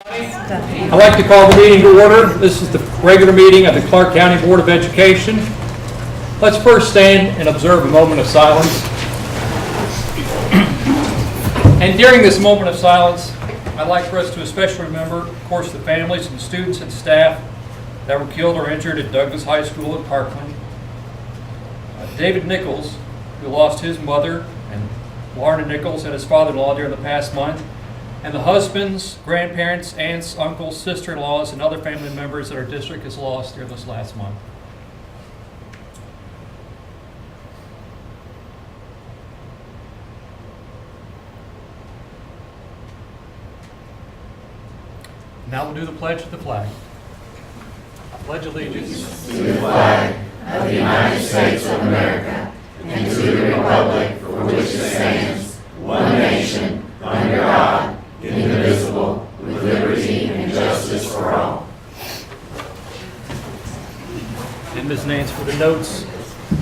I'd like to call the meeting to order. This is the regular meeting of the Clark County Board of Education. Let's first stand and observe a moment of silence. And during this moment of silence, I'd like for us to especially remember, of course, the families and students and staff that were killed or injured at Douglas High School in Parkland. David Nichols, who lost his mother, and Lorna Nichols and his father-in-law during the past month, and the husbands, grandparents, aunts, uncles, sister-in-laws, and other family members that our district has lost during this last month. Now we'll do the pledge to the flag. I pledge allegiance to the flag of the United States of America and to the republic for which it stands, one nation, under God, indivisible, with liberty and justice for all. And Ms. Nance, for the notes,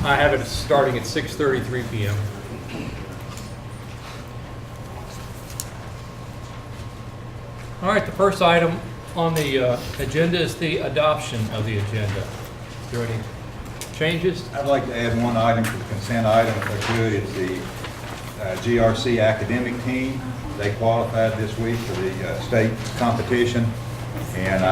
I have it starting at 6:33 p.m. All right, the first item on the agenda is the adoption of the agenda. Is there any changes? I'd like to add one item to the consent item, if I could. It's the GRC academic team. They qualified this week for the state competition, and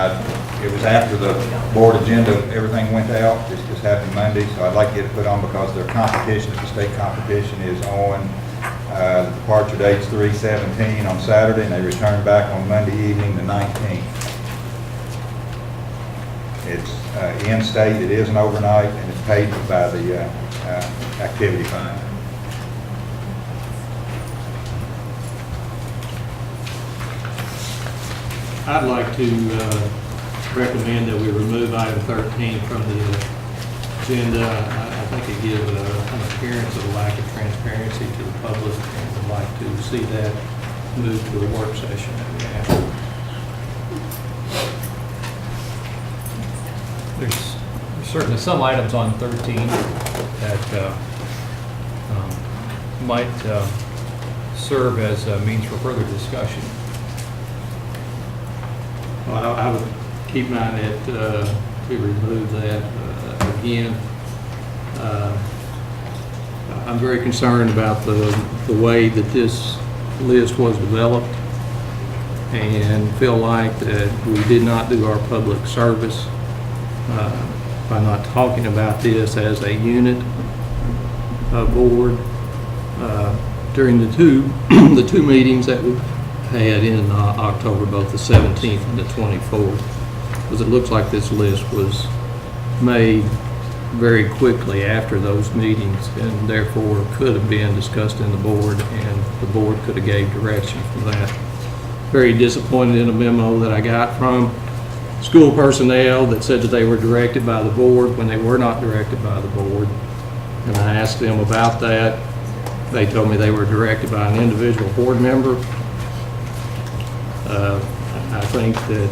it was after the board agenda, everything went out. This just happened Monday, so I'd like to get it put on because their competition, the state competition, is on. The departure date's 3/17 on Saturday, and they return back on Monday evening, the 19th. It's in-state, it is an overnight, and it's paid by the activity fund. I'd like to recommend that we remove item 13 from the agenda. I think it gives an appearance of a lack of transparency to the public, and would like to see that moved to a work session that we have. There's certainly some items on 13 that might serve as a means for further discussion. Well, I would keep mine at to remove that again. I'm very concerned about the way that this list was developed, and feel like that we did not do our public service by not talking about this as a unit board during the two meetings that we had in October, both the 17th and the 24th, because it looks like this list was made very quickly after those meetings, and therefore could have been discussed in the board, and the board could have gave direction for that. Very disappointed in a memo that I got from school personnel that said that they were directed by the board when they were not directed by the board. And I asked them about that. They told me they were directed by an individual board member. I think that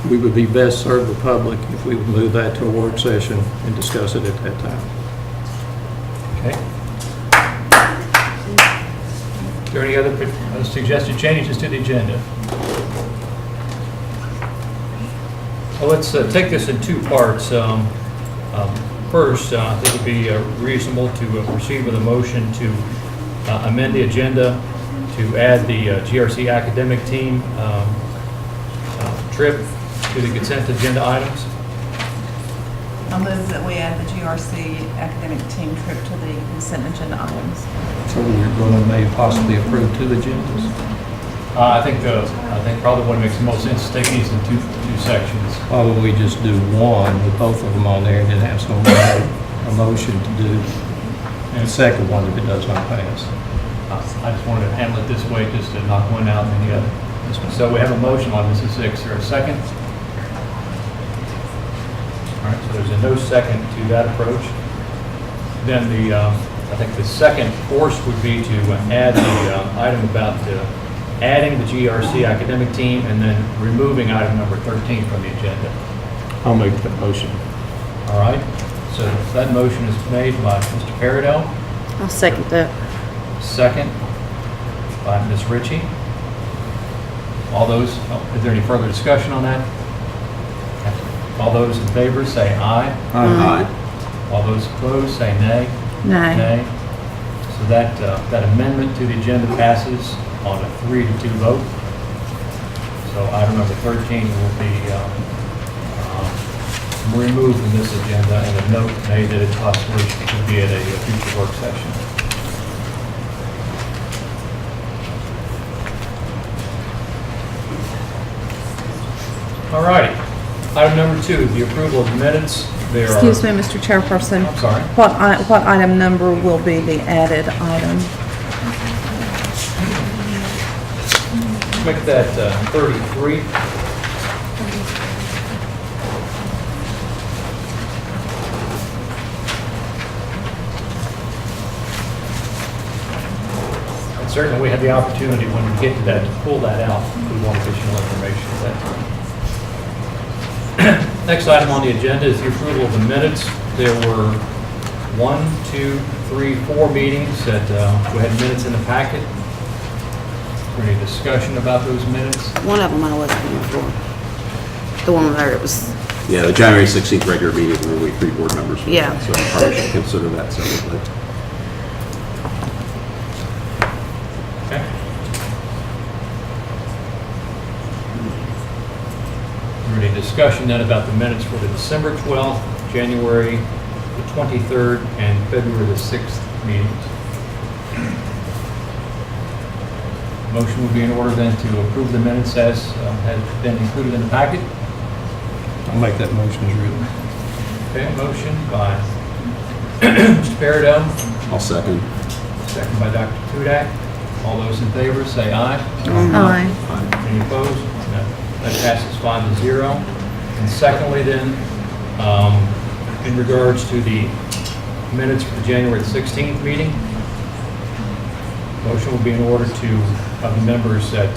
we would be best serve the public if we would move that to a work session and discuss it at that time. Okay. Are there any other suggested changes to the agenda? Well, let's take this in two parts. First, I think it would be reasonable to proceed with a motion to amend the agenda to add the GRC academic team trip to the consent agenda items. I'll move that we add the GRC academic team trip to the consent agenda items. So we're going to maybe possibly approve two agendas? I think probably what makes the most sense is take these in two sections. Why would we just do one with both of them on there and then have someone make a motion to do the second one if it does not pass? I just wanted to handle it this way, just to knock one out and the other. So we have a motion on Mrs. Six. Is there a second? All right, so there's a no second to that approach. Then I think the second course would be to add the item about adding the GRC academic team and then removing item number 13 from the agenda. I'll make that motion. All right, so that motion is made by Mr. Paradell, I'll second that. second by Ms. Ritchie. All those, is there any further discussion on that? All those in favor say aye. All those opposed say nay. Nay. So that amendment to the agenda passes on a 3-2 vote. So item number 13 will be removed from this agenda, and a note made that it possibly could be at a future work session. All righty. Item number 2, the approval of the minutes. There are- Excuse me, Mr. Chairperson. I'm sorry. What item number will be the added item? Make that 33. And certainly, we have the opportunity when we get to that to pull that out if we want additional information at that time. Next item on the agenda is the approval of the minutes. There were 1, 2, 3, 4 meetings that we had minutes in the packet. Is there any discussion about those minutes? One of them I wasn't here for. The one where it was, Yeah, the January 16th regular meeting where we 3 board members. were Yeah. there, So I probably should consider that separately. Okay. Is there any discussion then about the minutes for the December 12th, January the 23rd, and February the 6th meetings? Motion would be in order then to approve the minutes as had been included in the packet. I'll make that motion as written. Okay, motion by Mr. Peridot, I'll second. second by Dr. Kudak. All those in favor say aye. Aye. Any opposed? No. That passes 5-0. And secondly then, in regards to the minutes for the January 16th meeting, motion will be in order to, of the members that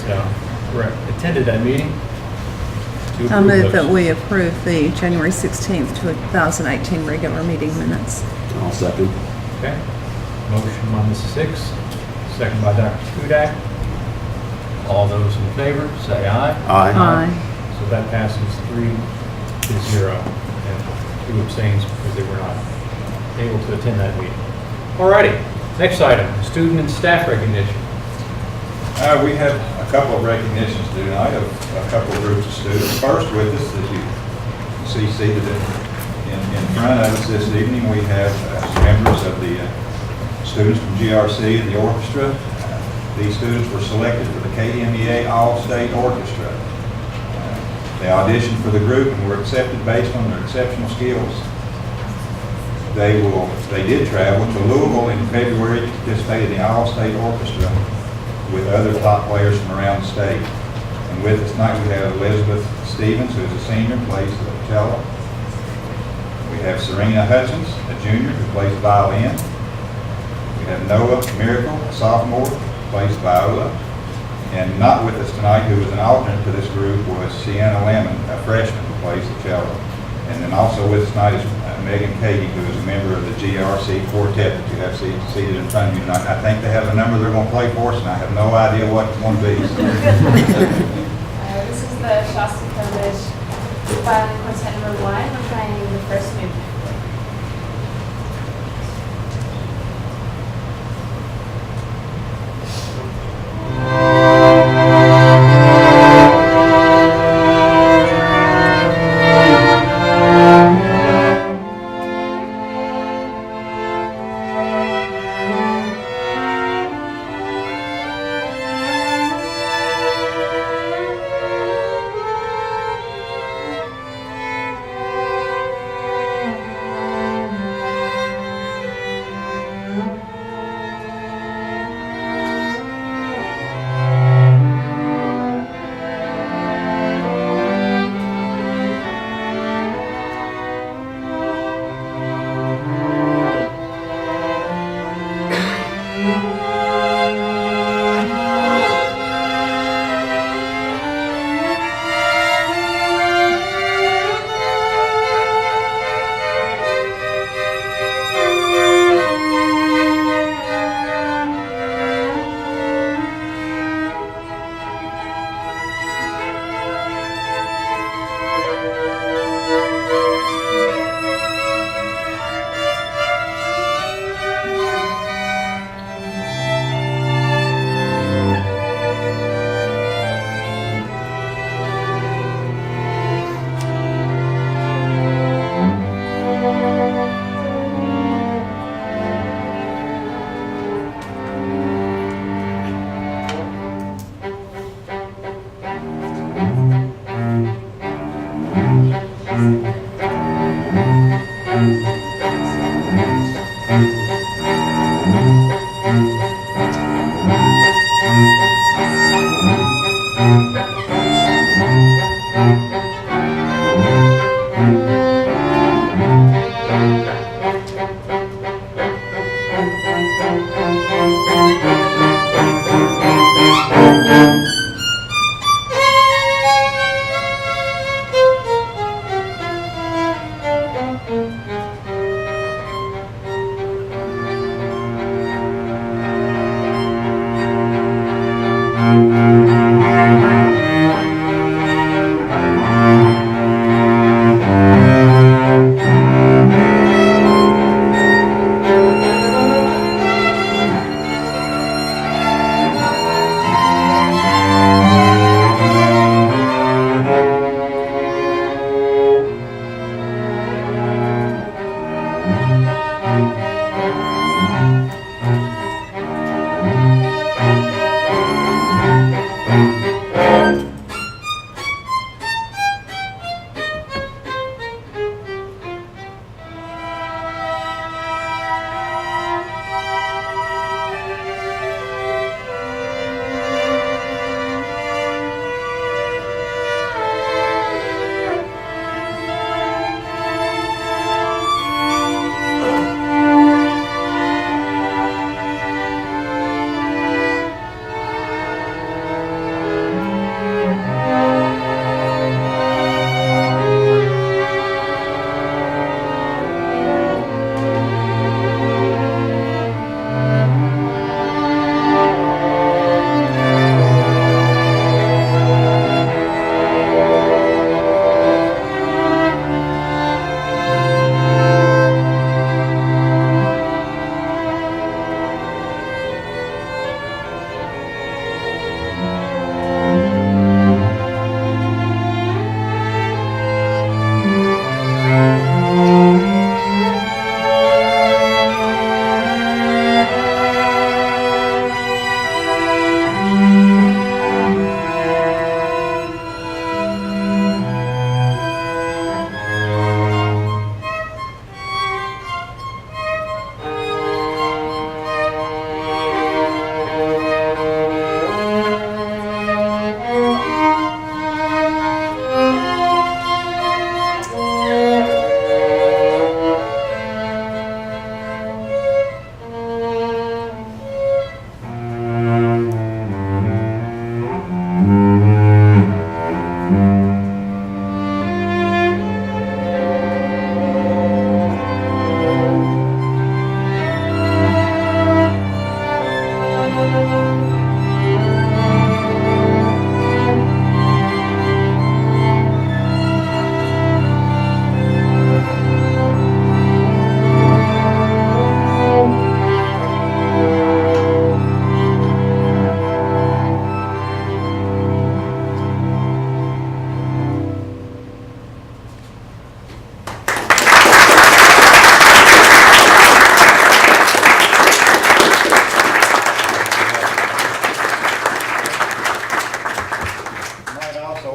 attended that meeting, to I approve move those. that we approve the January 16th, 2018 regular meeting minutes. I'll second. Okay. Motion by Mrs. Hicks, second by Dr. Kudak. All those in favor, say aye. Aye. So that passes 3-0, and 2 abstains because they were not able to attend that meeting. All righty, next item, student and staff recognition. We have a couple of recognitions tonight of a couple of groups of students. First with us, as you see seated in front of us this evening, we have members of the students from GRC and the orchestra. These students were selected for the KMEA All-State Orchestra. They auditioned for the group and were accepted based on their exceptional skills. They did travel to Louisville in February to participate in the All-State Orchestra with other top players from around the state. And with us tonight, we have Elizabeth Stevens, who is a senior, plays the cello. We have Serena Hutchins, a junior, who plays the violin. We have Noah Miracle, a sophomore, who plays the viola. And not with us tonight, who was an alternate to this group, was Sienna Lemon, a freshman, who plays the cello. And then also with us tonight is Megan Cady, who is a member of the GRC quartet that you have seated in front of you tonight. I think they have a number they're going to play for us, and I have no idea what it's going to be. This is the Shostakovich Violin Quartet number 1. We're playing the first movement.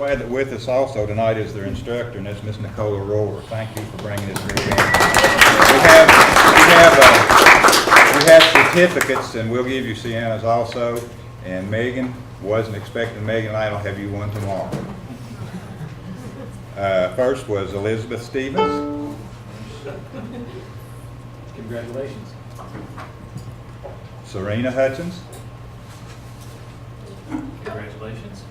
also add that with us also tonight is their instructor, and that's Miss Nicola Rohr. Thank you for bringing this group in. We have certificates, and we'll give you Sienna's also. And Megan, wasn't expecting Megan, and I'll have you one tomorrow. First was Elizabeth Stevens. Congratulations. Serena Hutchins. Congratulations.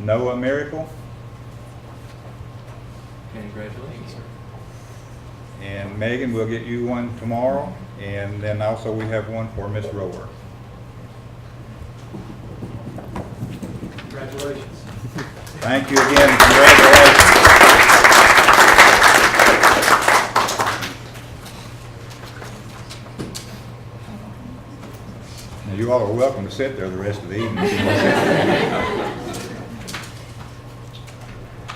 Noah Miracle. Congratulations, sir. And Megan, we'll get you one tomorrow. And then also we have one for Miss Rohr. Congratulations. Thank you again. Congratulations. Now, you all are welcome to sit there the rest of the evening. if you want to sit there.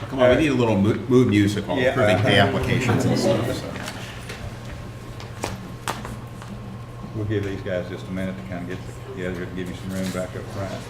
Come on, we need a little mood music while Yeah, approving pay applications and stuff. So. We'll give these guys just a minute to kind of get together and give you some room back up front.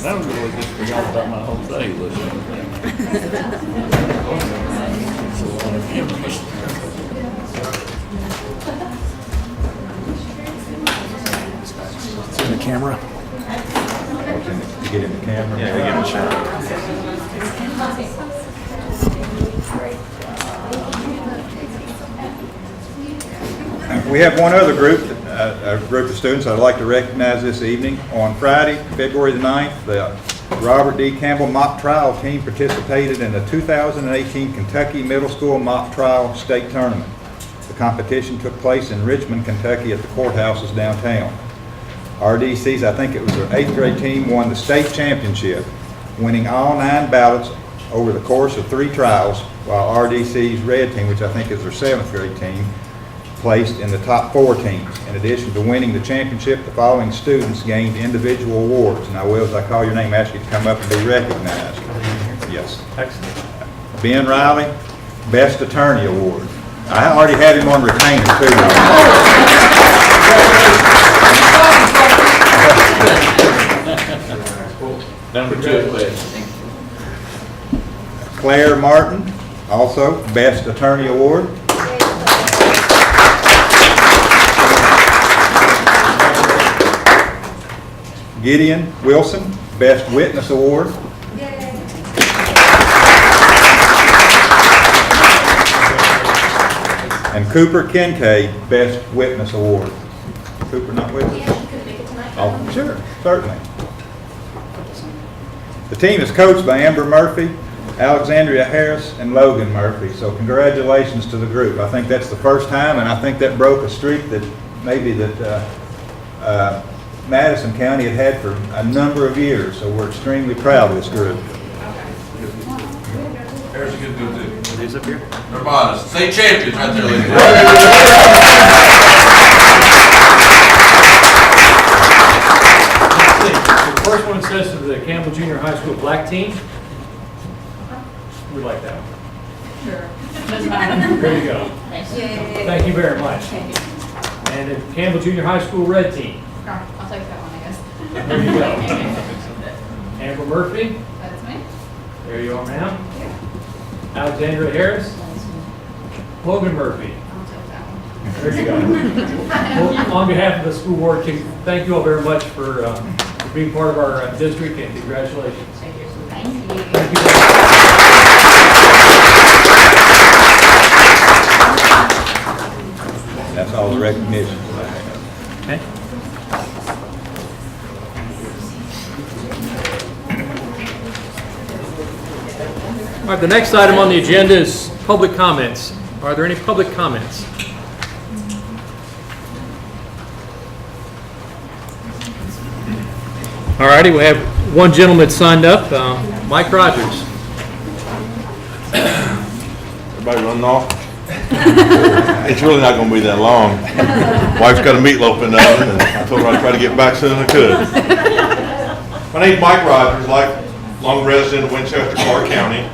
That was really just forgot about my whole day listening. It's in the camera. To get in the camera. Yeah, we give it a shot. We have one other group, a group of students I'd like to recognize this evening. On Friday, February the 9th, the Robert D. Campbell Mock Trial team participated in the 2018 Kentucky Middle School Mock Trial State Tournament. The competition took place in Richmond, Kentucky at the courthouses downtown. RDC's, I think it was their 8th grade team, won the state championship, winning all 9 ballots over the course of 3 trials, while RDC's red team, which I think is their 7th grade team, placed in the top 4 teams. In addition to winning the championship, the following students gained individual awards. And I will, as I call your name, ask you to come up and be recognized. Yes. Excellent. Ben Riley, Best Attorney Award. I already had him on retainer too. Number 2, please. Claire Martin, also Best Attorney Award. Gideon Wilson, Best Witness Award. And Cooper Kincaid, Best Witness Award. Cooper not with us? Yeah, you could make it tonight. Oh, sure, certainly. The team is coached by Amber Murphy, Alexandria Harris, and Logan Murphy. So congratulations to the group. I think that's the first time, and I think that broke a streak that maybe that Madison County had for a number of years. So we're extremely proud of this group. There's a good dude too. Are these up here? They're modest. State champions right there, ladies. The first one says to the Campbell Junior High School black team. We'd like that one. Sure. There you go. Thank you very much. And the Campbell Junior High School red team. I'll take that one, I guess. There you go. Amber Murphy. That's me. There you are, ma'am. Alexandria Harris. Logan Murphy. I'll take that one. There you go. Well, on behalf of the school board, thank you all very much for being part of our district, and congratulations. Thank you. Thank you. That's all the recognition. Okay. All right, the next item on the agenda is public comments. Are there any public comments? All righty, we have one gentleman signed up, Mike Rogers. Everybody running off? It's really not gonna be that long. Wife's got a meatloaf in the oven, and I told her I'd try to get back soon as I could. My name's Mike Rogers, lifelong resident of Winchester, Clark County.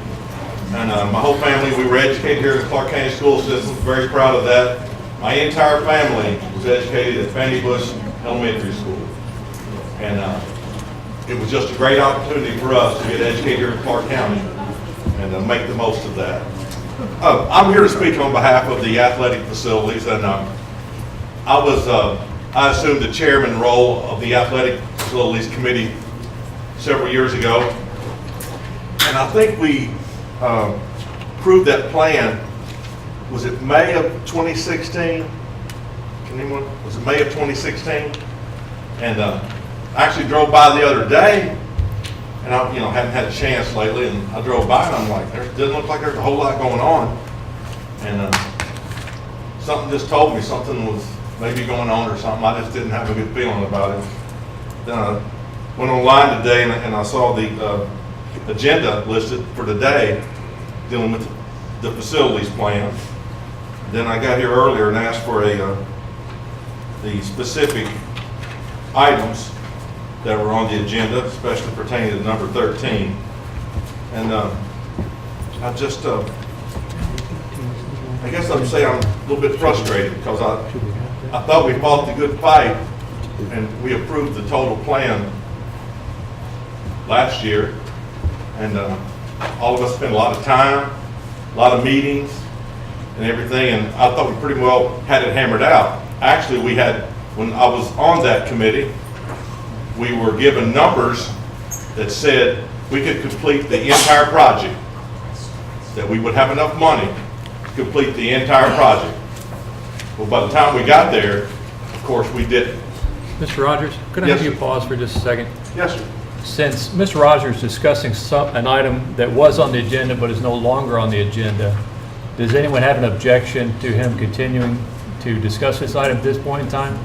And my whole family, we were educated here in the Clark County school system, very proud of that. My entire family was educated at Fannie Bush Elementary School. And it was just a great opportunity for us to get educated here in Clark County and make the most of that. I'm here to speak on behalf of the athletic facilities, and I assumed the chairman role of the athletic facilities committee several years ago, and I think we approved that plan. Was it May of 2016? Can anyone? Was it May of 2016? And I actually drove by the other day. And I, haven't had a chance lately, and I drove by and I'm like, there doesn't look like there's a whole lot going on. And something just told me something was maybe going on or something. I just didn't have a good feeling about it. Then I went online today and I saw the agenda listed for today dealing with the facilities plan. Then I got here earlier and asked for the specific items that were on the agenda, especially pertaining to number 13. And I guess I'm saying I'm a little bit frustrated because I thought we fought the good fight and we approved the total plan last year. And all of us spent a lot of time, a lot of meetings and everything, and I thought we pretty well had it hammered out. Actually, we had, when I was on that committee, we were given numbers that said we could complete the entire project, that we would have enough money to complete the entire project. Well, by the time we got there, of course, we didn't. Mr. Rogers, could I Yes, have you sir. pause for just a second? Yes, sir. Since Mr. Rogers is discussing an item that was on the agenda but is no longer on the agenda, does anyone have an objection to him continuing to discuss this item at this point in time?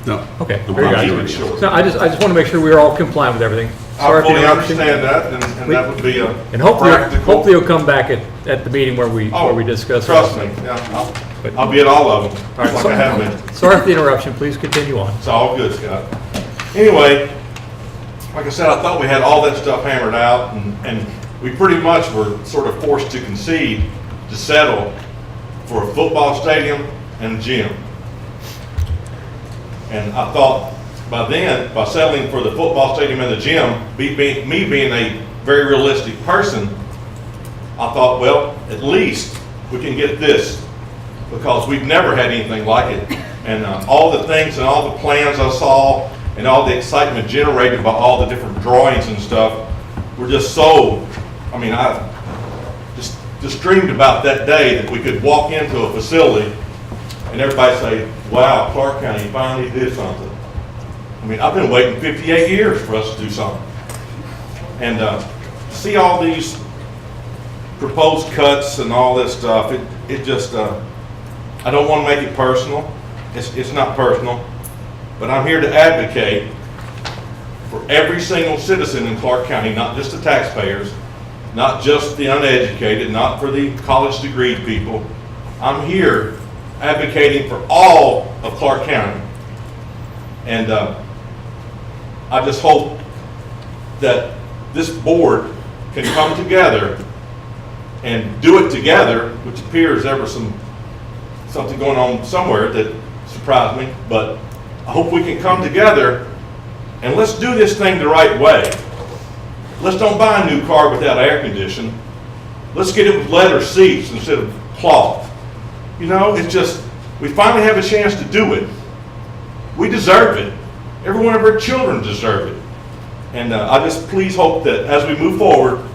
No. Okay, No very problem. good. Keep it short. So I just want to make sure we're all compliant with everything. I Sorry for the fully interruption. understand that, and that would be a And hopefully practical. you'll come back at the meeting where we discuss. Trust me, yeah, I'll be at all of them, All right, like I have been. Sorry for the interruption, please continue on. It's all good, Scott. Anyway, like I said, I thought we had all that stuff hammered out, and we pretty much were sort of forced to concede to settle for a football stadium and a gym. And I thought by then, by settling for the football stadium and the gym, me being a very realistic person, I thought, well, at least we can get this, because we've never had anything like it. And all the things and all the plans I saw and all the excitement generated by all the different drawings and stuff were just so, I just dreamed about that day that we could walk into a facility and everybody say, wow, Clark County finally did something. I've been waiting 58 years for us to do something. And see all these proposed cuts and all this stuff, it just, I don't want to make it personal. It's not personal. But I'm here to advocate for every single citizen in Clark County, not just the taxpayers, not just the uneducated, not for the college degree people. I'm here advocating for all of Clark County. And I just hope that this board can come together and do it together, which appears there was something going on somewhere that surprised me, but I hope we can come together and let's do this thing the right way. Let's don't buy a new car without air conditioning. Let's get it with leather seats instead of cloth. It's just, we finally have a chance to do it. We deserve it. Every one of our children deserve it. And I just please hope that as we move forward,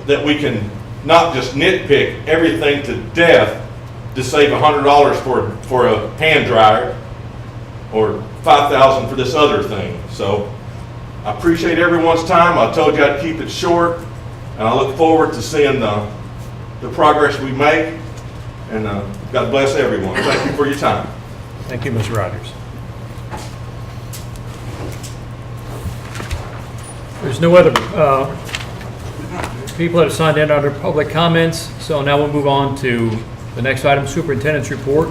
that we can not just nitpick everything to death to save $100 for a hand dryer or $5,000 for this other thing. So I appreciate everyone's time. I told you I'd keep it short, and I look forward to seeing the progress we make. And God bless everyone. Thank you for your time. Thank you, Mr. Rogers. There's no other people that have signed in under public comments, so now we'll move on to the next item, superintendent's report.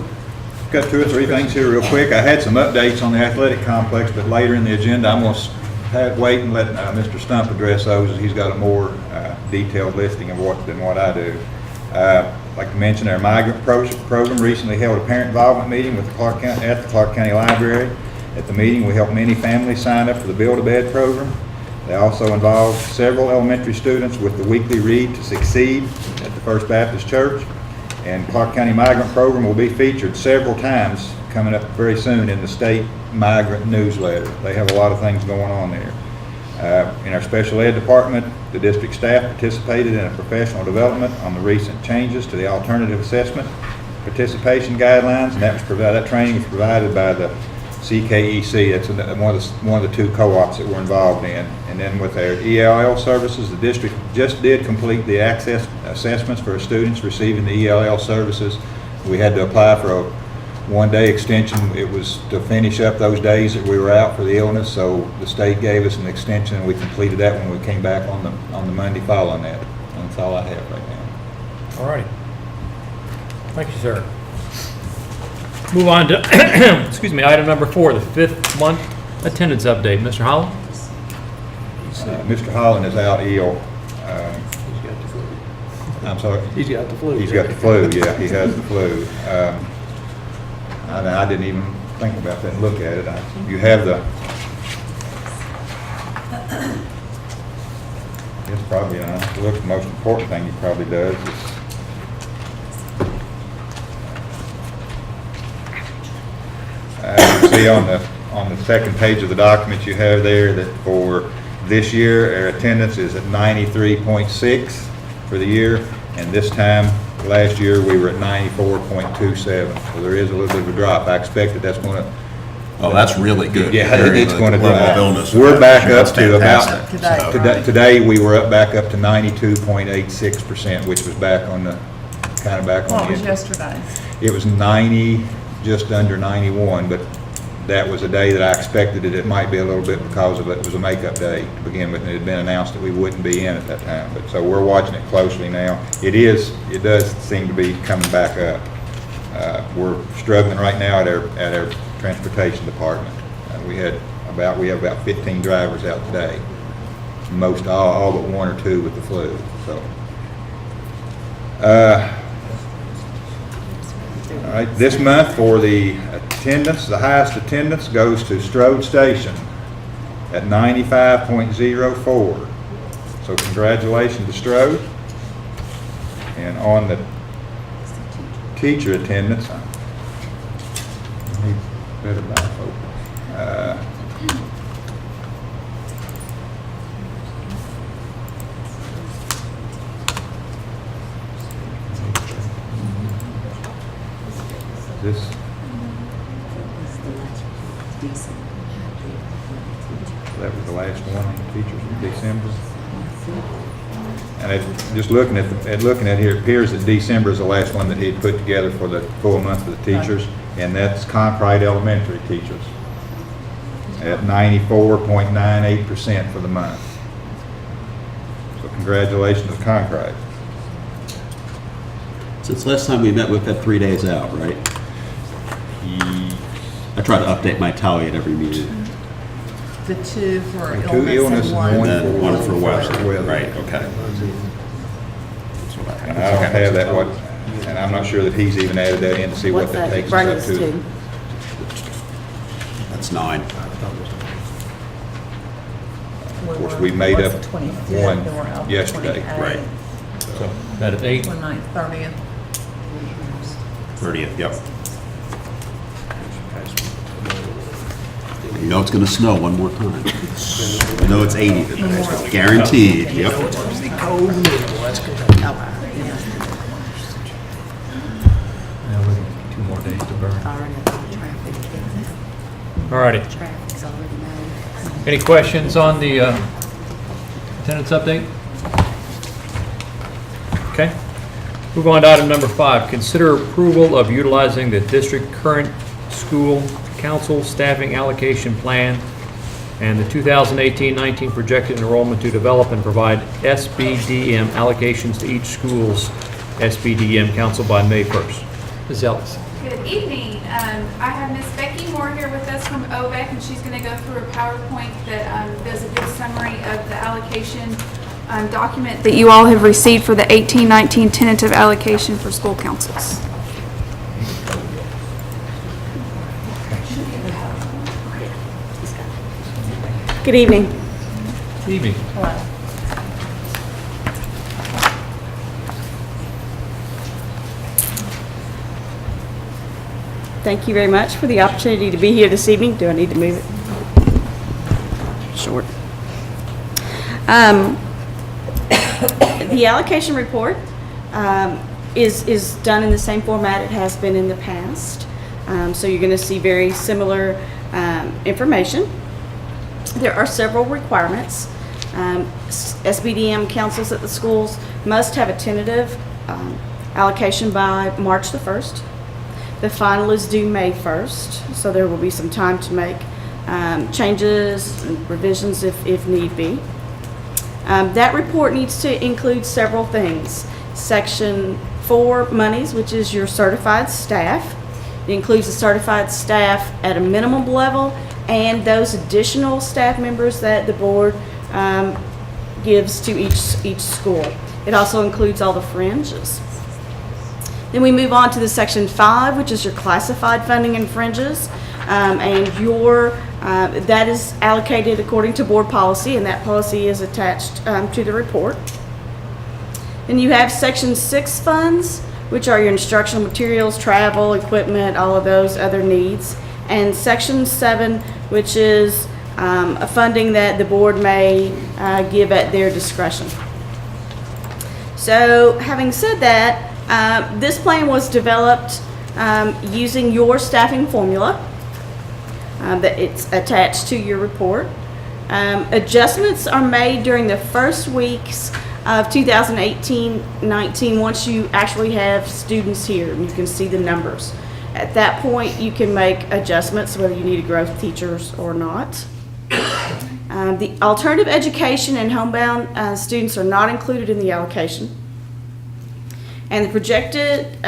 Got 2 or 3 things here real quick. I had some updates on the athletic complex, but later in the agenda, I'm going to wait and let Mr. Stump address those. He's got a more detailed listing of than what I do. I'd like to mention our migrant program recently held a parent involvement meeting with at the Clark County Library. At the meeting, we helped many families sign up for the Build-A-Bed program. They also involved several elementary students with the weekly Read to Succeed at the First Baptist Church. And Clark County Migrant Program will be featured several times coming up very soon in the state migrant newsletter. They have a lot of things going on there. In our special ed department, the district staff participated in a professional development on the recent changes to the alternative assessment participation guidelines, and that training was provided by the CKEC. That's one of the 2 co-ops that we're involved in. And then with our ELL services, the district just did complete the access assessments for students receiving the ELL services. We had to apply for a 1-day extension. It was to finish up those days that we were out for the illness, so the state gave us an extension, and we completed that when we came back on the Monday following that. And that's all I have right now. All right. Thank you, sir. Move on to, excuse me, item number 4, the 5th month attendance update. Mr. Holland? Mr. Holland is out ill. I'm sorry? He's got the flu. He's got the flu, yeah, he has the flu. I didn't even think about that and look at it. You have it's probably, look, the most important thing he probably does is you see on the second page of the document you have there that for this year, our attendance is at 93.6 for the year, and this time last year we were at 94.27. So there is a little bit of a drop. I expect that's going to. Oh, that's really good. Yeah, Very it's good. going to Level of drop. illness We're back up that's to about fantastic. today we were back up to 92.86%, which was back on the What was yesterday's? It was 90, just under 91, but that was a day that I expected it might be a little bit because of it was a makeup day to begin with, and it had been announced that we wouldn't be in at that time. But so we're watching it closely now. It does seem to be coming back up. We're struggling right now at our transportation department. We have about 15 drivers out today. Most all but 1 or 2 with the flu. So. All right, this month for the attendance, the highest attendance goes to Strode Station at 95.04. So congratulations to Strode. And on the teacher attendance, I need better bifocal. That was the last one, teachers in December. And just looking at here, it appears that December is the last one that he'd put together for the full month of the teachers, and that's Conkright Elementary teachers at 94.98% for the month. So congratulations to Conkright. Since last time we met, we've had 3 days out, right? I try to update my tally at every meeting. The 2 for The 2 illness illness and and One for weather. weather. Right, okay. And I don't have that one, and I'm not sure that he's even added that in to see what that takes us up to. That's 9. Of course, we made up one yesterday. Right. So that at 8. 29th, 30th. 30th, yep. You know it's going to snow one more time. You know it's 80 today, so guaranteed, yep. Now we got 2 more days to burn. All righty. Any questions on the attendance update? Okay. Move on to item number 5. Consider approval of utilizing the district current school council staffing allocation plan and the 2018-19 projected enrollment to develop and provide SBDM allocations to each school's SBDM council by May 1st. Ms. Ellis. Good evening. I have Miss Becky Moore here with us from OVEC, and she's going to go through a PowerPoint that does a good summary of the allocation document that you all have received for the 18-19 tentative allocation for school councils. Good evening. Evening. Thank you very much for the opportunity to be here this evening. Do I need to move it? Short. The allocation report is done in the same format it has been in the past. So you're going to see very similar information. There are several requirements. SBDM councils at the schools must have a tentative allocation by March the 1st. The final is due May 1st, so there will be some time to make changes and revisions if need be. That report needs to include several things. Section 4 monies, which is your certified staff. It includes the certified staff at a minimum level and those additional staff members that the board gives to each school. It also includes all the fringes. Then we move on to the Section 5, which is your classified funding and fringes, and that is allocated according to board policy, and that policy is attached to the report. Then you have Section 6 funds, which are your instructional materials, travel, equipment, all of those other needs, and Section 7, which is a funding that the board may give at their discretion. So, having said that, this plan was developed using your staffing formula that it's attached to your report. Adjustments are made during the first weeks of 2018-19 once you actually have students here and you can see the numbers. At that point, you can make adjustments whether you need growth teachers or not. The alternative education and homebound students are not included in the allocation. And the projected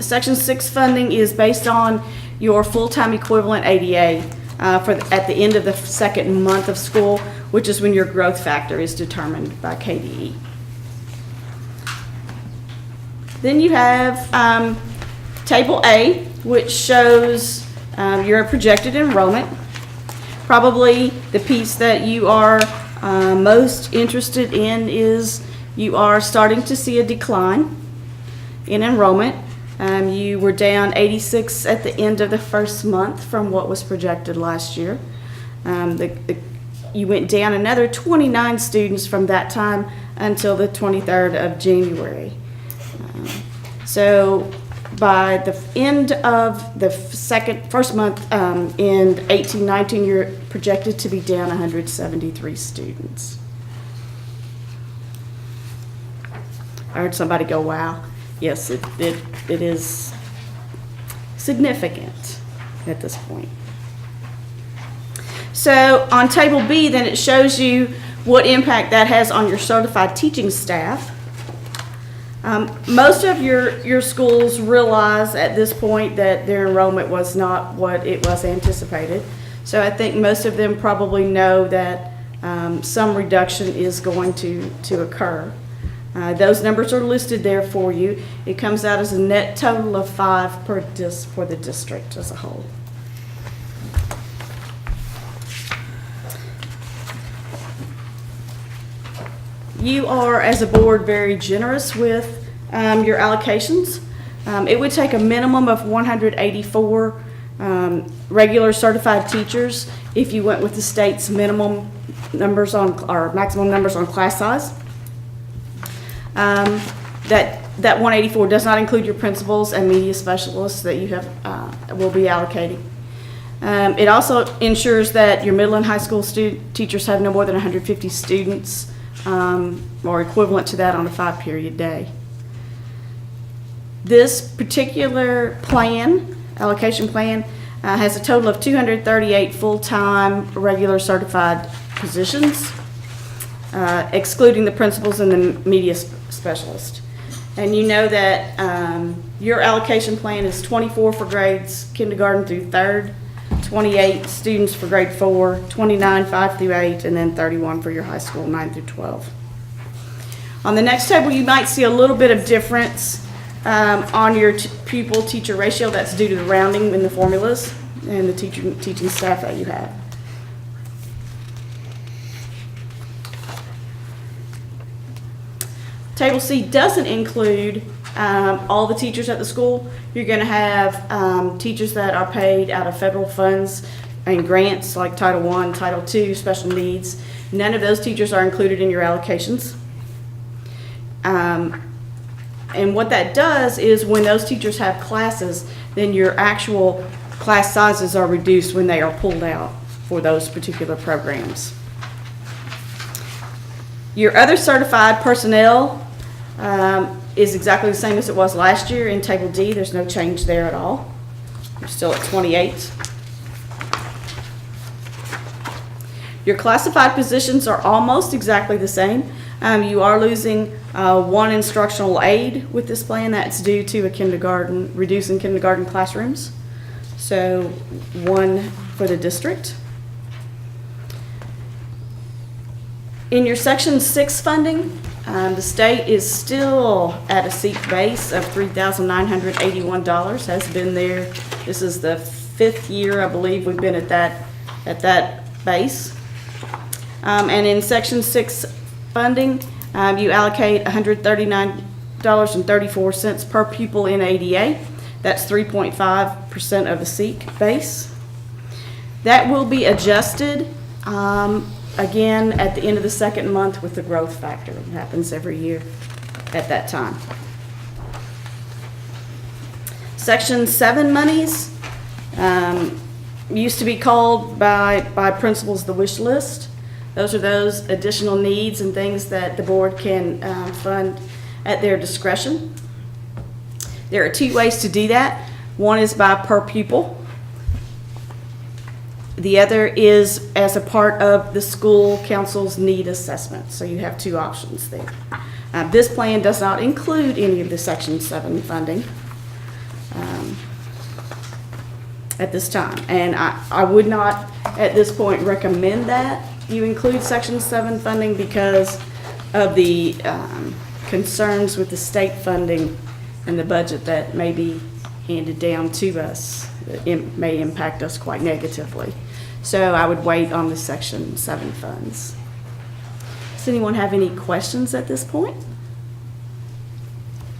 Section 6 funding is based on your full-time equivalent ADA at the end of the second month of school, which is when your growth factor is determined by KDE. Then you have Table A, which shows your projected enrollment. Probably the piece that you are most interested in is you are starting to see a decline in enrollment. You were down 86 at the end of the first month from what was projected last year. You went down another 29 students from that time until the 23rd of January. So by the end of the first month in 18-19, you're projected to be down 173 students. I heard somebody go, wow. Yes, it is significant at this point. So on Table B, then it shows you what impact that has on your certified teaching staff. Most of your schools realize at this point that their enrollment was not what it was anticipated. So I think most of them probably know that some reduction is going to occur. Those numbers are listed there for you. It comes out as a net total of 5 for the district as a whole. You are, as a board, very generous with your allocations. It would take a minimum of 184 regular certified teachers if you went with the state's minimum numbers or maximum numbers on class size. That 184 does not include your principals and media specialists that you will be allocating. It also ensures that your middle and high school teachers have no more than 150 students or equivalent to that on a 5-period day. This particular plan, allocation plan, has a total of 238 full-time regular certified positions, excluding the principals and the media specialist. And you know that your allocation plan is 24 for grades kindergarten through 3rd, 28 students for grade 4, 29 5 through 8, and then 31 for your high school 9 through 12. On the next table, you might see a little bit of difference on your pupil-teacher ratio. That's due to the rounding in the formulas and the teaching staff that you have. Table C doesn't include all the teachers at the school. You're going to have teachers that are paid out of federal funds and grants like Title I, Title II, special needs. None of those teachers are included in your allocations. And what that does is when those teachers have classes, then your actual class sizes are reduced when they are pulled out for those particular programs. Your other certified personnel is exactly the same as it was last year in Table D. There's no change there at all. We're still at 28. Your classified positions are almost exactly the same. You are losing one instructional aide with this plan. That's due to a kindergarten, reducing kindergarten classrooms. So one for the district. In your Section 6 funding, the state is still at a seat base of $3,981, has been there. This is the 5th year, I believe, we've been at that base. And in Section 6 funding, you allocate $139.34 per pupil in ADA. That's 3.5% of the seat base. That will be adjusted again at the end of the 2nd month with the growth factor. It happens every year at that time. Section 7 monies used to be called by principals the wish list. Those are those additional needs and things that the board can fund at their discretion. There are 2 ways to do that. One is by per pupil. The other is as a part of the school council's need assessment. So you have 2 options there. This plan does not include any of the Section 7 funding at this time. And I would not at this point recommend that you include Section 7 funding because of the concerns with the state funding and the budget that may be handed down to us. It may impact us quite negatively. So I would wait on the Section 7 funds. Does anyone have any questions at this point?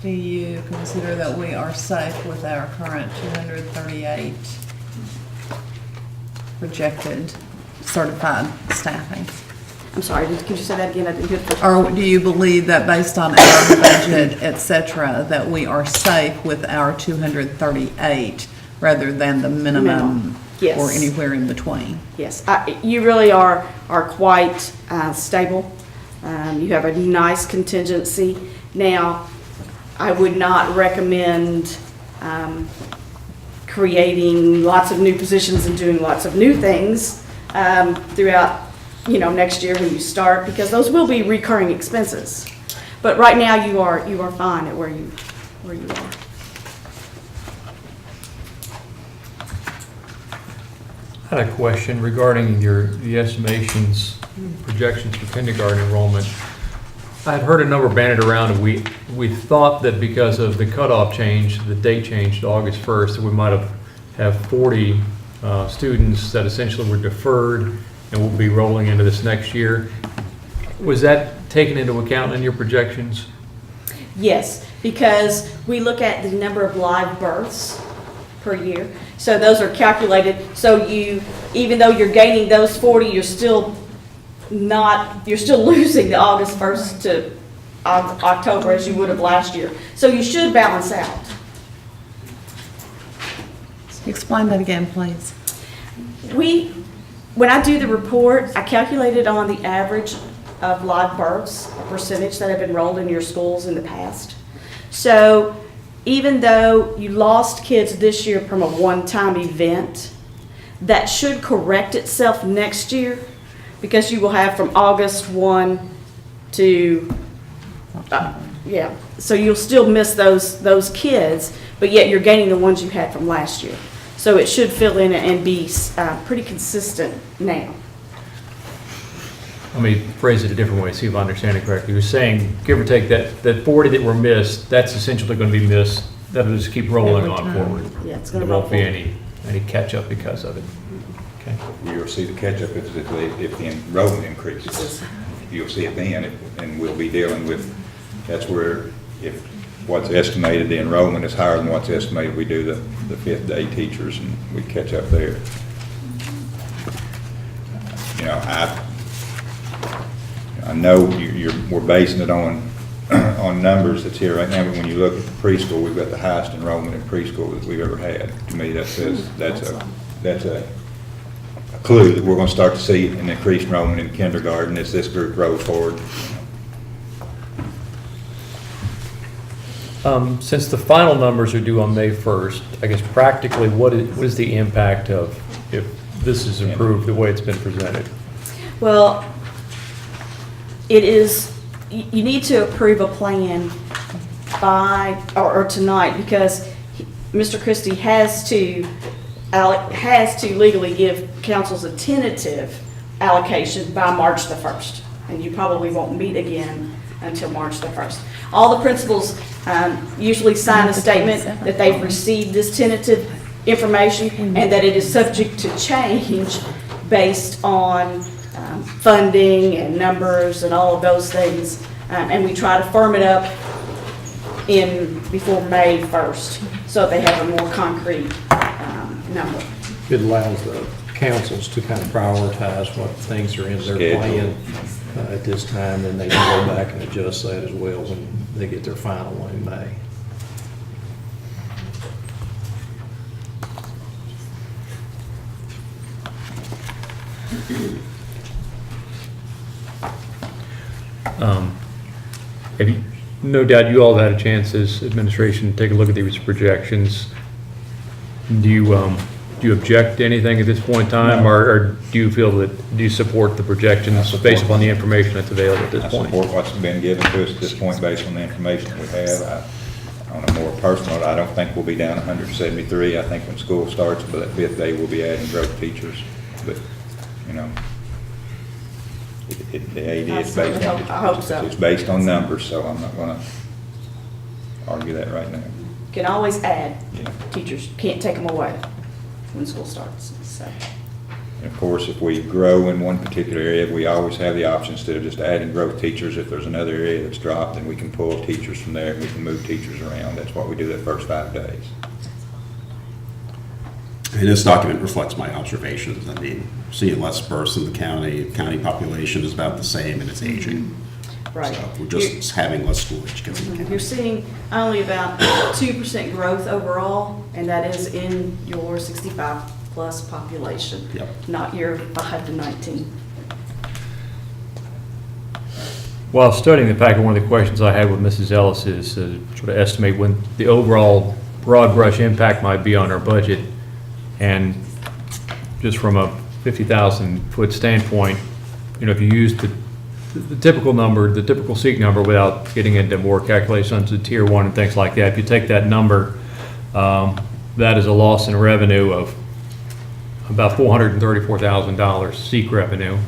Do you consider that we are safe with our current 238 projected certified staffing? I'm sorry, could you say that again? I didn't hear the Or do you believe that based on our budget, et cetera, that we are safe with our 238 rather than the minimum? Yes. Or anywhere in between? Yes, you really are quite stable. You have a nice contingency. Now, I would not recommend creating lots of new positions and doing lots of new things throughout, next year when you start, because those will be recurring expenses. But right now, you are fine at where you are. I had a question regarding the estimations, projections for kindergarten enrollment. I had heard a number bandied around, and we thought that because of the cutoff change, the date changed to August 1st, that we might have 40 students that essentially were deferred and will be rolling into this next year. Was that taken into account in your projections? Yes, because we look at the number of live births per year. So those are calculated. So even though you're gaining those 40, you're still losing the August 1st to October as you would have last year. So you should balance out. Explain that again, please. When I do the report, I calculate it on the average of live births, percentage that have enrolled in your schools in the past. So even though you lost kids this year from a one-time event, That should correct itself next year, because you will have from August 1 to, yeah, so you'll still miss those kids, but yet you're gaining the ones you had from last year. So it should fill in and be pretty consistent now. Let me phrase it a different way, see if I understand it correctly. You're saying, give or take, that 40 that were missed, that's essentially going to be missed, that'll just keep rolling Every on time. forward. Yeah, it's going to There roll won't be forward. any catch-up because of it. Okay. You'll see the catch-up if the enrollment increases. You'll see it then, and we'll be dealing with, that's where, if what's estimated, the enrollment is higher than what's estimated, we do the fifth day teachers, and we catch up there. You know, I know we're basing it on numbers that's here right now, but when you look at the preschool, we've got the highest enrollment in preschool that we've ever had. To me, that says, that's a clue that we're going to start to see an increased enrollment in kindergarten as this group grows forward. Since the final numbers are due on May 1st, I guess practically, what is the impact of if this is approved the way it's been presented? Well, it is, you need to approve a plan by, or tonight, because Mr. Christie has to legally give councils a tentative allocation by March the 1st. And you probably won't meet again until March the 1st. All the principals usually sign a statement that they've received this tentative information and that it is subject to change based on funding and numbers and all of those things. And we try to firm it up before May 1st, so they have a more concrete number. It allows the councils to kind of prioritize what things are in their plan at this time, and they can go back and adjust that as well when they get their final one in May. Have you, no doubt you all have had a chance as administration to take a look at these projections. Do you object to anything at this point in time, or do you feel that, do you support the projections based upon the information that's available at this I point? support what's been given to us at this point based on the information we have. On a more personal, I don't think we'll be down 173. I think when school starts, but that fifth day, we'll be adding growth teachers. But, you know, the AD is based on, I hope so. it's based on numbers, so I'm not going to argue that right now. Can always add Yeah. teachers, can't take them away when school starts, so. And of course, if we grow in one particular area, we always have the option, instead of just adding growth teachers, if there's another area that's dropped, then we can pull teachers from there and we can move teachers around. That's what we do that first 5 days. And this document reflects my observations. I mean, seeing less births in the county population is about the same and it's aging. Right. So we're just having less school age kids in the You're county. seeing only about 2% growth overall, and that is in your 65-plus population. Yep. Not your 5 to 19. While studying the packet, one of the questions I had with Mrs. Ellis is to sort of estimate when the overall broad brush impact might be on our budget. And just from a 50,000-foot standpoint, you know, if you use the typical number, the typical SEEK number, without getting into more calculations of tier 1 and things like that, if you take that number, that is a loss in revenue of about $434,000 SEEK revenue.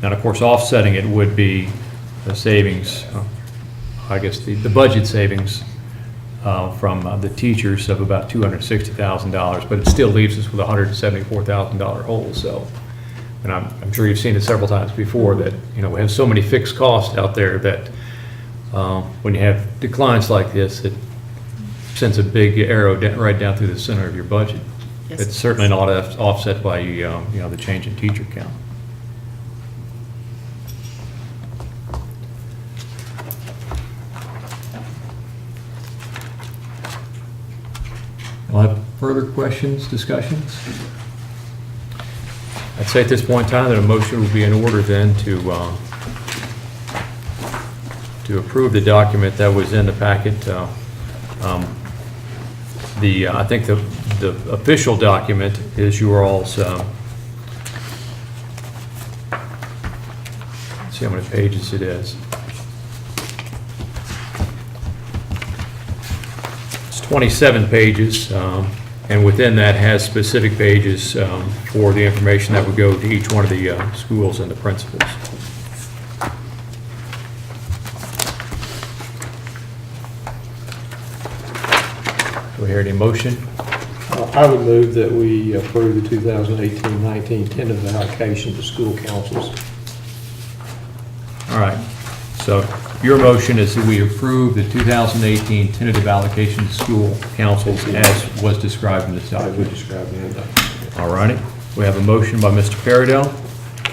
And of course, offsetting it would be the savings, I guess the budget savings from the teachers of about $260,000, but it still leaves us with a $174,000 hole. So, and I'm sure you've seen it several times before that, you know, we have so many fixed costs out there that when you have declines like this, it sends a big arrow right down through the center of your budget. Yes. It's certainly not offset by you know, the change in teacher count. I'll have further questions, discussions? I'd say at this point in time that a motion would be in order then to approve the document that was in the packet. I think the the official document is your all's, let's see how many pages it is. It's 27 pages, and within that has specific pages for the information that would go to each one of the schools and the principals. Do we hear any motion? I would move that we approve the 2018-19 tentative allocation to school councils. All right, so your motion is that we approve the 2018 tentative allocation to school councils as was described in this I would document. describe it in that. All righty, we have a motion by Mr. Paradell.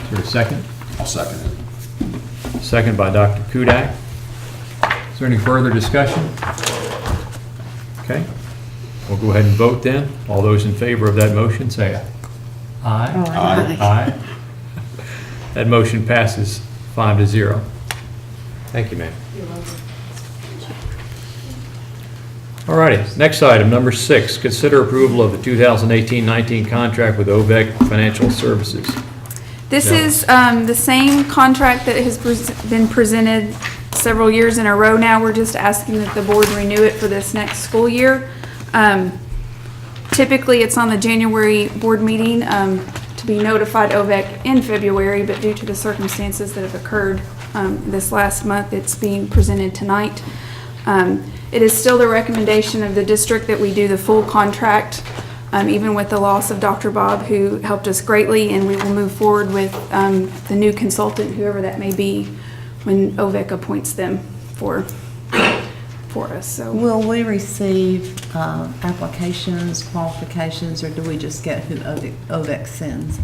Is there a second? I'll second it. Second by Dr. Kudak. Is there any further discussion? Okay, we'll go ahead and vote then. All those in favor of that motion, say aye. Aye. Aye. That motion passes 5-0. Thank you, ma'am. All righty, next item, number 6, consider approval of the 2018-19 contract with OVEC Financial Services. This Yeah. is the same contract that has been presented several years in a row now. We're just asking that the board renew it for this next school year. Typically, it's on the January board meeting to be notified OVEC in February, but due to the circumstances that have occurred this last month, it's being presented tonight. It is still the recommendation of the district that we do the full contract, even with the loss of Dr. Bob, who helped us greatly, and we will move forward with the new consultant, whoever that may be, when OVEC appoints them for us. So Will we receive applications, qualifications, or do we just get who OVEC sends?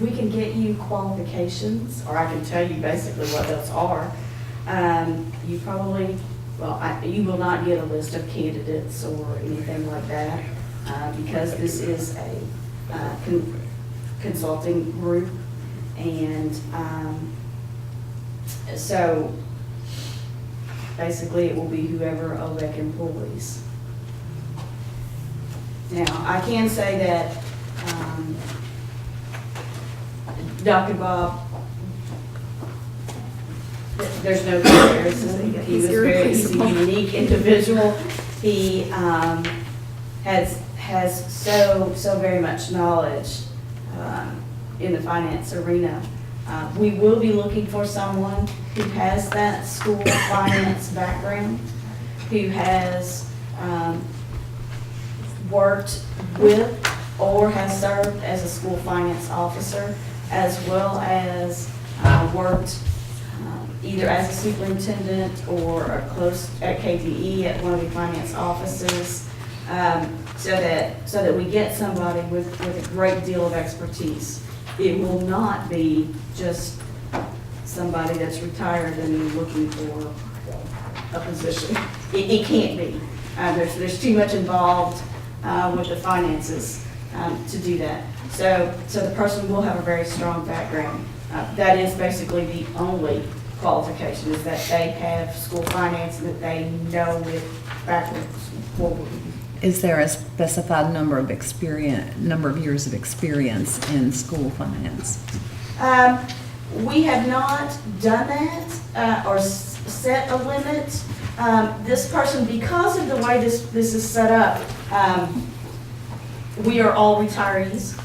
We can get you qualifications, or I can tell you basically what those are. You probably, you will not get a list of candidates or anything like that, because this is a consulting group, and so basically it will be whoever OVEC employs. Now, I can say that Dr. Bob, there's no comparison. He was he's a unique individual. He has so very much knowledge in the finance arena. We will be looking for someone who has that school finance background, who has worked with or has served as a school finance officer, as well as worked either as a superintendent or close at KDE at one of the finance offices, so that we get somebody with a great deal of expertise. It will not be just somebody that's retired and looking for a position. It can't be. There's too much involved with the finances to do that. So the person will have a very strong background. That is basically the only qualification, is that they have school finance and that they know it backwards and forward. Is there a specified number of years of experience in school finance? We have not done that or set a limit. This person, because of the way this is set up, we are all retirees.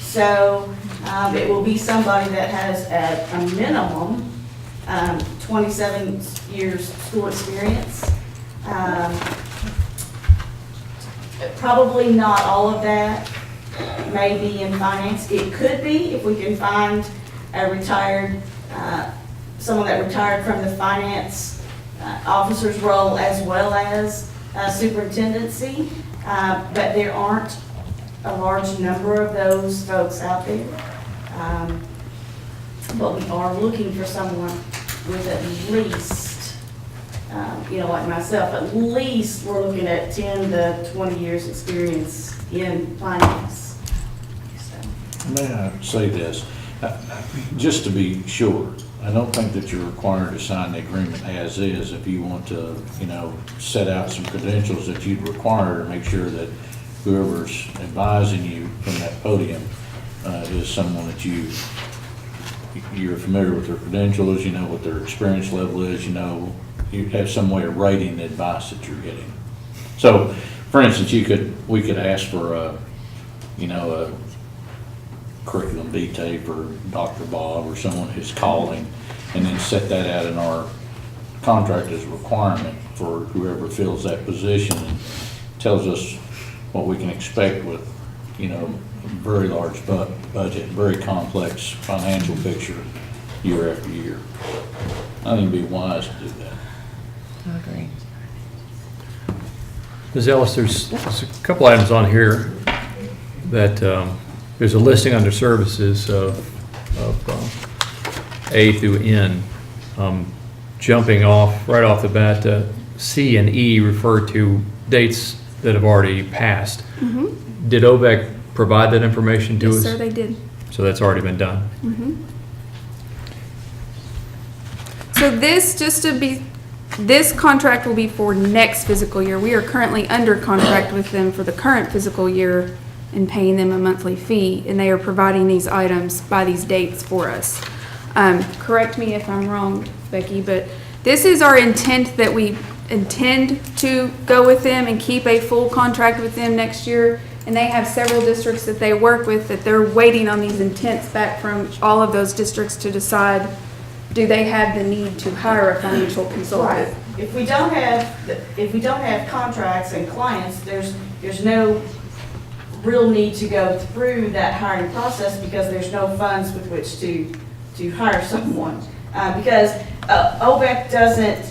So it will be somebody that has at a minimum 27 years school experience. Probably not all of that may be in finance. It could be if we can find a retired, someone that retired from the finance officer's role as well as superintendency, but there aren't a large number of those folks out there. But we are looking for someone with at least, like myself, at least we're looking at 10 to 20 years experience in finance. So. May I say this, just to be sure, I don't think that you're required to sign the agreement as is. If you want to, set out some credentials that you'd require to make sure that whoever's advising you from that podium is someone that you're familiar with their credentials, you know what their experience level is, you have some way of rating the advice that you're getting. So, for instance, we could ask for a curriculum vitae for Dr. Bob or someone who's calling, and then set that out in our contract as a requirement for whoever fills that position, and tells us what we can expect with, very large budget, very complex financial picture year after year. I think it'd be wise to do that. I agree. Ms. Ellis, there's a couple items on here that, there's a listing under services of A through N. Jumping off, right off the bat, C and E refer to dates that have already passed. Mm-hmm. Did OVAC provide that information to us? Yes, sir, they did. So that's already been done? Mm-hmm. So this contract will be for next fiscal year. We are currently under contract with them for the current fiscal year and paying them a monthly fee, and they are providing these items by these dates for us. Correct me if I'm wrong, Becky, but this is our intent, that we intend to go with them and keep a full contract with them next year. And they have several districts that they work with that they're waiting on these intents back from all of those districts to decide, do they have the need to hire a financial consultant? Right. If we don't have contracts and clients, there's no real need to go through that hiring process, because there's no funds with which to hire someone. Because OVAC doesn't,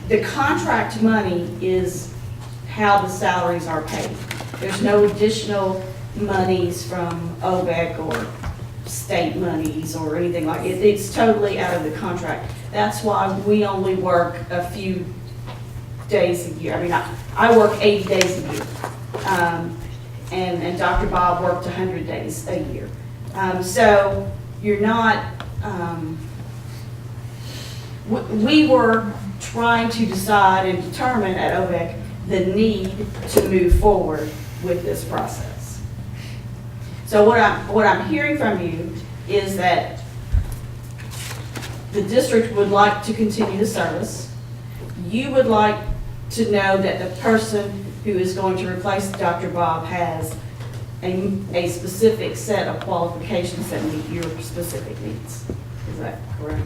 the contract money is how the salaries are paid. There's no additional monies from OVAC or state monies or anything like it. It's totally out of the contract. That's why we only work a few days a year. I mean, I work 80 days a year. And Dr. Bob worked 100 days a year. So you're not, we were trying to decide and determine at OVAC the need to move forward with this process. So what I'm hearing from you is that the district would like to continue the service. You would like to know that the person who is going to replace Dr. Bob has a specific set of qualifications that meet your specific needs. Is that correct?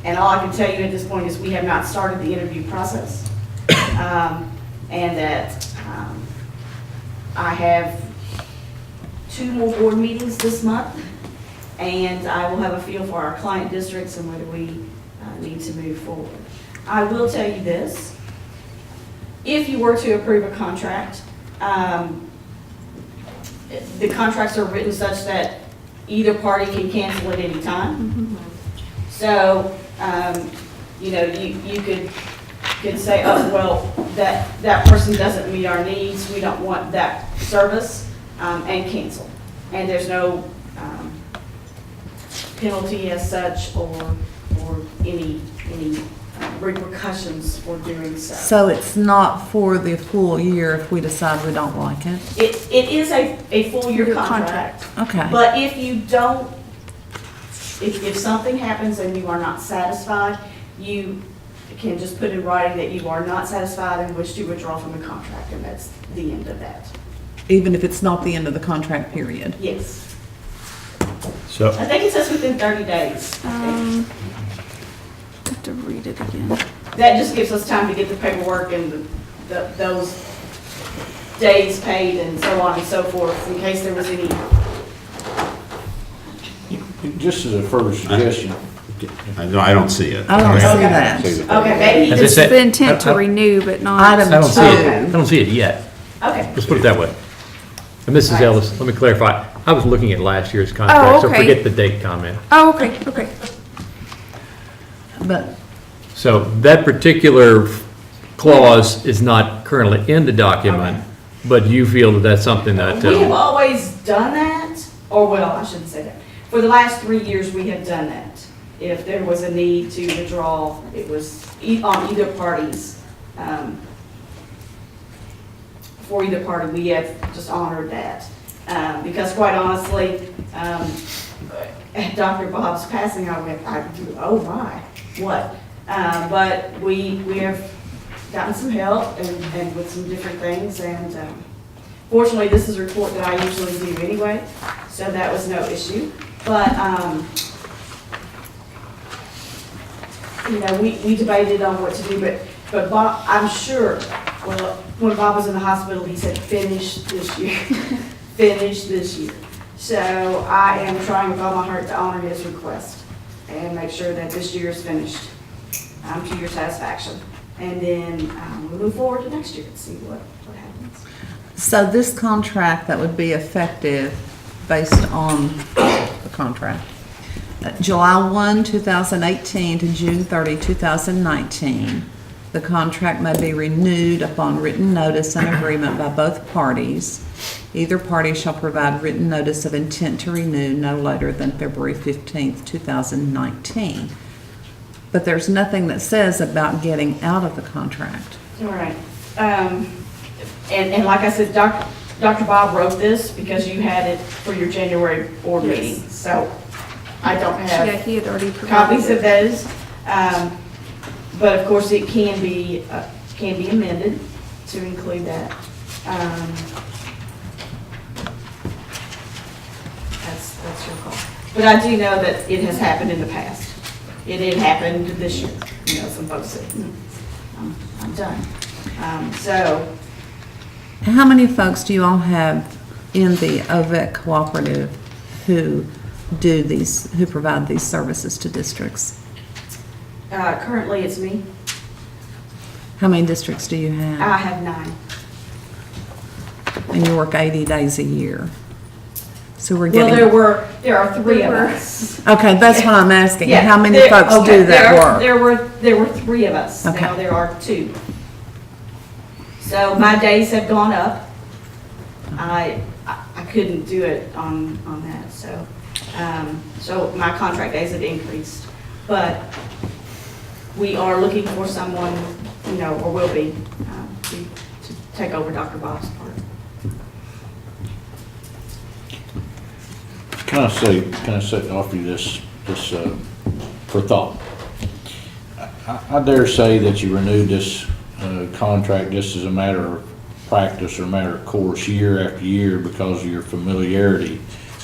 And all I can tell you at this point is we have not started the interview process. And that I have 2 more board meetings this month, and I will have a feel for our client districts and whether we need to move forward. I will tell you this. If you were to approve a contract, the contracts are written such that either party can cancel at any time. Mm-hmm. So, you could say, oh, well, that person doesn't meet our needs, we don't want that service, and cancel. And there's no penalty as such or any repercussions for doing so. So it's not for the full year if we decide we don't like it? It is a full year contract. Okay. But if you don't, if something happens and you are not satisfied, you can just put in writing that you are not satisfied and wish to withdraw from the contract, and that's the end of that. Even if it's not the end of the contract period? Yes. So, I think it says within 30 days. I have to read it again. That just gives us time to get the paperwork and those days paid and so on and so forth, in case there was any. Just as a further suggestion, I don't see it. I don't see that. Okay, maybe As I It's said- the intent to renew, but not. Item I don't see it, I 2. don't see it yet. Okay. Let's put it that way. And Mrs. Ellis, let me clarify. I was looking at last year's contract, so okay. forget the date comment. Oh, okay. But So that particular clause is not currently in the document, But you feel that that's something that, We have always done that, or well, I shouldn't say that. For the last 3 years, we have done that. If there was a need to withdraw, it was on either parties. For either party, we have just honored that. Because quite honestly, at Dr. Bob's passing, oh my, what? But we have gotten some help and with some different things, and fortunately, this is a report that I usually do anyway, so that was no issue. But, you know, we debated on what to do, but Bob, I'm sure, well, when Bob was in the hospital, he said, finish this year, finish this year. So I am trying with all my heart to honor his request and make sure that this year is finished to your satisfaction. And then we'll move forward to next year and see what happens. So this contract that would be effective based on the contract, July 1, 2018 to June 30, 2019, the contract may be renewed upon written notice and agreement by both parties. Either party shall provide written notice of intent to renew no later than February 15, 2019. But there's nothing that says about getting out of the contract. All right. And like I said, Dr. Bob wrote this because you had it for your January board Yes. meeting. So I don't Yeah, have he had already provided copies of it. those. But of course, it can be amended to include that. That's your call. But I do know that it has happened in the past. It had happened this year. You know, some folks said, I'm done. So, How many folks do you all have in the OVEC cooperative who who provide these services to districts? currently it's me. How many districts do you have? I have 9. And you work 80 days a year. So we're Well, getting. there are 3 of There were- us. Okay, that's what I'm asking. Yeah, How many there- folks okay, do that work? There were 3 of us. Okay. Now there are 2. So my days have gone up. I couldn't do it on that, so my contract days have increased. But we are looking for someone, you know, or will be, to take over Dr. Bob's part. Can I offer you this for thought? I dare say that you renewed this contract just as a matter of practice or matter of course, year after year, because of your familiarity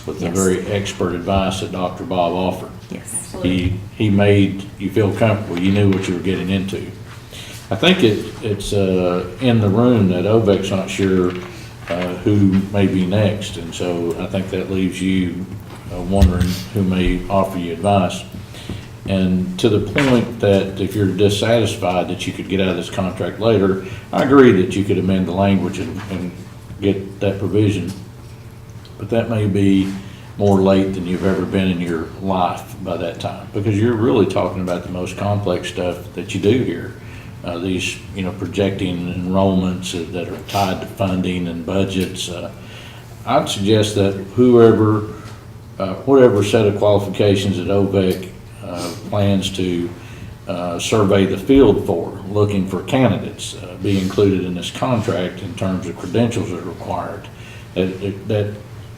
with the Yes. very expert advice that Dr. Bob offered. Yes. Absolutely. He made you feel comfortable, you knew what you were getting into. I think it's in the room that OVEC's not sure who may be next, and so I think that leaves you wondering who may offer you advice. And to the point that if you're dissatisfied that you could get out of this contract later, I agree that you could amend the language and get that provision, but that may be more late than you've ever been in your life by that time, because you're really talking about the most complex stuff that you do here. These, projecting enrollments that are tied to funding and budgets. I'd suggest that whatever set of qualifications that OVEC plans to survey the field for, looking for candidates, be included in this contract in terms of credentials that are required. Then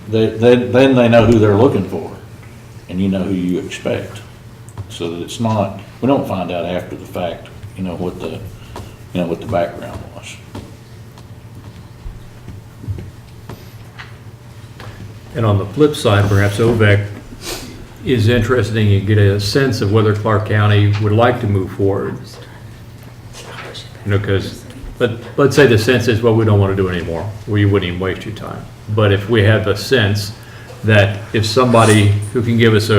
they know who they're looking for, and you know who you expect, so that it's not, we don't find out after the fact, what the background was. and on the flip side, perhaps OVEC is interested in you get a sense of whether Clark County would like to move forward. Because, let's say the sense is, well, we don't want to do it anymore, well, you wouldn't even waste your time. But if we have a sense that if somebody who can give us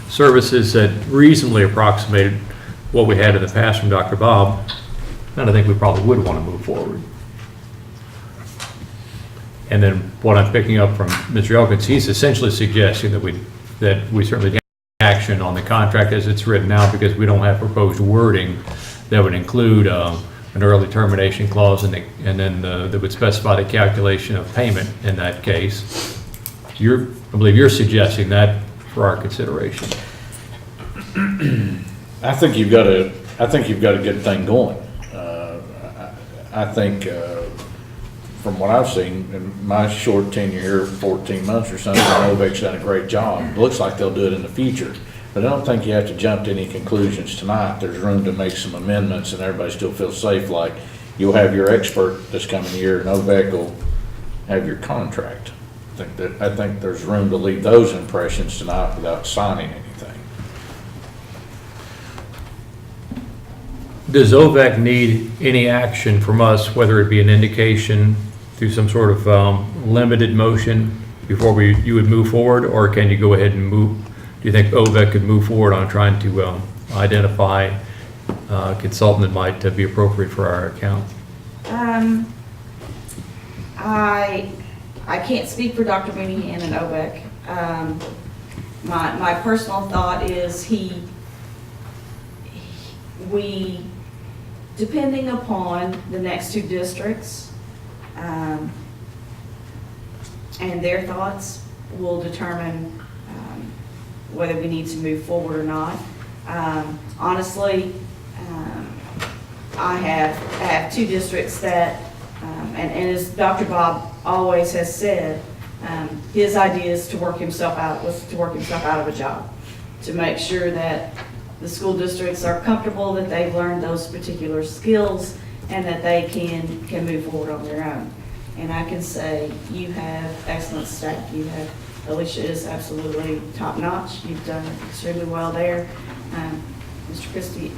services that reasonably approximated what we had in the past from Dr. Bob, then I think we probably would want to move forward. And then what I'm picking up from Mr. Elkins, he's essentially suggesting that we certainly take action on the contract as it's written now, because we don't have proposed wording that would include an early termination clause, and then that would specify the calculation of payment in that case. I believe you're suggesting that for our consideration. I think you've got a good thing going. I think, from what I've seen, in my short tenure here, 14 months or something, Novak's done a great job. It looks like they'll do it in the future. But I don't think you have to jump to any conclusions tonight. There's room to make some amendments and everybody still feels safe, like you'll have your expert this coming year, Novak will have your contract. I think there's room to leave those impressions tonight without signing anything. Does OVAC need any action from us, whether it be an indication through some sort of limited motion before you would move forward, or can you go ahead and move? Do you think OVAC could move forward on trying to identify a consultant that might be appropriate for our account? I can't speak for Dr. Mooneyhan and OVAC. My personal thought is we, depending upon the next two districts, and their thoughts will determine whether we need to move forward or not. Honestly, I have two districts that, and as Dr. Bob always has said, his idea is to work himself out of a job, to make sure that the school districts are comfortable that they've learned those particular skills and that they can move forward on their own. And I can say you have excellent staff. Alicia is absolutely top-notch. You've done extremely well there. Mr. Christie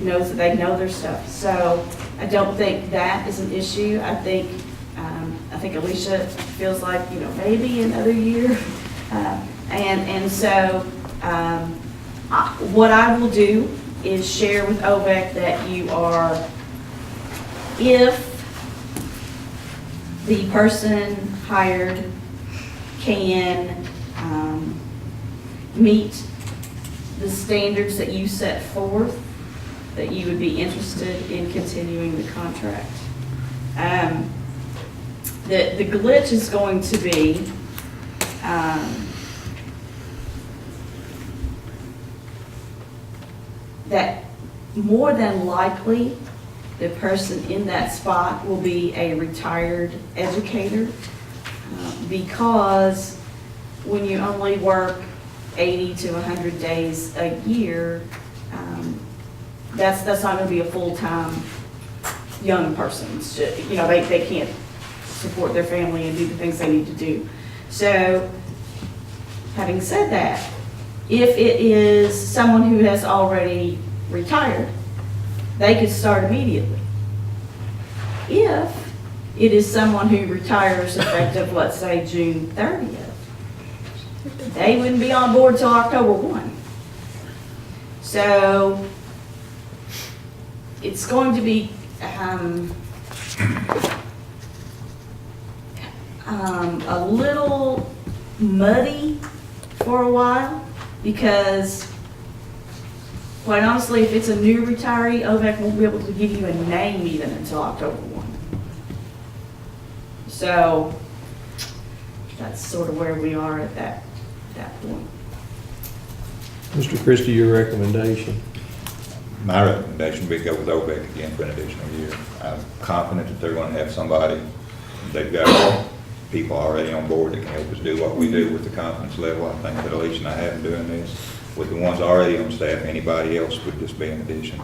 knows that they know their stuff. So I don't think that is an issue. I think Alicia feels like, maybe another year. What I will do is share with OVAC that you are, if the person hired can meet the standards that you set forth, that you would be interested in continuing the contract. The glitch is going to be that more than likely the person in that spot will be a retired educator, because when you only work 80 to 100 days a year, that's not going to be a full-time young person. It's just, they can't support their family and do the things they need to do. So, having said that, if it is someone who has already retired, they could start immediately. If it is someone who retires effective, let's say, June 30th, they wouldn't be on board till October 1. So it's going to be a little muddy for a while, because quite honestly, if it's a new retiree, OVAC won't be able to give you a name even until October 1. So that's sort of where we are at that point. Mr. Christie, your recommendation? My recommendation would be go with OVAC again for an additional year. I'm confident that they're going to have somebody, they've got people already on board that can help us do what we do with the confidence level. I think that Alicia and I have been doing this. With the ones already on staff, anybody else would just be an addition.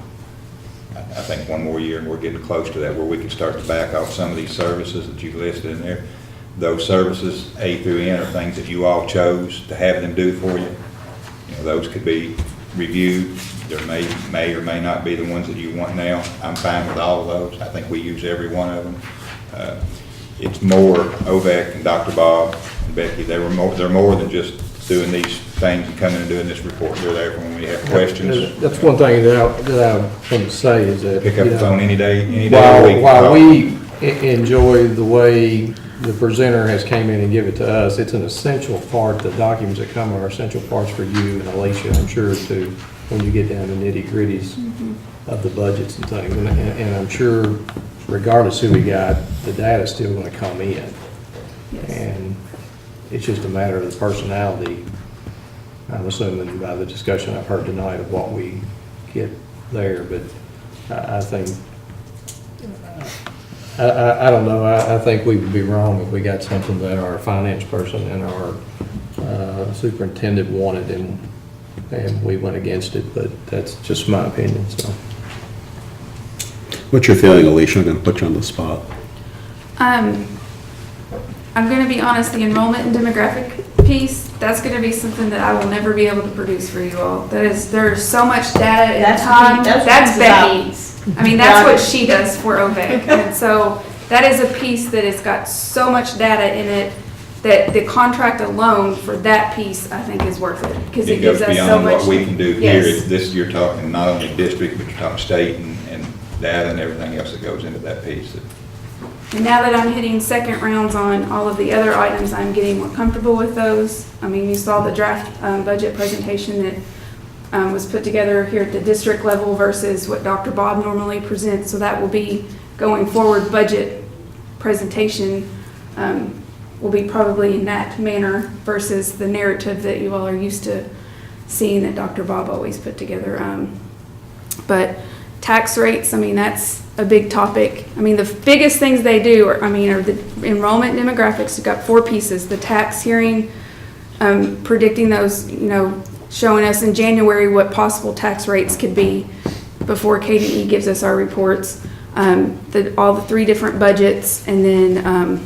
I think one more year and we're getting close to that, where we can start to back off some of these services that you've listed in there. Those services, A through N, are things that you all chose to have them do for you. Those could be reviewed. There may or may not be the ones that you want now. I'm fine with all of those. I think we use every one of them. It's more OVAC and Dr. Bob and Becky. They're more than just doing these things and coming and doing this report. They're there for when we have questions. That's one thing that I want to say is that Pick up the phone any day of the week. While we enjoy the way the presenter has came in and give it to us, it's an essential part. The documents that come are essential parts for you and Alicia, I'm sure, too, when you get down to nitty gritties. of the budgets and things. And I'm sure regardless who we got, the data's still gonna come in. And it's just a matter of the personality, I'm assuming by the discussion I've heard tonight of what we get there, but I think, I don't know, I think we would be wrong if we got something that our finance person and our superintendent wanted and we went against it, but that's just my opinion, so. What's your feeling, Alicia? I'm going to put you on the spot. I'm going to be honest, the enrollment and demographic piece, that's going to be something that I will never be able to produce for you all. There's so much data and time. That's Becky. I mean, that's what she does for OVEC. And so that is a piece that has got so much data in it that the contract alone for that piece, I think, is worth it. Because it gives us so much. It goes beyond what we can do here. Yes. This, you're talking not only district, but you're talking state and data and everything else that goes into that piece. And now that I'm hitting second rounds on all of the other items, I'm getting more comfortable with those. I mean, you saw the draft budget presentation that was put together here at the district level versus what Dr. Bob normally presents. So that will be going forward budget presentation will be probably in that manner versus the narrative that you all are used to seeing that Dr. Bob always put together. But tax rates, I mean, that's a big topic. I mean, the biggest things they do are the enrollment demographics. You've got 4 pieces. The tax hearing, predicting those, showing us in January what possible tax rates could be before KDE gives us our reports. All the 3 different budgets, and then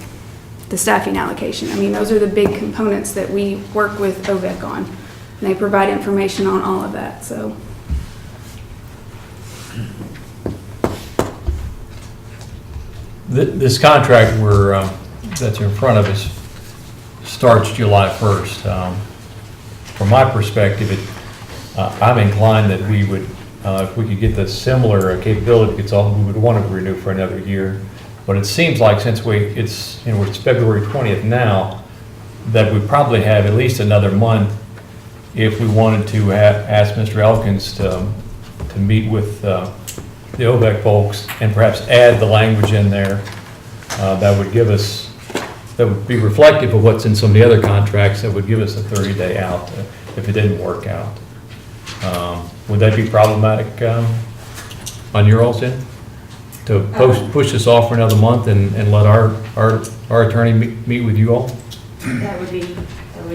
the staffing allocation. I mean, those are the big components that we work with OVEC on. And they provide information on all of that, so. This contract that's in front of us starts July 1st. From my perspective, I'm inclined that we would, if we could get the similar capability, we would want to renew for another year. But it seems like since it's February 20th now, that we probably have at least another month if we wanted to ask Mr. Elkins to meet with the OVEC folks and perhaps add the language in there that would be reflective of what's in some of the other contracts that would give us a 30-day out if it didn't work out. Would that be problematic on your all's end? To push this off for another month and let our attorney meet with you all? That would be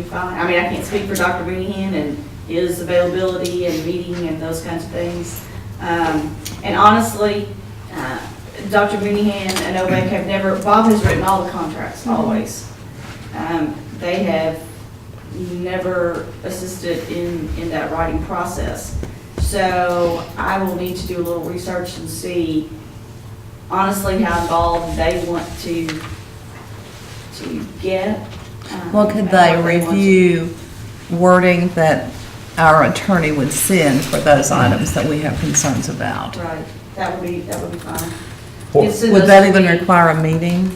fine. I mean, I can't speak for Dr. Mooneyhan and his availability and meeting and those kinds of things. And honestly, Dr. Mooneyhan and OVEC have never, Bob has written all the contracts, always. They have never assisted in that writing process. So I will need to do a little research and see honestly how involved they want to get. Well, could they review wording that our attorney would send for those items that we have concerns about? Right, that would be fine. Would that even require a meeting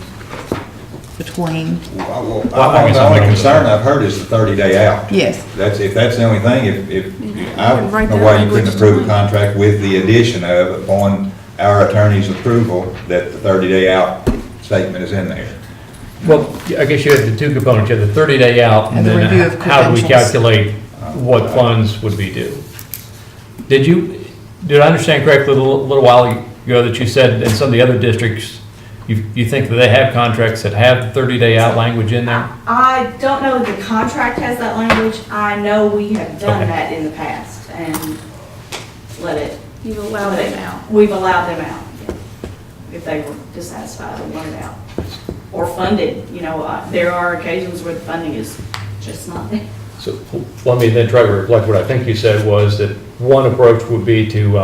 between? The only concern I've heard is the 30-day out. Yes. If that's the only thing, I don't know why you couldn't approve a contract with the addition of, upon our attorney's approval, that the 30-day out statement is in there. Well, I guess you have the 2 components. You have the 30-day out, and the review then of how do we credentials. calculate what funds would be due? Did I understand correctly a little while ago that you said in some of the other districts, you think that they have contracts that have 30-day out language in there? I don't know if the contract has that language. I know we have done Okay. that in the past and let it. You've allowed them out. We've allowed them out, if they were dissatisfied or wanted out. Or funded, there are occasions where the funding is just not there. So let me then try to reflect what I think you said was that one approach would be to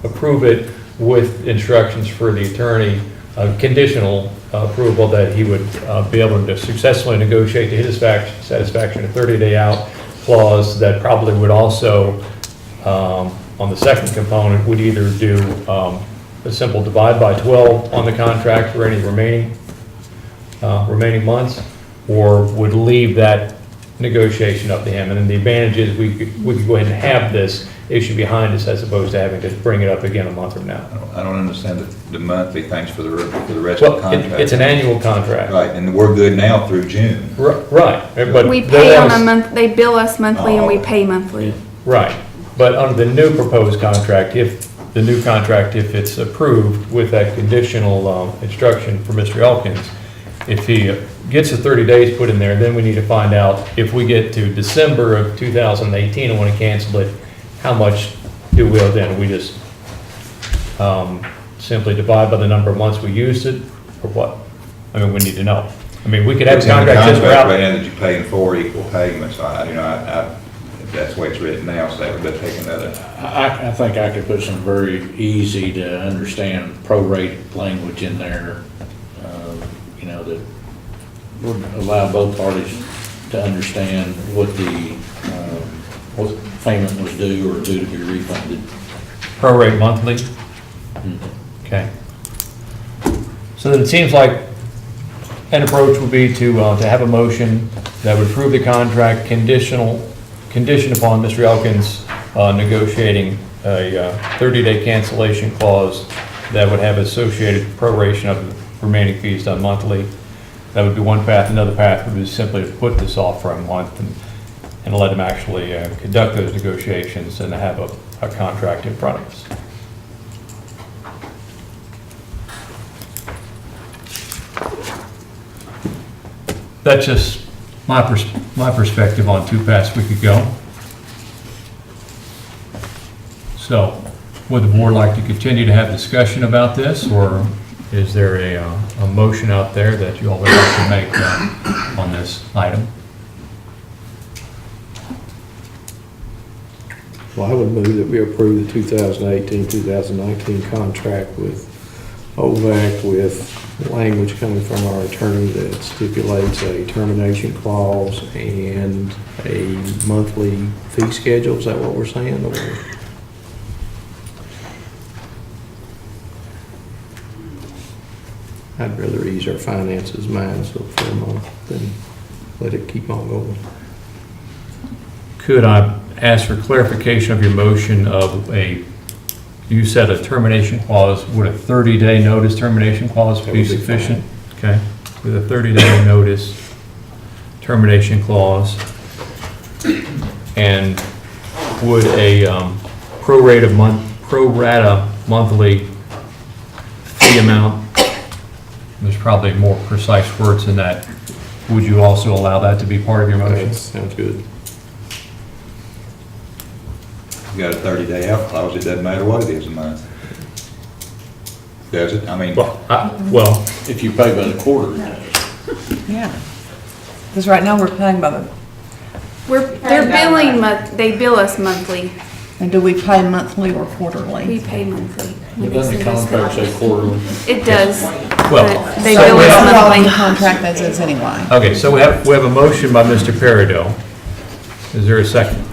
approve it with instructions for the attorney, conditional approval that he would be able to successfully negotiate to his satisfaction a 30-day out clause that probably would also, on the second component, would either do a simple divide by 12 on the contract for any remaining months, or would leave that negotiation up to him. And then the advantage is we could go ahead and have this issue behind us as opposed to having to bring it up again a month from now. I don't understand the monthly things for the rest of the Well, contract. it's an annual contract. Right, and we're good now through June. Right, but. We they'll pay let on a us- month, they bill us monthly and we Oh. pay monthly. Right, but under the new proposed contract, if it's approved with that conditional instruction for Mr. Elkins, if he gets the 30 days put in there, then we need to find out if we get to December of 2018 and want to cancel it, how much do we owe then? We just simply divide by the number of months we used it, or what? I mean, we need to know. I mean, we could have a It's in the contract just contract right without. now that you're paying 4 equal payments. If that's the way it's written now, so that would take another. I think I could put some very easy to understand prorate language in there, that would allow both parties to understand what the, what payment was due or due to be refunded. Prorate monthly? Okay. So then it seems like an approach would be to have a motion that would approve the contract condition upon Mr. Elkins negotiating a 30-day cancellation clause that would have associated proration of the remaining fees done monthly. That would be one path. Another path would be simply to put this off for a month and let him actually conduct those negotiations and have a contract in front of us. That's just my perspective on two paths we could go. So, would the board like to continue to have discussion about this, or is there a motion out there that you all would like to make on this item? Well, I would move that we approve the 2018-2019 contract with OVAC with language coming from our attorney that stipulates a termination clause and a monthly fee schedule. Is that what we're saying? Or- I'd rather ease our finances mine so for a month than let it keep on going. Could I ask for clarification of your motion of you said a termination clause, would a 30-day notice termination clause That be would be sufficient? Okay, with a 30-day notice termination clause, and would a pro rata monthly fee amount, there's probably more precise words than that, would you also allow that to be part of your motion? That sounds good. You got a 30-day out clause, it doesn't matter what it is a month. Does it? I mean, Well, If you pay by the quarter, Yeah. Because right now we're paying by the, They're billing, they bill us monthly. and do we pay monthly or quarterly? We pay monthly. doesn't the contract say quarterly? It does, Well, but they so bill we us have- Well, in the monthly. contract that is anyway. okay, so we have a motion by Mr. Peridot. Is there a second?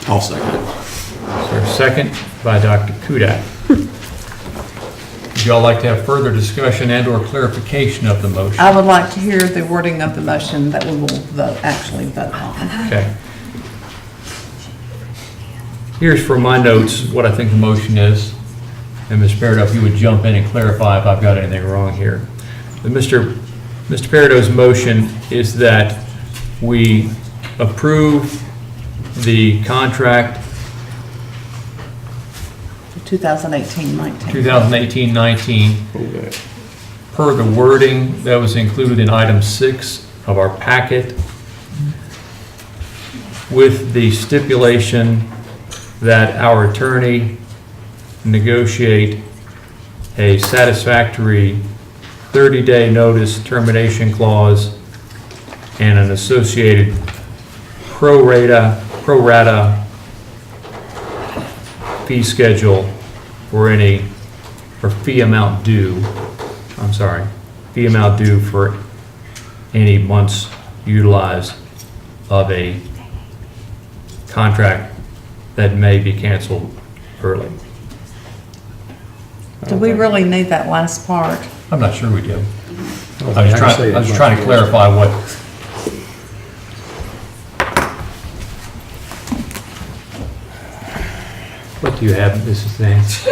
I'll second it. Is there a second by Dr. Kudak? Would you all like to have further discussion and/or clarification of the motion? I would like to hear the wording of the motion that we will actually vote on. Okay. Here's for my notes what I think the motion is. And Ms. Peridot, if you would jump in and clarify if I've got anything wrong here. Mr. Peridot's motion is that we approve the contract 2018-19. 2018-19 OVAC. per the wording that was included in item 6 of our packet, with the stipulation that our attorney negotiate a satisfactory 30-day notice termination clause and an associated pro rata fee schedule for fee amount due for any months utilized of a contract that may be canceled early. Do we really need that last part? I'm not sure we do. I I can was see it. trying to clarify what, do you have, Mrs. Nance?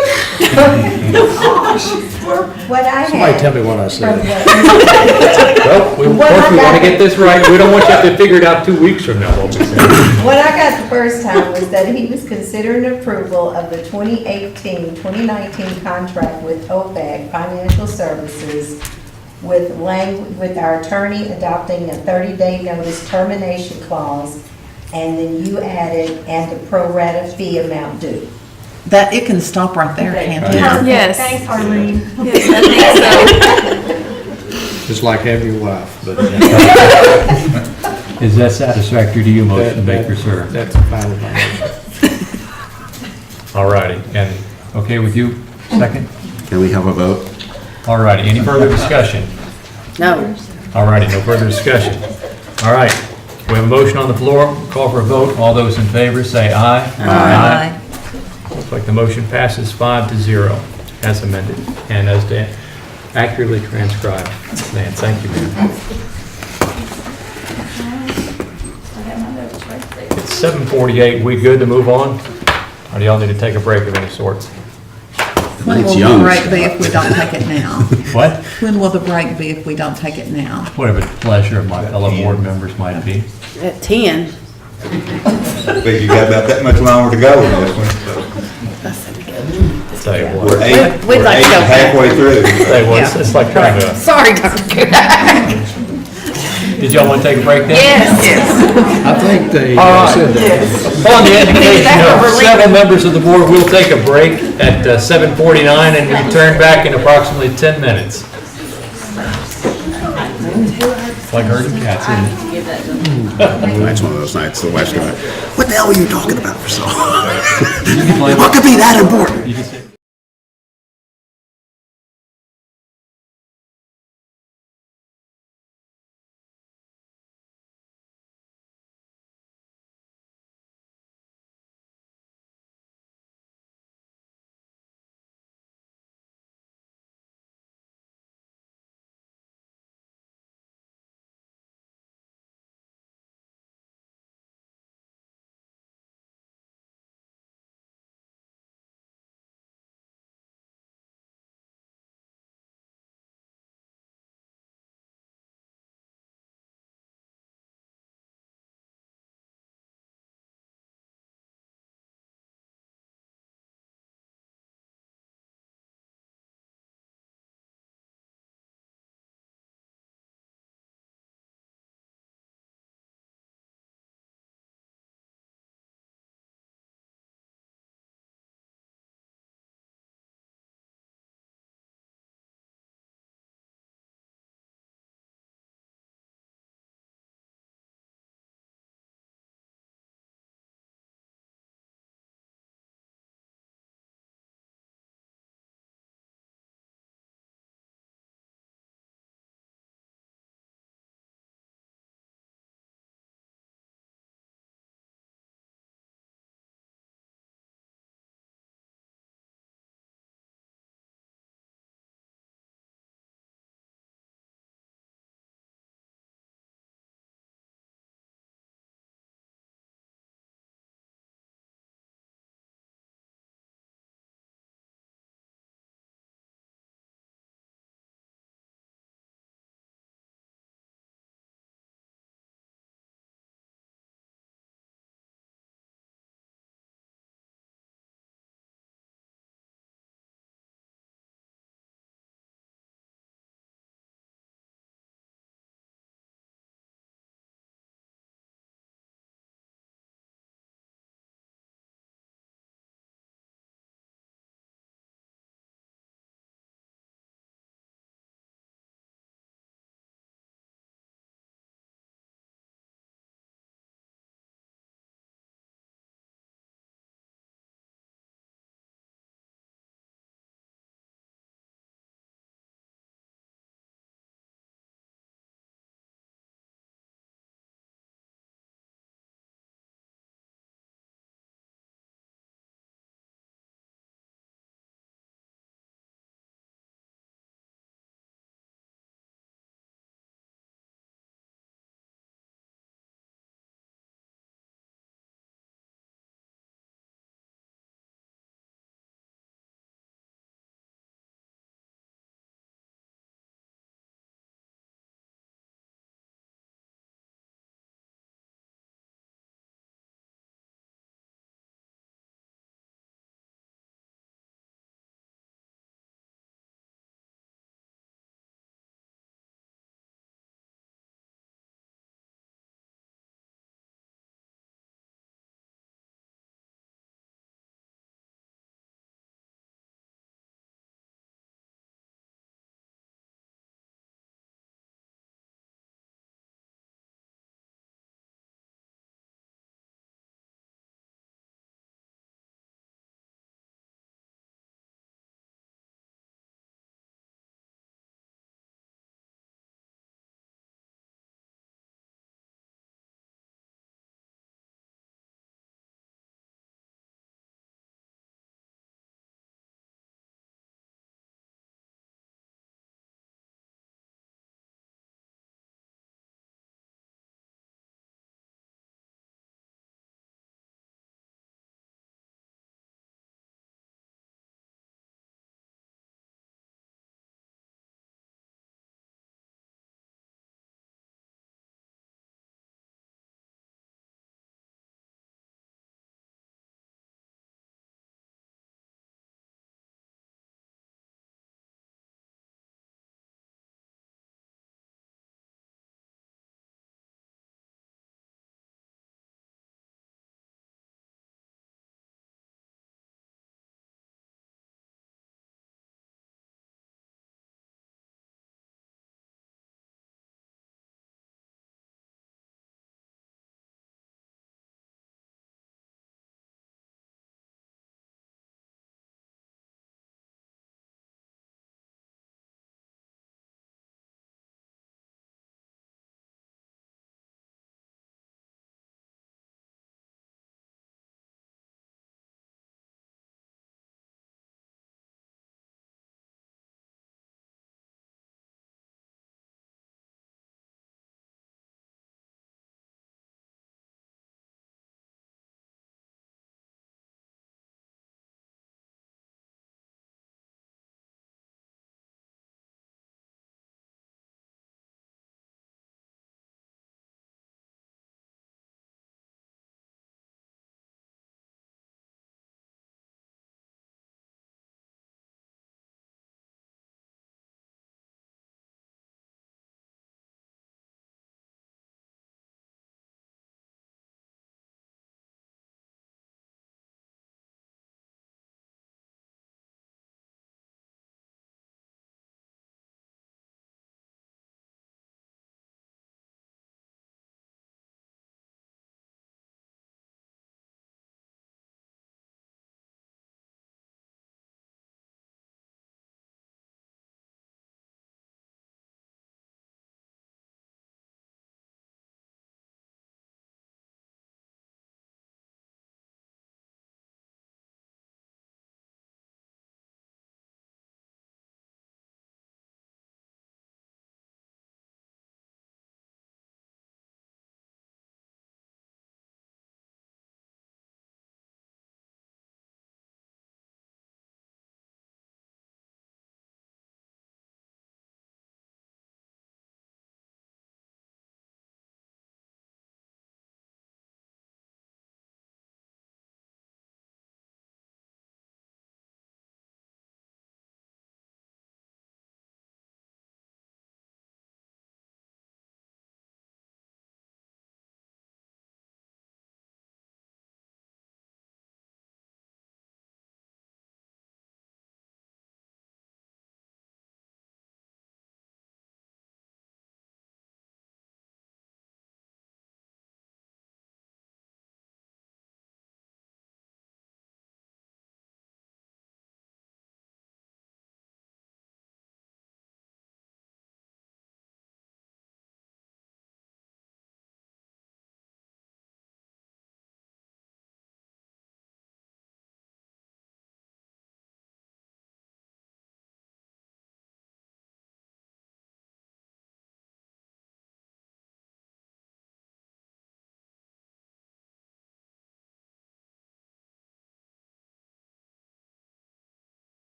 What I Somebody had. tell me what I said. Well, of course, we want to get this right. We don't want you to have to figure it out 2 weeks from now, what we say. What I got the first time was that he was considering approval of the 2018-2019 contract with OFAC Financial Services with our attorney adopting a 30-day notice termination clause, and then you added, and the pro rata fee amount due. That, it can stop right there, can't it? Yes. Thanks, Harleen. Yes, I think so. Just like have your wife, but. Is that satisfactory to you, motion maker, sir? That's fine with my motion. All righty, and okay with you? Second? Can we have a vote? All righty, any further discussion? No. All righty, no further discussion. All right, we have a motion on the floor, call for a vote. All those in favor say aye. Aye. Looks like the motion passes 5-0 as amended and as accurately transcribed. Man, thank you, man. It's 7:48, we good to move on? Or do y'all need to take a break of any sorts? When It's will young. the break be if we don't take it now? What? When will the break be if we don't take it now? Whatever the pleasure of my fellow board members might be. At 10. But you got about that much longer to go in this one. Tell you We're what, We'd like to go back. halfway through. tell you what, it's like trying to, Sorry, Dr. did y'all want to take a break then? Yes. I think they All right. said that. Upon the indication of several members of the board, we'll take a break at 7:49 and return back in approximately 10 minutes. It's like herding cats, isn't it? Tonight's one of those nights, the wife's going, what the hell were you talking about for so long? You can play- What could be that important? you can say-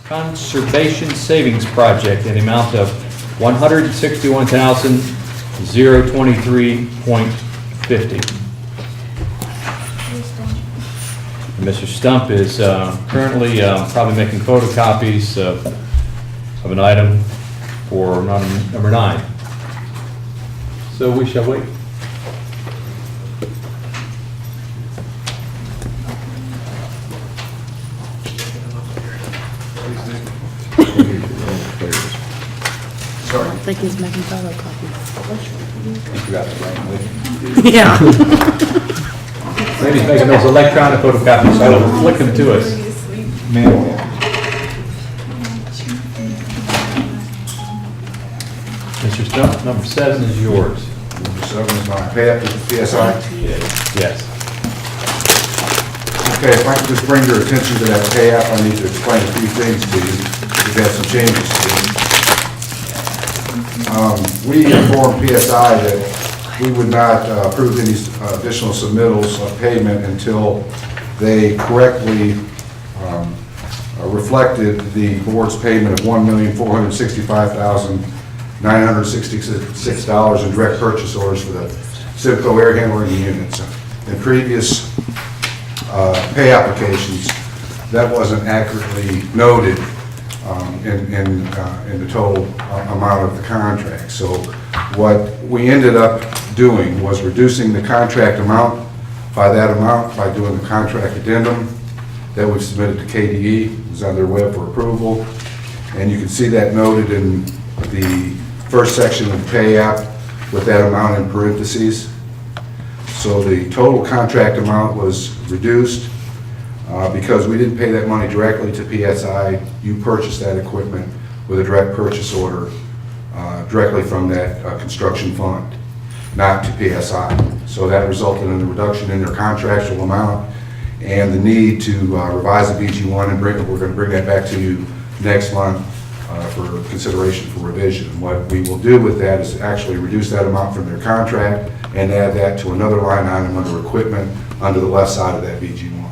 Conservation Savings Project in the amount of $161,023.50. Mr. Stump is currently probably making photocopies of an item for number 9. So we shall wait. I think he's making photocopies. You got the brain with you. Yeah. Ladies making those electronic photocopies, so flick them to us. Mr. Stump, number 7 is yours. Number 7 is my pay up to PSI. Yes. Okay, if I could just bring your attention to that pay app, I need to explain a few things to you. We've had some changes to it. We informed PSI that we would not approve any additional submittals of payment until they correctly reflected the board's payment of $1,465,966 in direct purchase orders for the Simcoe air handling units. In previous pay applications, that wasn't accurately noted in the total amount of the contract. So what we ended up doing was reducing the contract amount by that amount by doing the contract addendum that we submitted to KDE. It's on their web for approval. And you can see that noted in the first section of the pay app with that amount in parentheses. So the total contract amount was reduced because we didn't pay that money directly to PSI. You purchased that equipment with a direct purchase order directly from that construction fund, not to PSI. So that resulted in a reduction in their contractual amount and the need to revise the BG1 and we're going to bring that back to you next month for consideration for revision. What we will do with that is actually reduce that amount from their contract and add that to another line item under equipment under the left side of that BG1.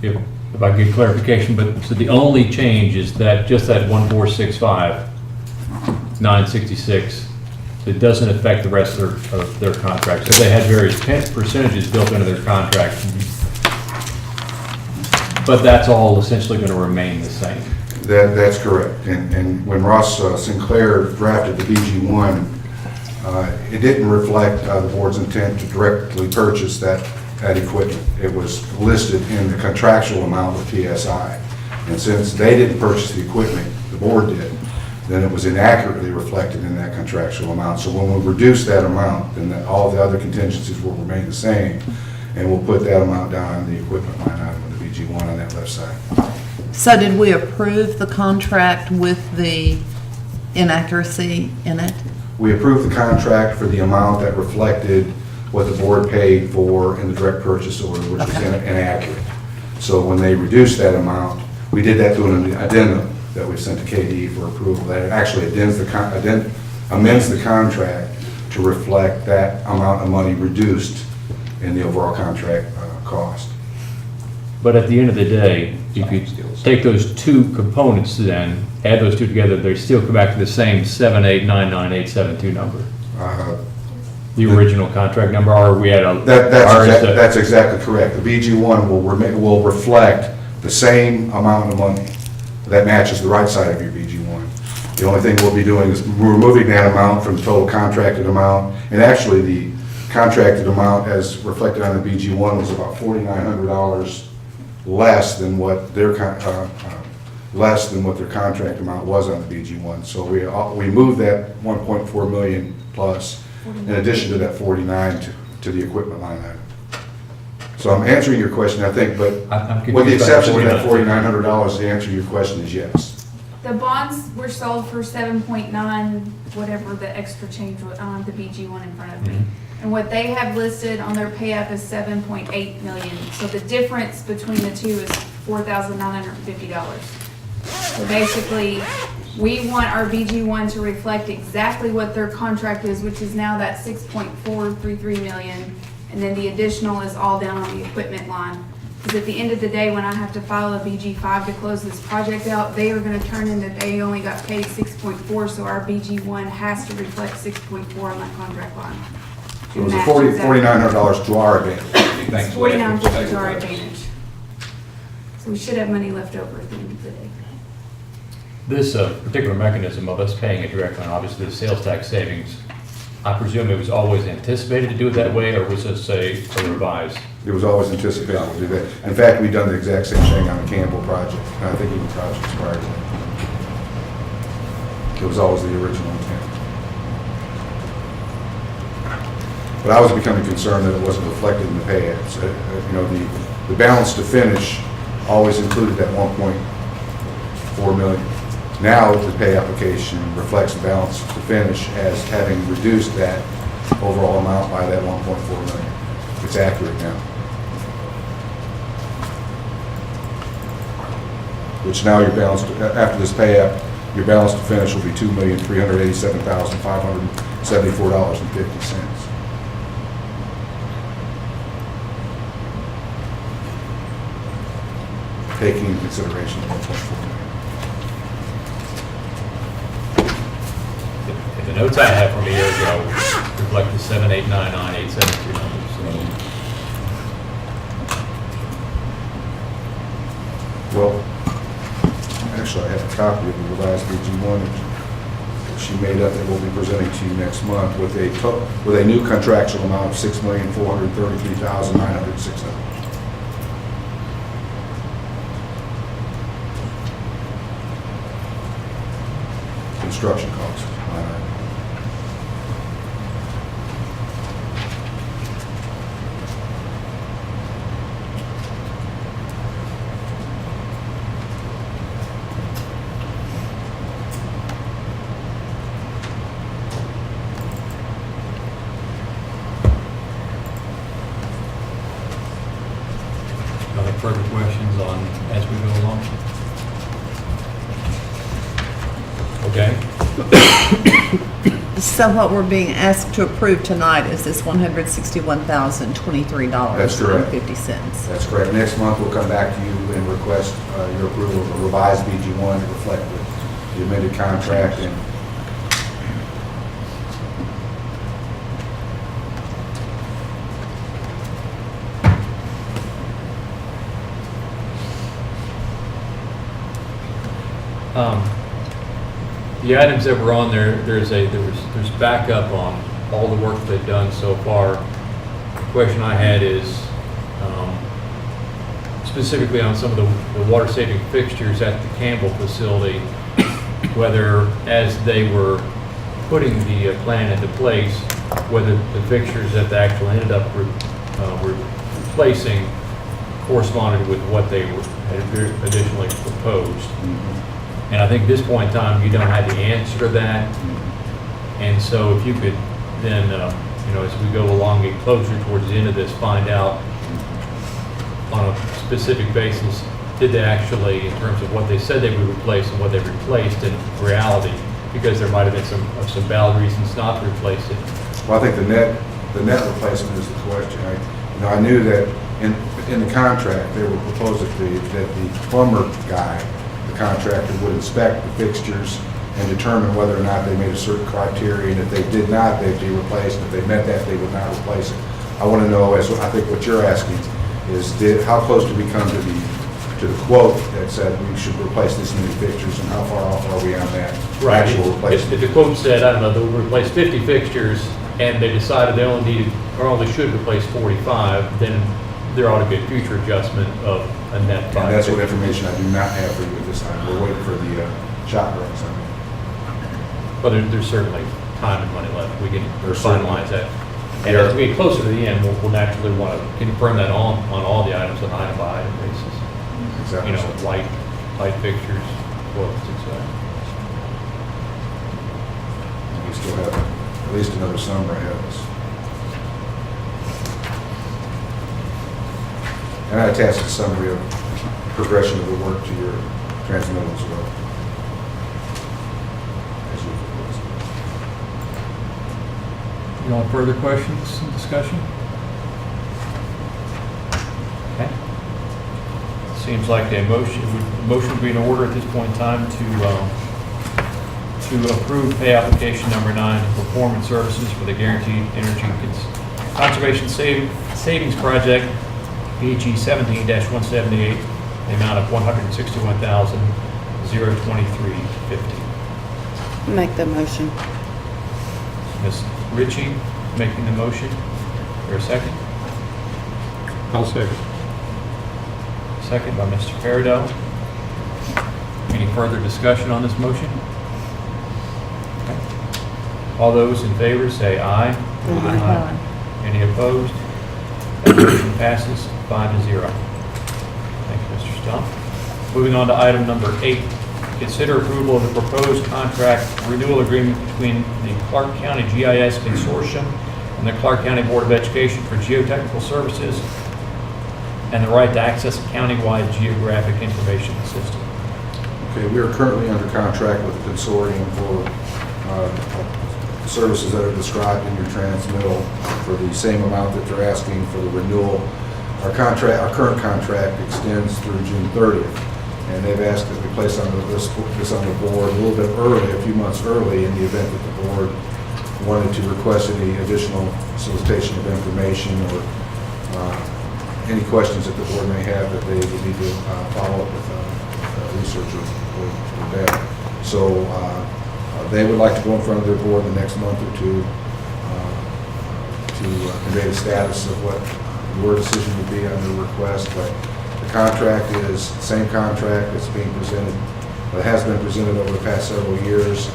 If I could get clarification, but so the only change is that just that 1,465,966, it doesn't affect the rest of their contract. So they had various percentages built into their contract, but that's all essentially going to remain the same. That's correct. And when Ross Sinclair drafted the BG1, it didn't reflect the board's intent to directly purchase that equipment. It was listed in the contractual amount with PSI. And since they didn't purchase the equipment, the board did, then it was inaccurately reflected in that contractual amount. So when we reduce that amount, then all the other contingencies will remain the same, and we'll put that amount down on the equipment line item of the BG1 on that left side. So did we approve the contract with the inaccuracy in it? We approved the contract for the amount that reflected what the board paid for in the direct purchase order, which was inaccurate. So when they reduced that amount, we did that through an addendum that we sent to KDE for approval. That actually amends the contract to reflect that amount of money reduced in the overall contract cost. But at the end of the day, if you take those two components then, add those two together, they still come back to the same 7899872 number. The original contract number, or are we at a... That's exactly correct. The BG1 will reflect the same amount of money that matches the right side of your BG1. The only thing we'll be doing is removing that amount from the total contracted amount, and actually the contracted amount as reflected on the BG1 was about $4,900 less than what their contract amount was on the BG1. So we moved that 1.4 million plus in addition to that 49 to the equipment line item. So I'm answering your question, I think, but with the exception of that $4,900, the answer to your question is yes. The bonds were sold for 7.9, whatever the extra change on the BG1 in front of me. And what they have listed on their pay app is 7.8 million. So the difference between the two is $4,950. So basically, we want our BG1 to reflect exactly what their contract is, which is now that 6.433 million. And then the additional is all down on the equipment line Because at the end of the day, when I have to file a BG5 to close this project out, they are gonna turn in that they only got paid 6.4, so our BG1 has to reflect 6.4 on that contract line. So it was a $4,900 to our advantage. Thanks. It's 49.50 to our advantage. So we should have money left over at the end of the day. This particular mechanism of us paying it directly, and obviously the sales tax savings, I presume it was always anticipated to do it that way, or was this a revised? It was always anticipated to do that. In fact, we've done the exact same thing on the Campbell project, and I think even projects prior to that. It was always the original intent. But I was becoming concerned that it wasn't reflected in the payouts. You know, the balance to finish always included that 1.4 million. Now, the pay application reflects the balance to finish as having reduced that overall amount by that 1.4 million. It's accurate now. Which now your balance, after this pay app, your balance to finish will be $2,387,574.50. Taking into consideration the 1.4 million. The notes I have from a year ago reflect the 7899872 numbers. So Well, actually, I have a copy of the revised BG1 that she made up that we'll be presenting to you next month with a new contractual amount of $6,433,906. Construction costs. line item. Other further questions on as we go along? Okay. So what we're being asked to approve tonight is this $161,023. That's correct. 50 cents. That's correct. Next month, we'll come back to you and request your approval of a revised BG1 to reflect the amended contract and The items that were on there, there's backup on all the work they've done so far. The question I had is specifically on some of the water saving fixtures at the Campbell facility, whether as they were putting the plan into place, whether the fixtures that they actually ended up replacing corresponded with what they had additionally proposed. And I think at this point in time, you don't have the answer to that. And so if you could then, as we go along, get closer towards the end of this, find out on a specific basis, did they actually, in terms of what they said they would replace and what they replaced in reality, because there might have been some valid reasons not to replace it. well, I think the net replacement is the question. I knew that in the contract, they were proposed that the plumber guy, the contractor, would inspect the fixtures and determine whether or not they made a certain criteria, and if they did not, they'd be replaced. If they met that, they would not replace it. I want to know, I think what you're asking is, how close did we come to the quote that said we should replace this many fixtures, and how far off are we on that actual replacement? If the quote said, I don't know, they'll replace 50 fixtures, and they decided they only needed, or only should replace 45, then there ought to be a future adjustment of a net 5. And that's what information I do not have for you at this time. We're waiting for the shop runs. But there's certainly time and money left. We can There's finalize that. And as we get closer to the end, we'll naturally want to confirm that on all the items on an item by item basis. Exactly. Light fixtures, quotes, etc. We still have at least another summer ahead of us. And I attached a summary of progression of the work to your transmittal as well. As you proposed. You want further questions and discussion? Okay. seems like a motion would be in order at this point in time to approve pay application number 9, performance services for the Guaranteed Energy Conservation Savings Project, PHE 17-178, the amount of $161,023.50. Make the motion. Ms. Ritchie making the motion. Is there a second? I'll second. Second by Mr. Farado. Any further discussion on this motion? Okay. All those in favor say aye. Aye. Any opposed? That motion passes 5-0. Thank you, Mr. Stump. Moving on to item number 8. Consider approval of the proposed contract renewal agreement between the Clark County GIS Consortium and the Clark County Board of Education for geotechnical services and the right to access a countywide geographic information system. Okay, we are currently under contract with the consortium for services that are described in your transmittal for the same amount that they're asking for the renewal. Our current contract extends through June 30th, and they've asked that we place this on the board a little bit early, a few months early, in the event that the board wanted to request any additional solicitation of information or any questions that the board may have that they would need to follow up with research or data. So they would like to go in front of their board the next month or two to convey the status of what your decision would be on the request. But the contract is the same contract that's being presented, that has been presented over the past several years,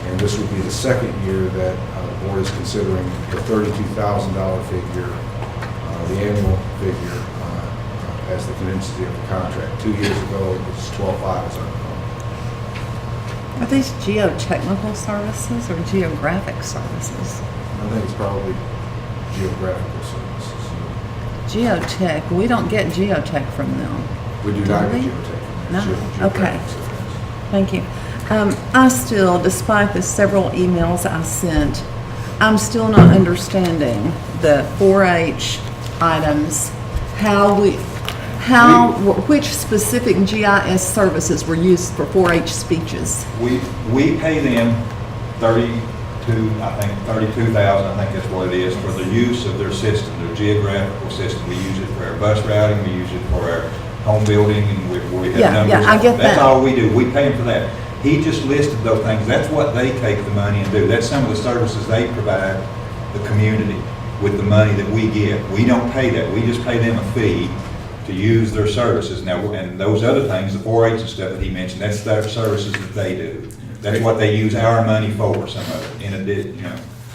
and this would be the second year that the board is considering the $32,000 figure, the annual figure, as the contingency of the contract. 2 years ago, it was $12,500, as I recall. Are these geotechnical services or geographic services? I think it's probably geographical services. Geotech, we don't get geotech from them. We do not we? get geotech. No? Geographic Okay. services. Thank you. I still, despite the several emails I sent, I'm still not understanding the 4-H items, which specific GIS services were used for 4-H speeches. We pay them $32,000, I think that's what it is, for the use of their system, their geographical system. We use it for our bus routing, we use it for our home building, and we have numbers. Yeah, I get That's that. all we do. We pay them for that. He just listed those things. That's what they take the money and do. That's some of the services they provide the community with the money that we get. We don't pay that. We just pay them a fee to use their services. Now, and those other things, the 4-H and stuff that he mentioned, that's their services that they do. That's what they use our money for, some of it, in addition,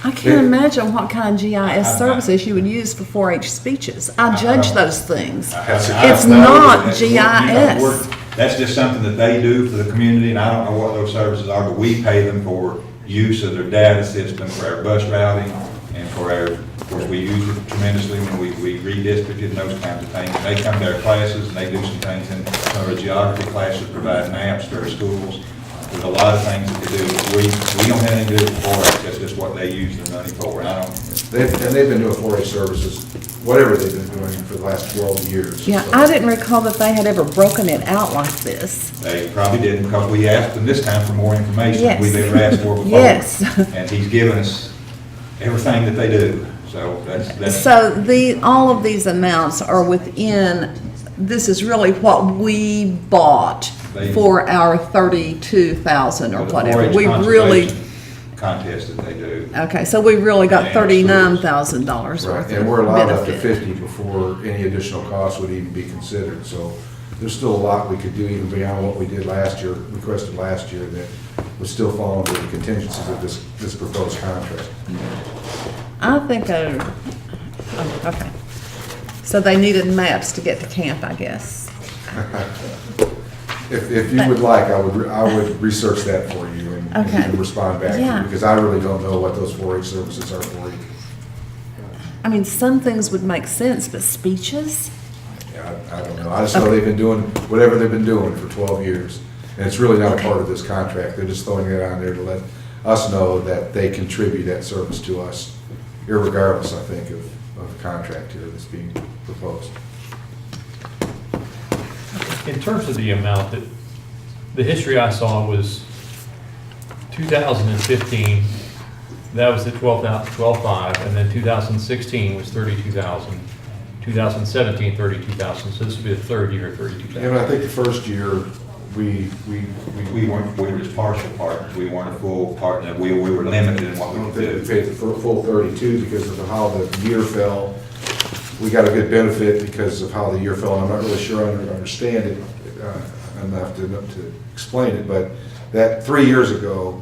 I can't imagine what kind of GIS services you would use for 4-H speeches. I judge those things. It's not GIS. That's just something that they do for the community, and I don't know what those services are, but we pay them for use of their data system, for our bus routing, and for our, of course, we use it tremendously when we redistricted and those kinds of things. And they come to our classes, and they do some things in some of our geography classes, provide maps to our schools. There's a lot of things that they do. We don't have anything to do with 4-H. That's just what they use their money for. And They've been doing 4-H services, whatever they've been doing for the last 12 years. Yeah, So I didn't recall that they had ever broken it out like this. They probably didn't, because we asked them this time for more information than we've Yes. ever asked for before. Yes. And he's given us everything that they do. So that's. So all of these amounts are within, this is really what we bought for our 32,000 or the whatever. 4-H We really, conservation contest that they do. okay, so we really got Yeah, $39,000 Right, worth and we're allowed of up to benefit. 50 before any additional costs would even be considered. So there's still a lot we could do even beyond what we did last year, requested last year, that would still fall under the contingencies of this proposed contract. I think, okay. So they needed maps to get to camp, I guess. If you would like, I would research that for you and Okay. respond back to you, Yeah. because I really don't know what those 4-H services are for you. I mean, some things would make sense, but speeches? Yeah, I don't know. I just know they've been doing whatever they've been doing for 12 years. And it's really not a part of this contract. They're just throwing it on there to let us know that they contribute that service to us, irregardless, I think, of the contract here that's being proposed. in terms of the amount, that the history I saw was 2015, that was the 12.5, and then 2016 was 32,000. 2017, 32,000, so this would be the third year, 32,000. And I think the first year, we We were just partial partners, we weren't a full partner, we were limited in what we could we do. paid the full 32 because of how the year fell. We got a good benefit because of how the year fell. I'm not really sure I understand it enough to explain it, but that 3 years ago,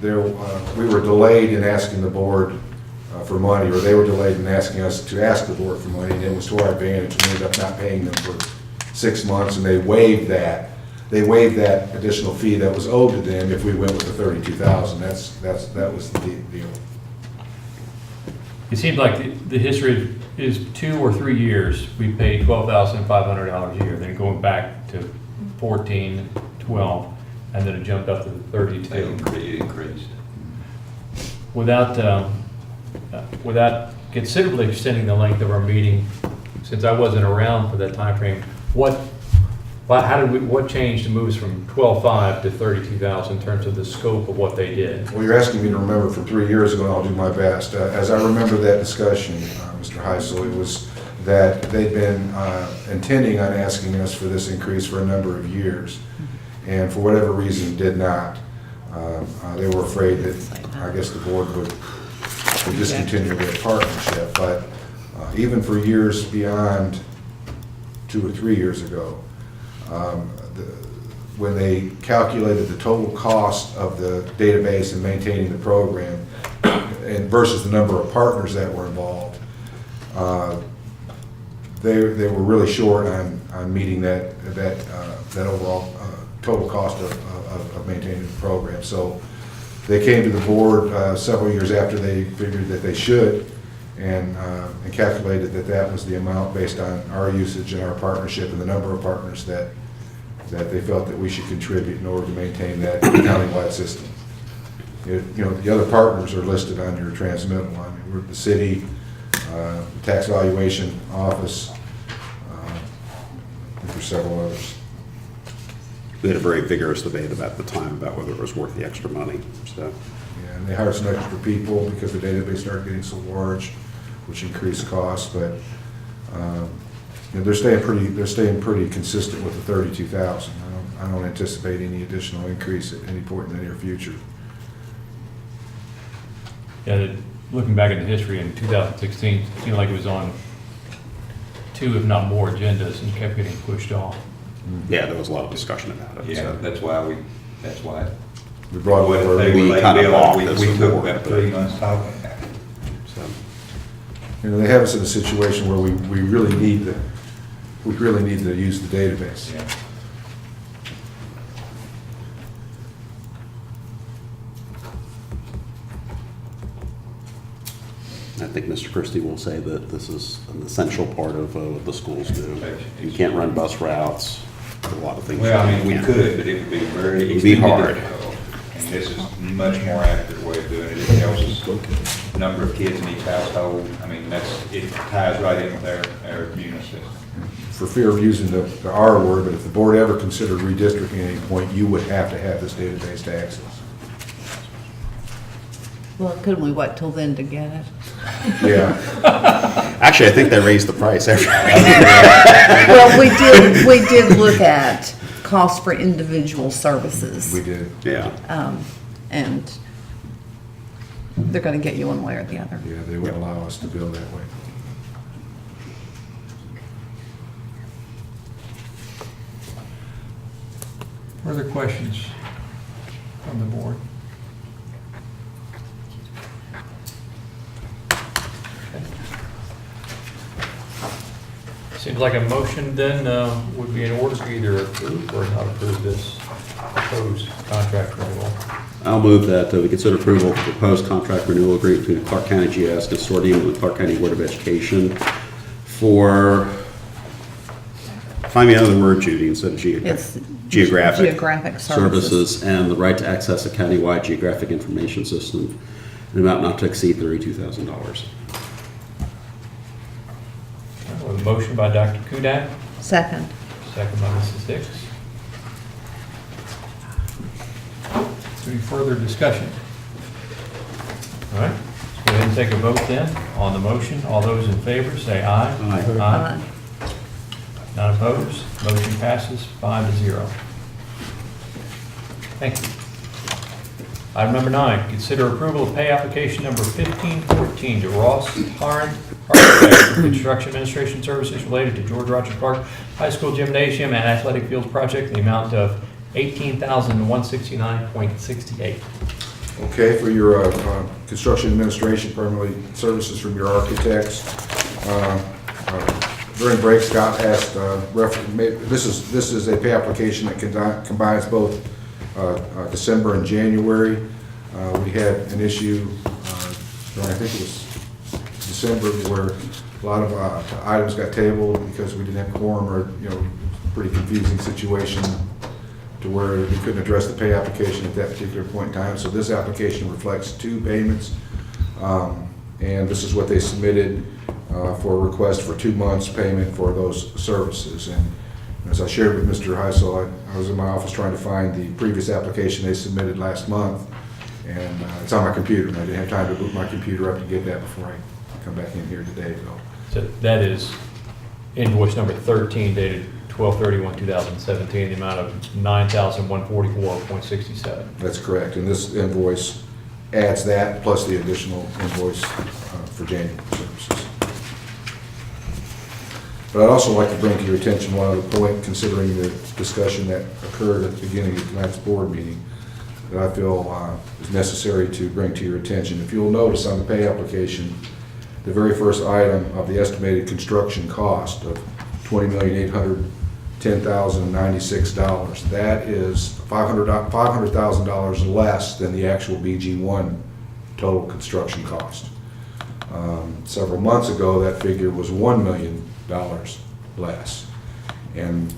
we were delayed in asking the board for money, or they were delayed in asking us to ask the board for money, and it was to our advantage. We ended up not paying them for 6 months, and they waived that. They waived that additional fee that was owed to them if we went with the 32,000. That was the deal. It seems like the history is 2 or 3 years, we paid $12,500 a year, then going back to 14, 12, and then it jumped up to 32. It increased. Without considerably extending the length of our meeting, since I wasn't around for that time frame, what changed to move us from 12.5 to 32,000 in terms of the scope of what they did? Well, you're asking me to remember from 3 years ago, and I'll do my best. As I remember that discussion, Mr. Heisel, it was that they'd been intending on asking us for this increase for a number of years, and for whatever reason did not. They were afraid that, I guess, the board would discontinue their partnership, but even for years beyond 2 or 3 years ago, when they calculated the total cost of the database and maintaining the program and versus the number of partners that were involved, they were really short on meeting that overall total cost of maintaining the program. So they came to the board several years after they figured that they should, and calculated that was the amount based on our usage and our partnership and the number of partners that they felt that we should contribute in order to maintain that countywide system. The other partners are listed on your transmittal. I mean, we're the city, the tax valuation office, and for several others. We had a very vigorous debate about the time about whether it was worth the extra money, so. Yeah, and they hired some extra people because the database started getting so large, which increased costs, but they're staying pretty consistent with the 32,000. I don't anticipate any additional increase at any point in the near future. Yeah, looking back at the history in 2016, it seemed like it was on 2, if not more, agendas and kept getting pushed off. Yeah, there was a lot of discussion about it. Yeah, so. that's why we brought it over. We kind of balked we as took a board, about but- 3 months talking about it. So. They have us in a situation where we really need to use the database. Yeah. I think Mr. Christie will say that this is an essential part of what the schools do. You can't run bus routes, a lot of things. Well, I mean, we you can't. could, but it would be very. It would be hard. difficult. And this is a much more accurate way of doing it. It tells us the number of kids in each household. I mean, it ties right in with our unit system. For fear of using the R word, but if the board ever considered redistricting at any point, you would have to have this database to access. Well, couldn't we wait till then to get it? Yeah. Actually, I think they raised the price after. Well, we did look at cost for individual services. We did. Yeah. And they're gonna get you one way or the other. Yeah, they would allow us to bill that way. Further questions from the board? Seems like a motion then would be in order to either approve or not approve this proposed contract renewal. I'll move that we consider approval of the proposed contract renewal agreement between the Clark County GIS Consortium and the Clark County Board of Education for, find me another word, Judy, instead of It's geographic services. services and the right to access a countywide geographic information system in an amount not to exceed $32,000. A motion by Dr. Kudak, Second. second second by Mrs. Hicks. Any further discussion? All right, let's go ahead and take a vote then on the motion. All those in favor, say aye. Aye. None opposed, motion passes 5-0. Thank you. Item number 9, consider approval of pay application number 1514 to Ross Tarrant Architects for construction administration services related to George Rogers Park High School Gymnasium and Athletic Fields project in the amount of $18,169.68. Okay, for your construction administration, primarily services from your architects. During break, Scott asked, this is a pay application that combines both December and January. We had an issue during, I think it was December, where a lot of items got tabled because we didn't have quorum, or, pretty confusing situation to where we couldn't address the pay application at that particular point in time. So this application reflects 2 payments, and this is what they submitted for a request for 2 months payment for those services. And as I shared with Mr. Heisel, I was in my office trying to find the previous application they submitted last month, and it's on my computer, and I didn't have time to boot my computer up to get that before I come back in here today. So that is invoice number 13 dated 12/31/2017, the amount of $9,144.67. That's correct, and this invoice adds that plus the additional invoice for January services. But I'd also like to bring to your attention one other point, considering the discussion that occurred at the beginning of tonight's board meeting, that I feel is necessary to bring to your attention. If you'll notice on the pay application, the very first item of the estimated construction cost of $20,810,096, that is $500,000 less than the actual BG1 total construction cost. Several months ago, that figure was $1 million less. And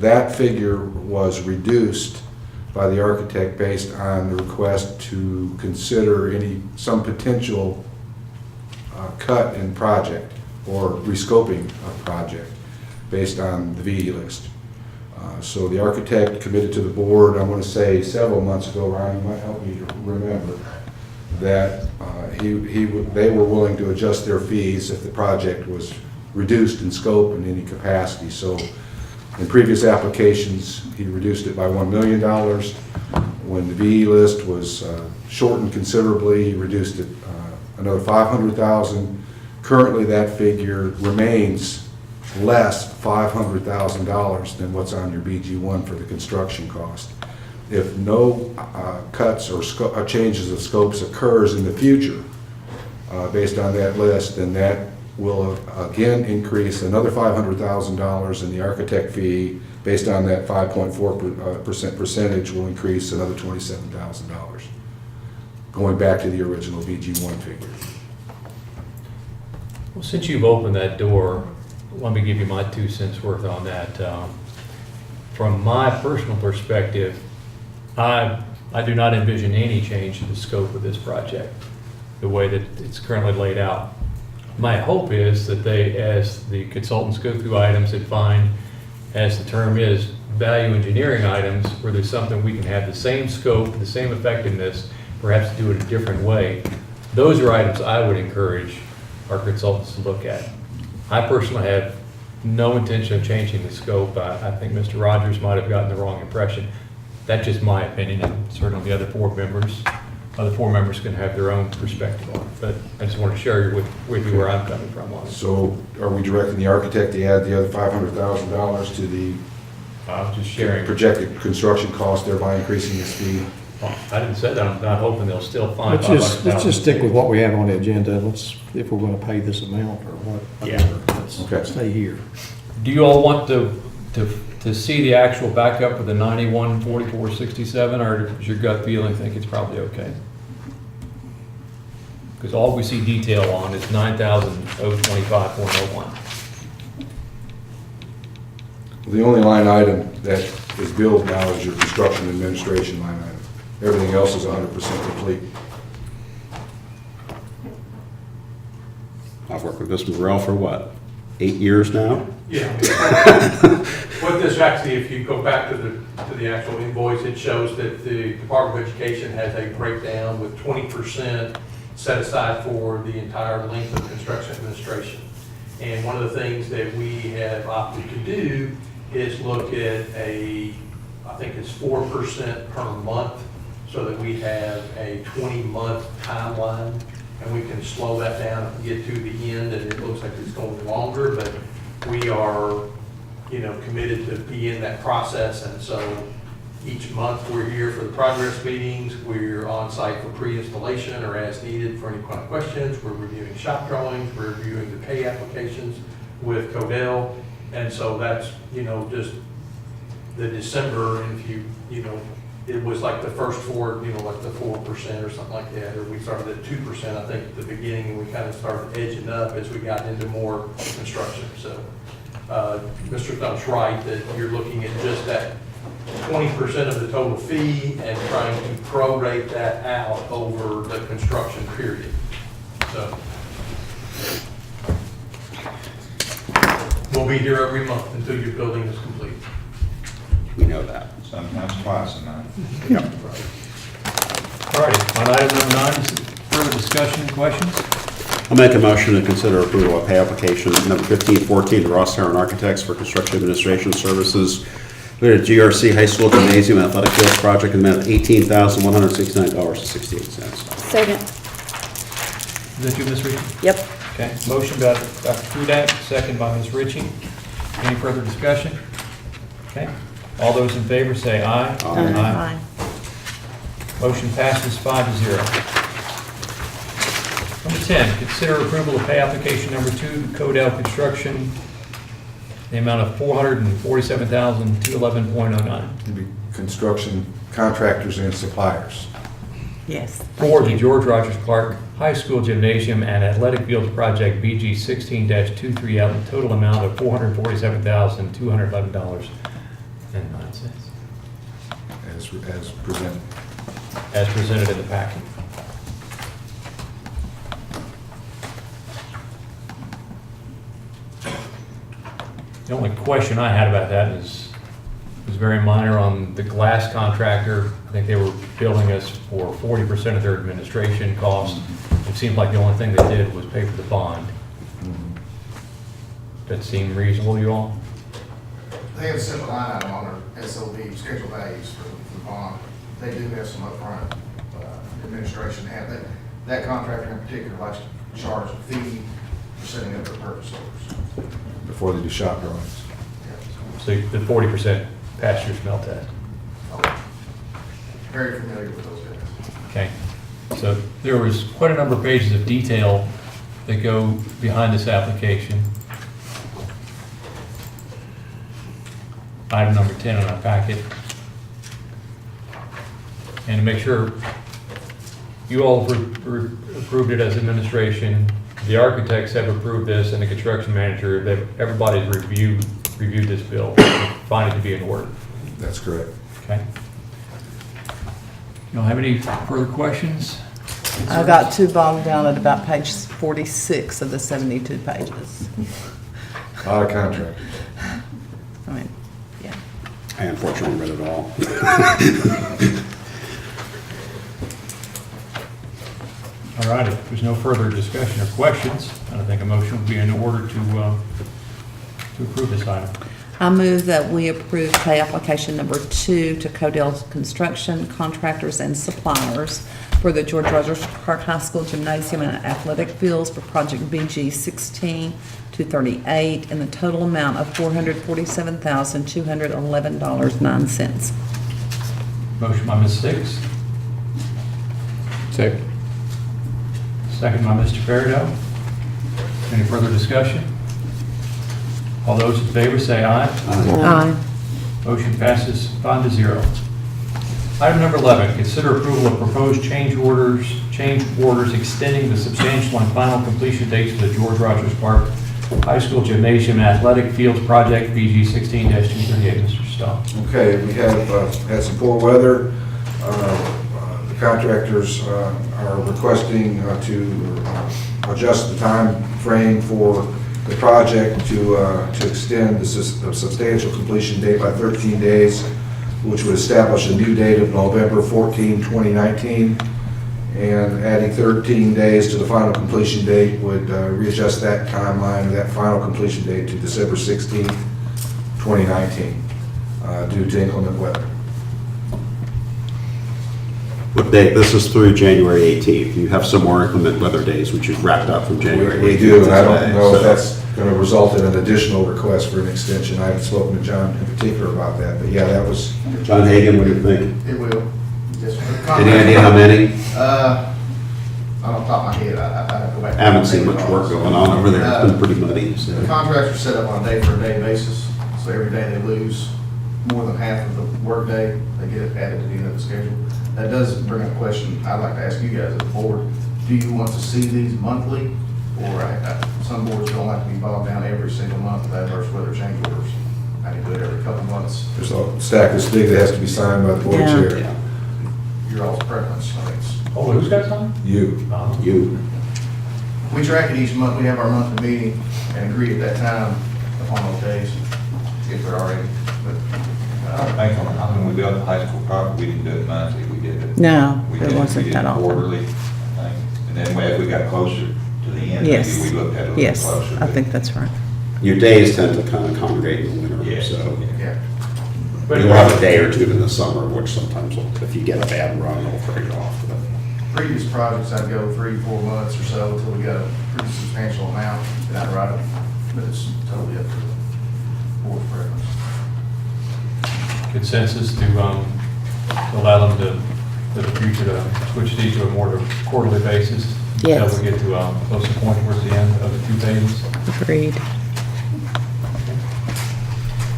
that figure was reduced by the architect based on the request to consider some potential cut in project or rescoping of project based on the VE list. So the architect committed to the board, I want to say several months ago, Ryan, you might help me to remember, that they were willing to adjust their fees if the project was reduced in scope in any capacity. So in previous applications, he reduced it by $1 million. When the VE list was shortened considerably, he reduced it another $500,000. Currently, that figure remains less $500,000 than what's on your BG1 for the construction cost. If no cuts or changes of scopes occurs in the future based on that list, then that will again increase another $500,000 in the architect fee. Based on that 5.4% percentage, will increase another $27,000, going back to the original BG1 figure. Well, since you've opened that door, let me give you my 2 cents worth on that. From my personal perspective, I do not envision any change to the scope of this project, the way that it's currently laid out. My hope is that they, as the consultants go through items and find, as the term is, value engineering items, where there's something we can have the same scope, the same effectiveness, perhaps do it a different way. Those are items I would encourage our consultants to look at. I personally have no intention of changing the scope. I think Mr. Rogers might have gotten the wrong impression. That's just my opinion, and certainly the other 4 members can have their own perspective on it. But I just want to share with you where I'm coming from on it. So are we directing the architect to add the other $500,000 to the just sharing projected construction cost, thereby increasing his fee? I didn't say that. I'm not hoping they'll still find Let's $500,000. just stick with what we have on the agenda. If we're going to pay this amount or what. Yeah. Let's stay here. Do you all want to see the actual backup of the 914467, or does your gut feeling think it's probably okay? Because all we see detail on is 9,025.01. The only line item that is billed now is your construction administration line item. Everything else is 100% complete. I've worked with Mr. Morrell for what? 8 years now. Yeah. What this actually, if you go back to the actual invoice, it shows that the Department of Education has a breakdown with 20% set aside for the entire length of construction administration. And one of the things that we have opted to do is look at I think it's 4% per month, so that we have a 20-month timeline, and we can slow that down if we get to the end and it looks like it's going longer, but we are, committed to be in that process. And so each month we're here for the progress meetings, we're on site for pre-installation or as needed for any kind of questions, we're reviewing shop drawings, we're reviewing the pay applications with Codell. And so that's, just the December, and if it was like the first four, like the 4% or something like that, or we started at 2%, I think, at the beginning, and we kind of started edging up as we got into more construction. So, Mr. Thump's right that you're looking at just that 20% of the total fee and trying to prorate that out over the construction period. So, we'll be here every month until your building is complete. We know that. Sometimes twice a month. Yep. All righty, on item number 9, is further discussion and questions? I'll make a motion to consider approval of pay application number 1514 to Ross Herron Architects for construction administration services for the GRC High School Gymnasium Athletic Fields Project in the amount of $18,169.68. Second. Is that you, Ms. Ritchie? Yep. Okay, motion by Dr. Hudak, second by Ms. Ritchie. Any further discussion? Okay, all those in favor say aye. Aye. Motion passes 5-0. Number 10, consider approval of pay application number 2 to Codell Construction, the amount of $447,211.09 Construction contractors and suppliers. Yes. for the George Rogers Clark High School Gymnasium and Athletic Fields Project BG 16-23 out, the total amount of $447,211.09. As presented. As presented in the packet. The only question I had about that was very minor on the glass contractor. I think they were billing us for 40% of their administration costs. It seemed like the only thing they did was pay for the bond. That seemed reasonable to you all? They have a simple line item on their SOB, schedule values for the bond. They do have some upfront administration. That contractor in particular likes to charge a fee for setting up their purchase orders. Before they do shop drawings. So the 40% pass your smell test. Very familiar with those guys. Okay. So there was quite a number of pages of detail that go behind this application. Item number 10 on our packet. And to make sure you all approved it as administration, the architects have approved this, and the construction manager, everybody's reviewed this bill, find it to be in order. That's correct. Okay. You don't have any further questions? I got too bogged down at about page 46 of the 72 pages. A lot of contractors. I mean, yeah. I unfortunately read it all. All right, if there's no further discussion or questions, I think a motion would be in order to approve this item. I move that we approve pay application number 2 to Codell Construction Contractors and Suppliers for the George Rogers Clark High School Gymnasium and Athletic Fields for Project BG 16-38 in the total amount of $447,211.09. Motion by Ms. Six. Second. Second by Mr. Peridot. Any further discussion? All those in favor say aye. Aye. Motion passes 5-0. Item number 11, consider approval of proposed change orders extending the substantial and final completion dates for the George Rogers Clark High School Gymnasium and Athletic Fields Project BG 16-238. Mr. Stahl. Okay, we have had some poor weather. The contractors are requesting to adjust the time frame for the project to extend the substantial completion date by 13 days, which would establish a new date of November 14, 2019. And adding 13 days to the final completion date would readjust that timeline, that final completion date to December 16, 2019, due to inclement weather. What date? This is through January 18th. You have some more inclement weather days, which is wrapped up from January 18th. We do, and I don't today, know if so- that's going to result in an additional request for an extension. I haven't spoken to John in particular about that, but yeah, that was. John Hagan, what do you think? It will. Yes, sir. Any idea how many? Off the top of my head, I'd have to go back. I haven't seen much work going on over there. It's been pretty muddy, so. The contracts are set up on a day-for-day basis, so every day they lose more than half of the workday, they get it added to the end of the schedule. That does bring up a question I'd like to ask you guys as a board. Do you want to see these monthly? Or some boards don't like to be bogged down every single month with adverse weather change orders. I can do it every couple of months. There's a stack this big that has to be signed by the board Yeah. chair. Your all's preference. I mean, Oh, who's got time? You. You. we track it each month. We have our monthly meeting and agree at that time upon those days, if they're already. I think when we built the high school property, we didn't do it monthly, we did it. No, we it did wasn't we did that it often. Quarterly, I think. And then as we got closer to the end, Yes. maybe we looked at it a little Yes, closer. I but- think that's right. Your days tend to kind of congregate in the winter, Yeah, so. Yeah. You'll have a day or two in the summer, which sometimes, if you get a bad run, it'll throw you off. But Previous projects, I'd go 3-4 months or so until we got a pretty substantial amount, and I'd write them, but it's totally up to the board's preference. Consensus to allow them to, for the future, to switch these to a more quarterly basis? Yes. Until we get to a closer point towards the end of the 2 phases? Agreed.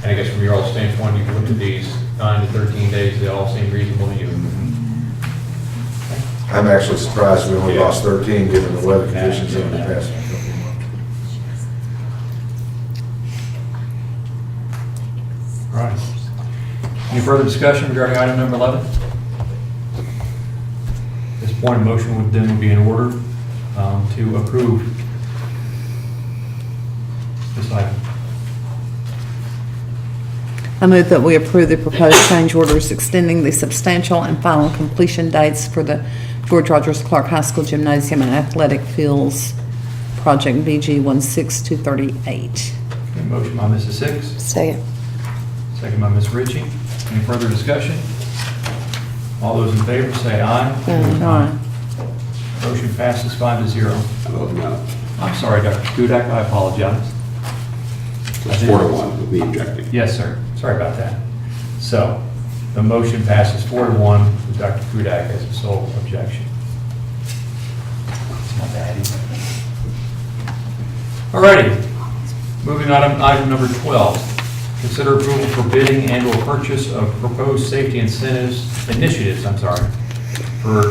And I guess from your all standpoint, you've looked at these 9 to 13 days, they all seem reasonable to you? I'm actually surprised we only lost 13 given the weather conditions over the past couple of months. All right. Any further discussion regarding item number 11? At this point, a motion would then be in order to approve this item. I move that we approve the proposed change orders extending the substantial and final completion dates for the George Rogers Clark High School Gymnasium and Athletic Fields Project BG 16238. Okay, motion by Mrs. Six, Second. second by Ms. Ritchie. Any further discussion? All those in favor say aye. Aye. Motion passes 5-0. I vote no. I'm sorry, Dr. Kudak, I apologize. It's 4-1 with me objecting. Yes, sir. Sorry about that. So, the motion passes 4-1 with Dr. Kudak as the sole objection. It's not bad either. All righty. Moving on, item number 12. Consider approval for bidding and/or purchase of proposed safety initiatives, for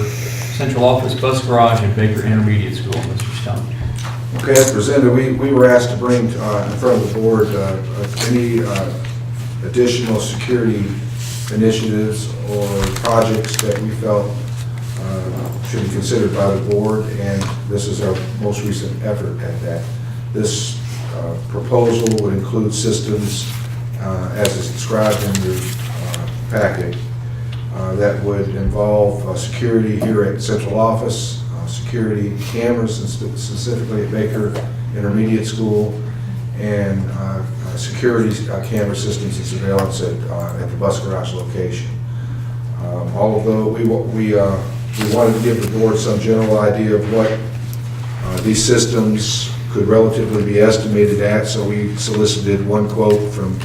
Central Office Bus Garage and Baker Intermediate School. Mr. Stone. Okay, as presented, we were asked to bring in front of the board any additional security initiatives or projects that we felt should be considered by the board, and this is our most recent effort at that. This proposal would include systems, as is described in the packet, that would involve security here at Central Office, security cameras, and specifically at Baker Intermediate School, and security camera systems and surveillance at the bus garage location. Although we wanted to give the board some general idea of what these systems could relatively be estimated at, so we solicited one quote from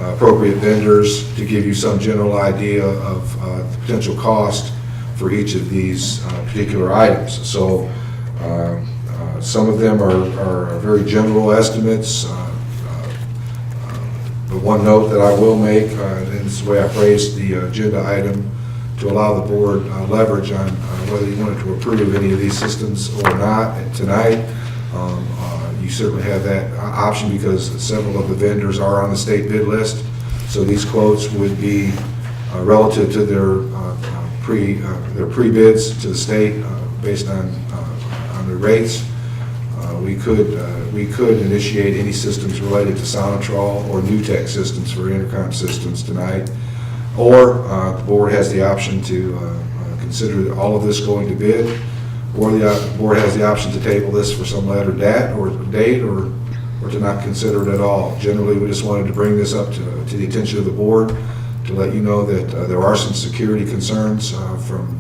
appropriate vendors to give you some general idea of the potential cost for each of these particular items. So some of them are very general estimates. The one note that I will make, and this is the way I phrased the agenda item, to allow the board leverage on whether you wanted to approve any of these systems or not tonight. You certainly have that option because several of the vendors are on the state bid list. So these quotes would be relative to their pre-bids to the state based on the rates. We could initiate any systems related to Sonatrol or Newtek systems for intercom systems tonight. Or the board has the option to consider all of this going to bid, or the board has the option to table this for some later date or to not consider it at all. Generally, we just wanted to bring this up to the attention of the board to let you know that there are some security concerns from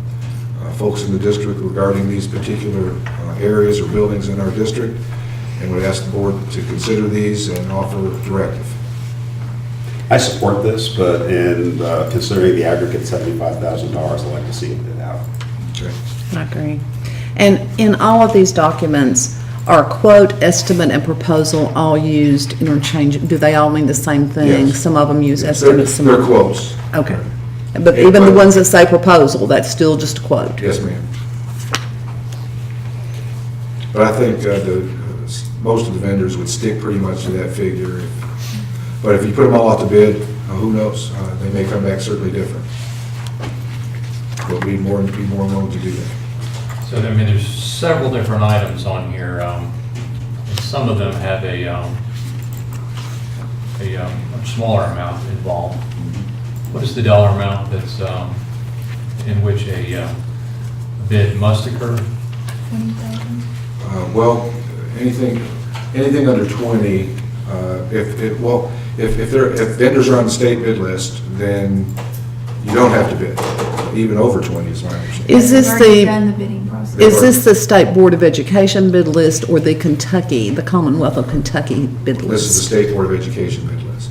folks in the district regarding these particular areas or buildings in our district, and would ask the board to consider these and offer directive. I support this, but in considering the aggregate $75,000, I'd like to see it bid out. Okay. I agree. And in all of these documents, are quote, estimate, and proposal all used interchange? Do they all mean the same thing? Yes. Some of them use Yes, estimates, some of they're them. quotes. Okay. But even the ones that say proposal, that's still just a quote? Yes, ma'am. But I think most of the vendors would stick pretty much to that figure. But if you put them all out to bid, who knows? They may come back certainly different. But be more willing to do that. So, I mean, there's several different items on here. And some of them have a smaller amount involved. What is the dollar amount that's in which a bid must occur? 20,000? Well, anything under 20, if vendors are on the state bid list, then you don't have to bid. Even over 20 is my understanding. Is this We've already the, done the bidding process. is this the State Board of Education bid list or the Kentucky, the Commonwealth of Kentucky bid This is the list? State Board of Education bid list.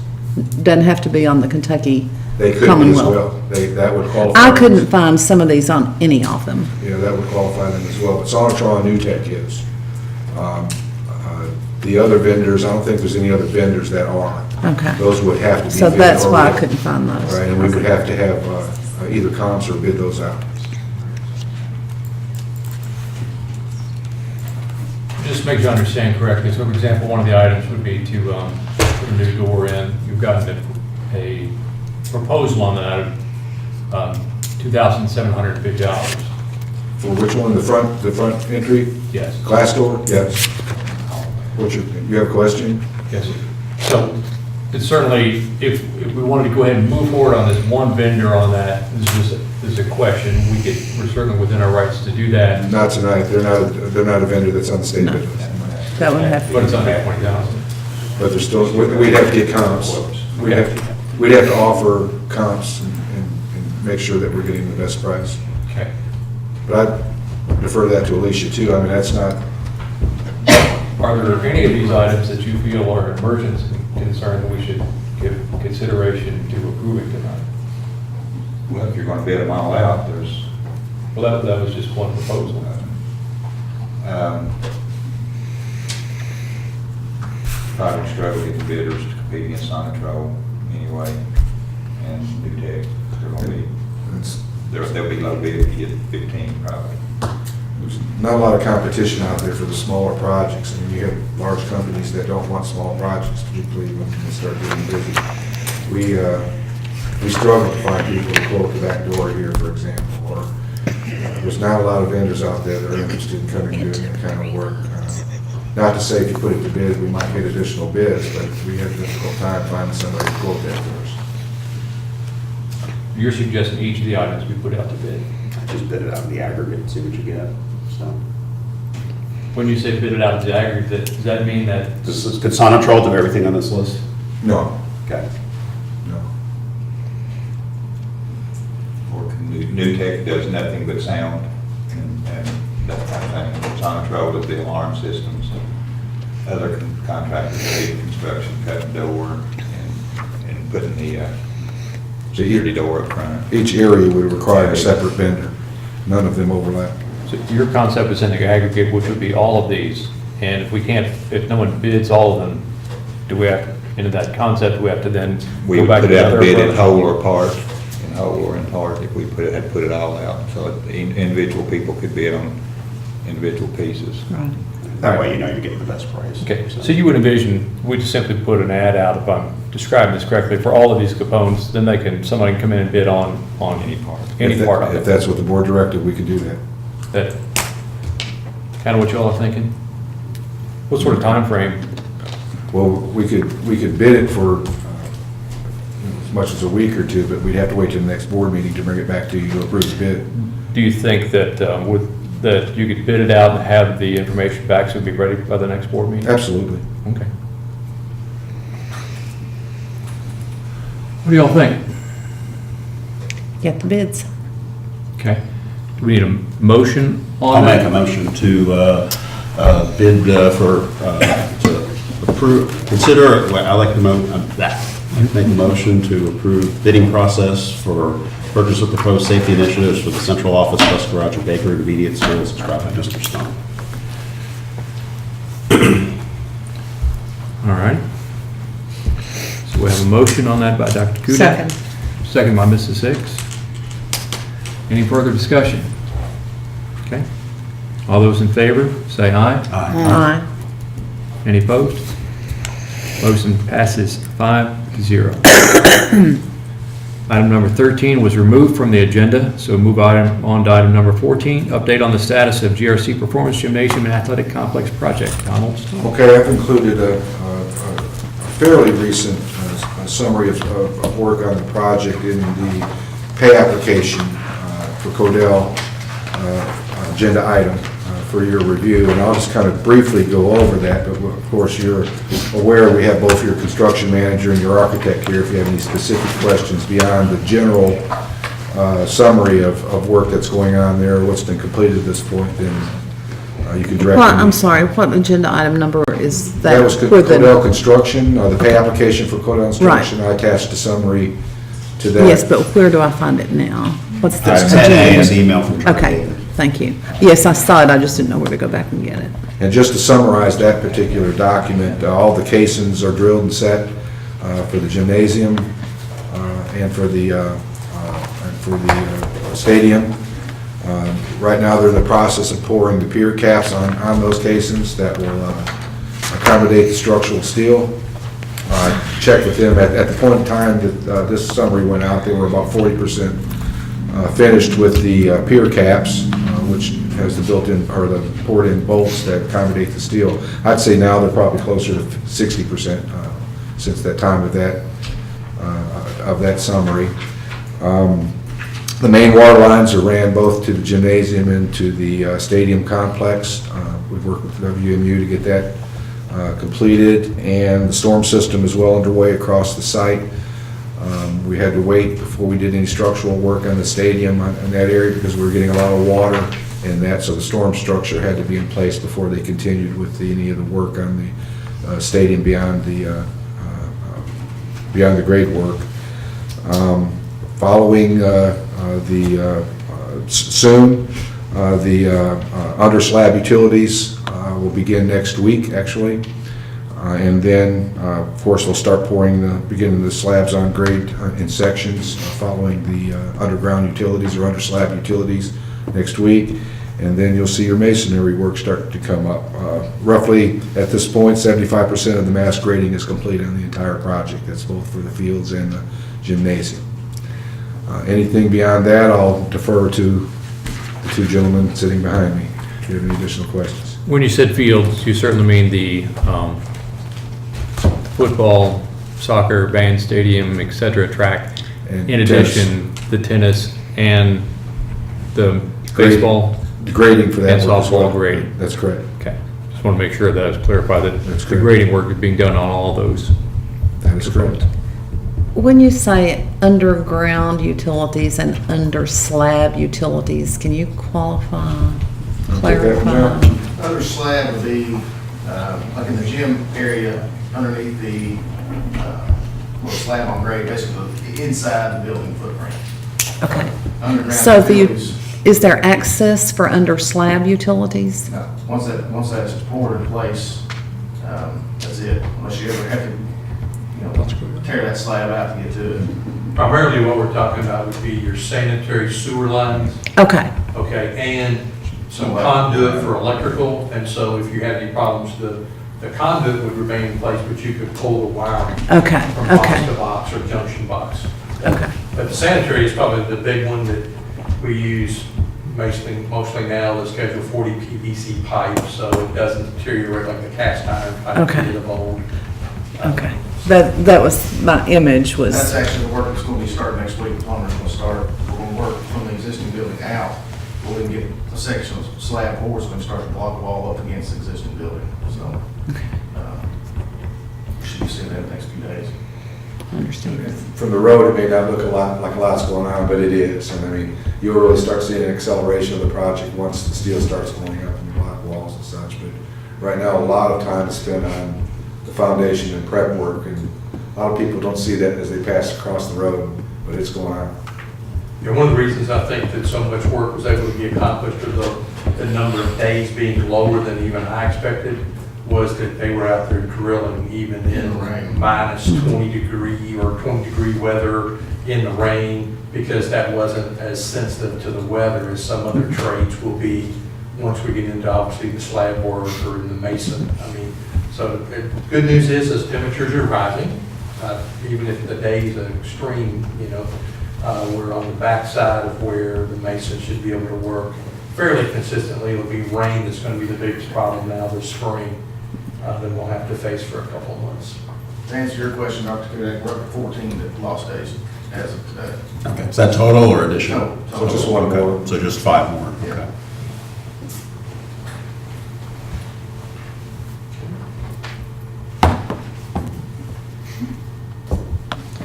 Doesn't have to be on the Kentucky They could be as Commonwealth. well. That would qualify. I couldn't find some of these on any of them. Yeah, that would qualify them as well. But Sonatrol and Newtek is. The other vendors, I don't think there's any other vendors that are. Okay. Those would have to be. So bid that's why I already. couldn't find those. Right, and we would have to have either comps or bid those out. Just to make sure I understand correctly, so for example, one of the items would be to put a new door in. You've gotten a proposal on that of $2,750. For which one, the front entry? Yes. Glass door? Yes. You have a question? Yes, sir. So it's certainly, if we wanted to go ahead and move forward on this one vendor on that, this is a question, we're certainly within our rights to do that. Not tonight. They're not a vendor that's on the state No. bid list. That would have But to it's under 20,000. But there's still, we'd have to get comps. We'd have to offer comps and make sure that we're getting the best price. Okay. But I'd defer that to Alicia too. I mean, that's not, Are there any of these items that you feel are an emergency concern that we should give consideration to approving tonight? Well, if you're going to bid them all out, there's, Well, that was just one proposal. probably struggle getting bidders to compete against Sonatrol anyway, and Newtek. They're going to be, they'll be low bid if you get 15 probably. there's not a lot of competition out there for the smaller projects. I mean, you have large companies that don't want small projects, particularly when they start getting busy. We struggle to find people to quote the back door here, for example, or there's not a lot of vendors out there that are interested in coming and doing that kind of work. Not to say if you put it to bid, we might get additional bids, but we have a difficult time finding somebody to quote that for us. You're suggesting each of the items we put out to bid. Just bid it out in the aggregate and see what you get. So, When you say bid it out to the aggregate, does that mean that? could Sonatrol do everything on this list? No, Okay. no. Or Newtek does nothing but sound and that kind of thing. Sonatrol does the alarm systems. Other contractors do construction, cutting door and putting the security door up front. Each area would require a separate vendor. None of them overlap. So your concept is in the aggregate, which would be all of these, and if no one bids all of them, do we have, into that concept, we have to then We go would back to put the out other bid in approach? whole or part, in whole or in part, if we had put it all out. So individual people could bid on individual pieces. Right. That way you know you're getting the best price. Okay, so you would envision, we just simply put an ad out, if I'm describing this correctly, for all of these components, then somebody can come in and bid on any part of If it. that's what the board directed, we could do that. That kind of what you all are thinking? What sort of time frame? Well, we could bid it for as much as a week or two, but we'd have to wait till the next board meeting to bring it back to you to approve the bid. Do you think that that you could bid it out and have the information back so it'd be ready by the next board meeting? Absolutely. Okay. What do y'all think? Get the bids. Okay. Do we need a motion on I'll that? make a motion to bid to approve, consider, well, I like to make a motion to approve bidding process for purchase of proposed safety initiatives for the central office, bus garage, and bakery intermediate schools described by Mr. Stone. All right. So we have a motion on that by Dr. Kudak. Second. Second by Mrs. Six. Any further discussion? Okay. All those in favor, say aye. Aye. Any opposed? Motion passes 5-0. Item number 13 was removed from the agenda, so move on to item number 14, update on the status of GRC Performance Gymnasium and Athletic Complex project. Donald? Okay, I've included a fairly recent summary of work on the project in the pay application for Codell agenda item for your review, and I'll just kind of briefly go over that, but of course you're aware we have both your construction manager and your architect here if you have any specific questions beyond the general summary of work that's going on there, what's been completed at this point, then you can direct Well, me. I'm sorry, what agenda item number is that? That was for the- Codell Construction, the pay application for Codell Construction. I attached a summary to that. Yes, but where do I find it now? What's the Item 10A is agenda? the email from Charlie. Okay, thank you. Yes, I saw it, I just didn't know where to go back and get it. And just to summarize that particular document, all the casings are drilled and set for the gymnasium and for the stadium. Right now, they're in the process of pouring the pier caps on those casings that will accommodate the structural steel. Checked with them, at the point in time that this summary went out, they were about 40% finished with the pier caps, which has the built-in, or the poured-in bolts that accommodate the steel. I'd say now they're probably closer to 60% since that time of that summary. The main water lines are ran both to the gymnasium and to the stadium complex. We've worked with WMU to get that completed, and the storm system is well underway across the site. We had to wait before we did any structural work on the stadium in that area because we were getting a lot of water in that, so the storm structure had to be in place before they continued with any of the work on the stadium beyond the grade work. Following soon, the under slab utilities will begin next week, actually. And then, of course, they'll start beginning the slabs on grade in sections following the underground utilities or under slab utilities next week. And then you'll see your masonry work start to come up. Roughly, at this point, 75% of the mass grading is complete on the entire project. That's both for the fields and the gymnasium. Anything beyond that, I'll defer to the two gentlemen sitting behind me if you have any additional questions. When you said fields, you certainly mean the football, soccer, band stadium, et cetera, track. And In addition, the tennis and the Grading. baseball. Grading for that And work as well. softball grading. That's correct. Okay. Just want to make sure that I was clarified that That's the correct. grading work is being done on all those. That is correct. When you say underground utilities and under slab utilities, can you qualify, I'll take that one clarify? down. Under slab would be, like in the gym area, underneath the, little slab on grade, basically inside the building footprint. Okay. Underground So utilities. is there access for under slab utilities? Once that's poured in place, that's it, unless you ever have to, tear that slab out to get to it. Primarily what we're talking about would be your sanitary sewer lines, Okay, okay, and some conduit for electrical, and so if you had any problems, the conduit would remain in place, but you could pull the wire okay, from box okay, to box or junction box. okay. But the sanitary is probably the big one that we use mostly now the Schedule 40 PVC pipe, so it doesn't deteriorate like the cast iron pipe Okay. did of old. Okay. That was, my image That's was, actually the work that's going to be starting next week. The plumber's going to start, we're going to work from the existing building out. We're going to get a section of slab boards going to start to block the wall up against the existing building. So, we should be seeing that in the next few days. understand. From the road, it may not look a lot, like a lot's going on, but it is. And I mean, you'll really start seeing an acceleration of the project once the steel starts going up and the block walls and such. But right now, a lot of time is spent on the foundation and prep work, and a lot of people don't see that as they pass across the road, but it's going on. You know, one of the reasons I think that so much work was able to be accomplished with the number of days being lower than even I expected was that they were out there drilling even in minus 20 degree or 20 degree weather in the rain, because that wasn't as sensitive to the weather as some other trades will be once we get into obviously the slab work or in the mason. I mean, so good news is temperatures are rising, even if the days are extreme, you know, we're on the backside of where the mason should be able to work fairly consistently. It'll be rain that's going to be the biggest problem now this spring that we'll have to face for a couple of months. To answer your question, Dr. Kudak, we're up to 14 lost days as of today. Okay, is that total or additional? No, So just one more. So just 5 more, Yeah. okay.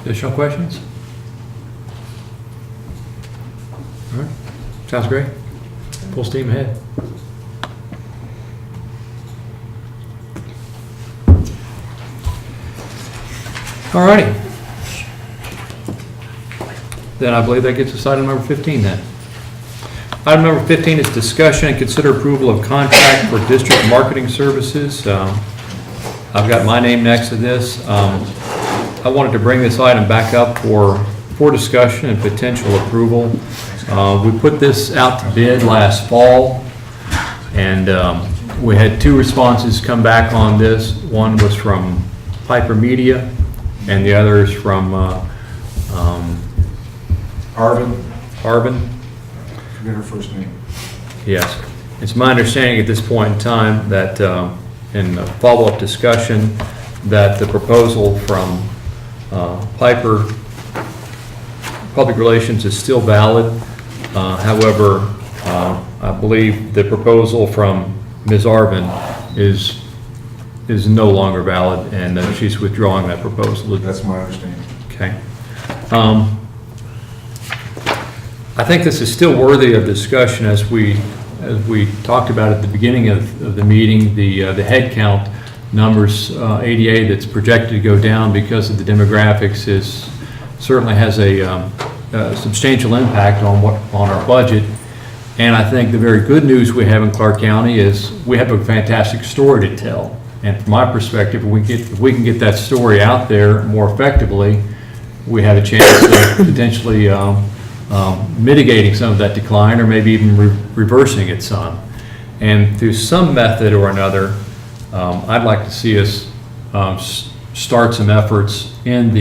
Additional questions? All right, sounds great. Full steam ahead. All righty. Then I believe that gets us item number 15 then. Item number 15 is discussion and consider approval of contract for district marketing services. I've got my name next to this. I wanted to bring this item back up for discussion and potential approval. We put this out to bid last fall, and we had 2 responses come back on this. One was from Piper Media, and the other is from Arvin. Forget her first name. Yes. It's my understanding at this point in time that in a follow-up discussion that the proposal from Piper Public Relations is still valid. However, I believe the proposal from Ms. Arvin is no longer valid, and she's withdrawing that proposal. That's my understanding. Okay. I think this is still worthy of discussion as we talked about at the beginning of the meeting. The head count numbers, ADA, that's projected to go down because of the demographics certainly has a substantial impact on our budget. And I think the very good news we have in Clark County is we have a fantastic story to tell. And from my perspective, if we can get that story out there more effectively, we have a chance of potentially mitigating some of that decline, or maybe even reversing it some. And through some method or another, I'd like to see us start some efforts in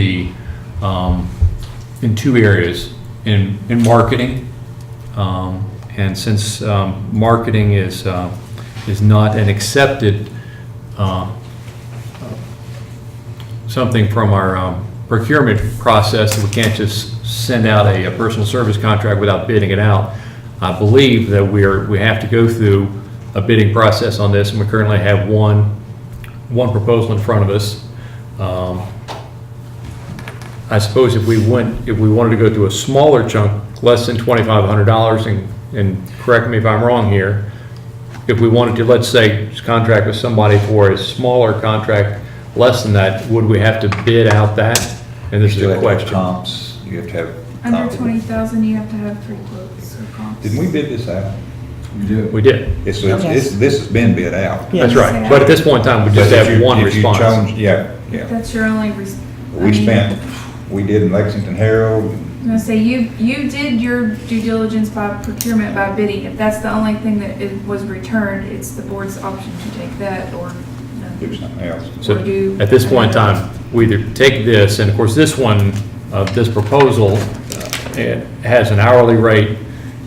2 areas, in marketing. And since marketing is not an accepted something from our procurement process, we can't just send out a personal service contract without bidding it out. I believe that we have to go through a bidding process on this, and we currently have one proposal in front of us. I suppose if we wanted to go to a smaller chunk, less than $2,500, and correct me if I'm wrong here, if we wanted to, let's say, contract with somebody for a smaller contract, less than that, would we have to bid out that? And this is a question. Comps, you have to have. Under 20,000, you have to have 3 quotes or comps. Didn't we bid this out? You did. We did. This has been bid out. That's right. But at this point in time, we just But if have you- one if you response. chose- Yeah. That's your only, We did in Lexington Herald. I'm gonna say, you did your due diligence by procurement, by bidding. If that's the only thing that it was returned, it's the board's option to take that or Do something else. So Or do- at this point in time, we either take this, and of course, this one, this proposal, it has an hourly rate,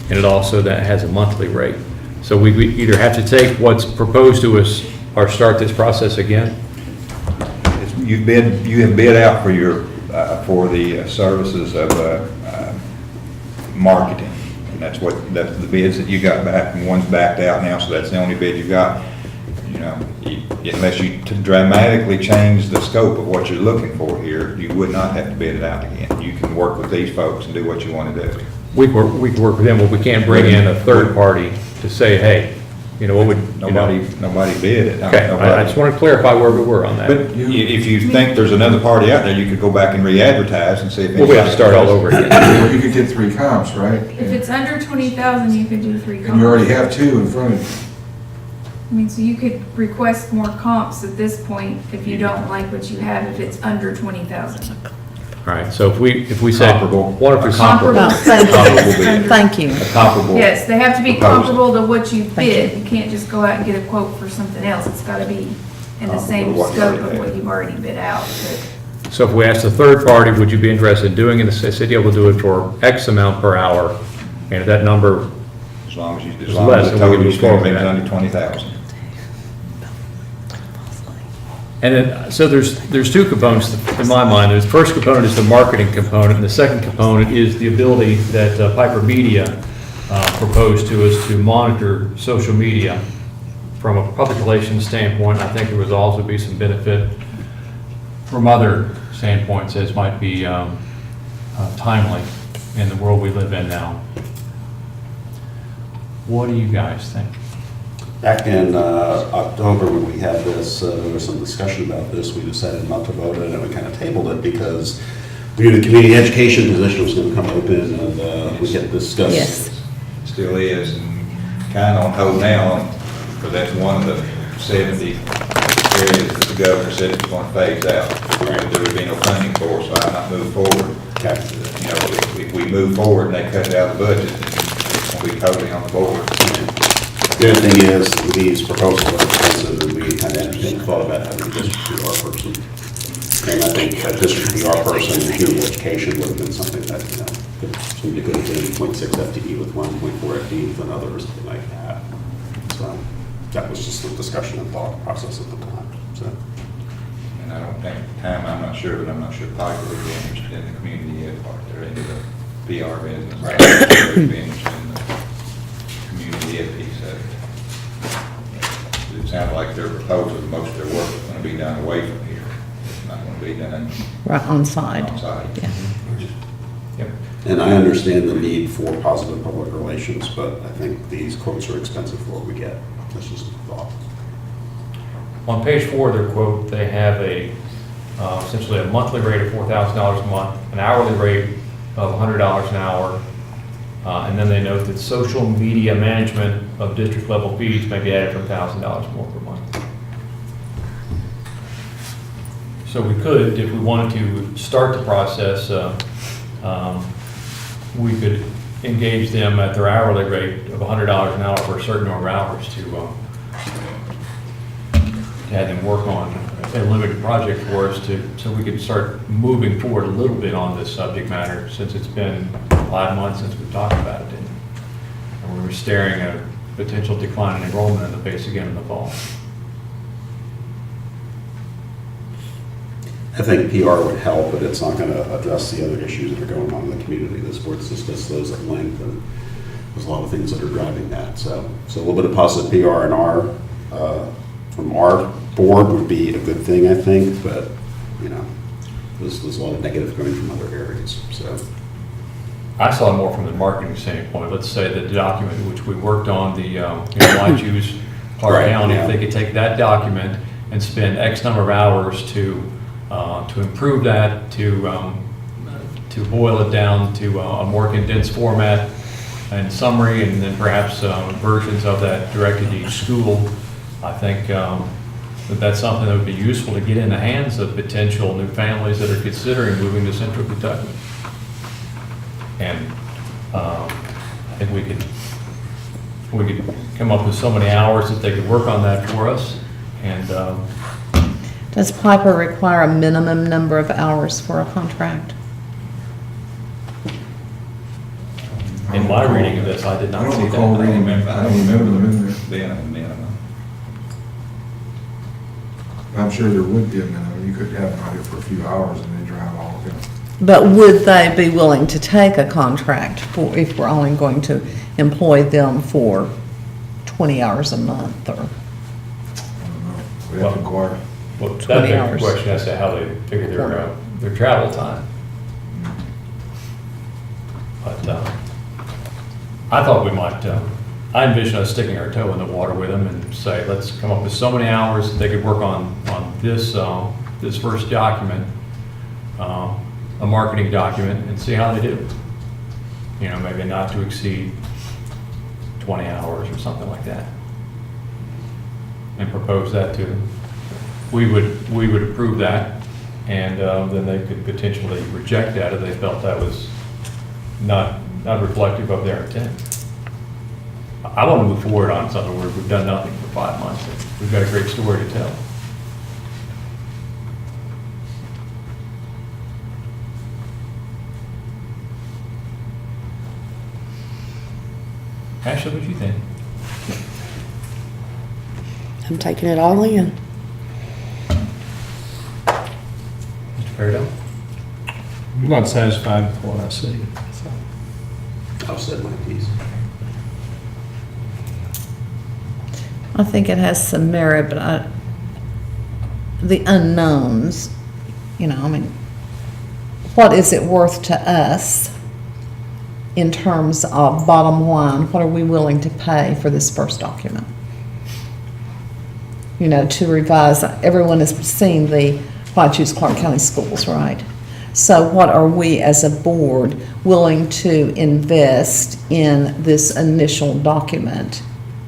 and it also that has a monthly rate. So we either have to take what's proposed to us or start this process again. You have bid out for your, for the services of marketing. And that's the bids that you got back, and one's backed out now, so that's the only bid you got. You know, unless you dramatically change the scope of what you're looking for here, you would not have to bid it out again. You can work with these folks and do what you want to do. We can work with them, but we can't bring in a third party to say, hey, you know, what would, you know. Nobody bid it. Okay, I just want to clarify where we were on that. But if you think there's another party out there, you could go back and re-advertise and see if. Well, we have to start all over again. Well, you could get 3 comps, right? If it's under 20,000, you could do 3 comps. And you already have 2 in front of you. I mean, so you could request more comps at this point if you don't like what you have, if it's under 20,000. All right, so if we said. Comparable. What if we Comparable. Thank you. A comparable. Yes, they have to be proposal. comparable to what you bid. You can't just go out and get a quote for something else. It's gotta be in the same Comparable to what you scope already of had. what you've already bid out. But So if we asked a third party, would you be interested in doing it, the city will do it for X amount per hour, and if that number, As long as It's less, the then we can total move forward with spending is that. under 20,000. and then, so there's 2 components in my mind. The first component is the marketing component, and the second component is the ability that Piper Media proposed to us to monitor social media from a public relations standpoint. I think there would also be some benefit from other standpoints as might be timely in the world we live in now. What do you guys think? Back in October, when we had this, there was some discussion about this. We decided not to vote it, and we kind of tabled it because we knew the community education position was going to come open, and we had discussed. Yes. Still is, and kind of on hold now, because that's one of the 70 areas that the governor said it was going to phase out. There would be no funding for, so I've not moved forward. Okay. You know, if we move forward and they cut it out of the budget, then it's going to be totally on the board. The other thing is, these proposals are expensive, and we kind of thought about having a district PR person. And I think a district PR person in community education would have been something that, you know, somebody could have been 0.6 FTE with 1.4 FTE with another, or something like that. So that was just the discussion and thought process at the time, so. And I don't think, at the time, I'm not sure, but I'm not sure Piper would be interested in the community ed part. They're into the PR business. Right. They'd be interested in the community ed piece of it. It sounds like their proposal, most of their work is going to be done away from here. It's not going to be done Right on site. on site. Yeah. Yep. And I understand the need for positive public relations, but I think these quotes are expensive for what we get. That's just a thought. On page 4 of their quote, they have essentially a monthly rate of $4,000 a month, an hourly rate of $100 an hour, and then they note that social media management of district level fees may be added for $1,000 more per month. So we could, if we wanted to start the process, we could engage them at their hourly rate of $100 an hour for a certain number of hours to have them work on a limited project for us so we could start moving forward a little bit on this subject matter, since it's been 5 months since we talked about it. And we were staring at a potential decline in enrollment in the base again in the fall. I think PR would help, but it's not going to address the other issues that are going on in the community. This board's discussed those at length, and there's a lot of things that are driving that. So a little bit of positive PR in from our board would be a good thing, I think, but, you know, there's a lot of negative coming from other areas, so. I saw it more from the marketing standpoint. Let's say the document which we worked on, the why choose Clark Right, County, yeah. if they could take that document and spend X number of hours to improve that, to boil it down to a more condensed format and summary, and then perhaps versions of that directed to each school. I think that's something that would be useful to get in the hands of potential new families that are considering moving to Central Kentucky. And I think we could come up with so many hours that they could work on that for us. And Does Piper require a minimum number of hours for a contract? In my reading of this, I did I not don't see recall that. reading that. I don't remember them in there. Being a minimum. I'm sure there would be a minimum. You could have them out here for a few hours and they drive all of them. But would they be willing to take a contract for, if we're only going to employ them for 20 hours a month or? I don't know. We have to inquire. Well, 20 that'd be a hours. question as to how they figure their travel time. But, I thought we might, I envision us sticking our toe in the water with them and say, let's come up with so many hours that they could work on this, this first document, a marketing document, and see how they do. You know, maybe not to exceed 20 hours or something like that. And propose that to them. We would approve that, and then they could potentially reject that if they felt that was not reflective of their intent. I want to move forward on something where we've done nothing for 5 months. We've got a great story to tell. Ashley, what do you think? I'm taking it all in. Mr. Fairdown? I'm not satisfied with what I see. I've said my piece. I think it has some merit, but the unknowns, you know, I mean, what is it worth to us in terms of bottom line? What are we willing to pay for this first document? You know, to revise, everyone has seen the Why Choose Clark County Schools, right? So what are we as a board willing to invest in this initial document?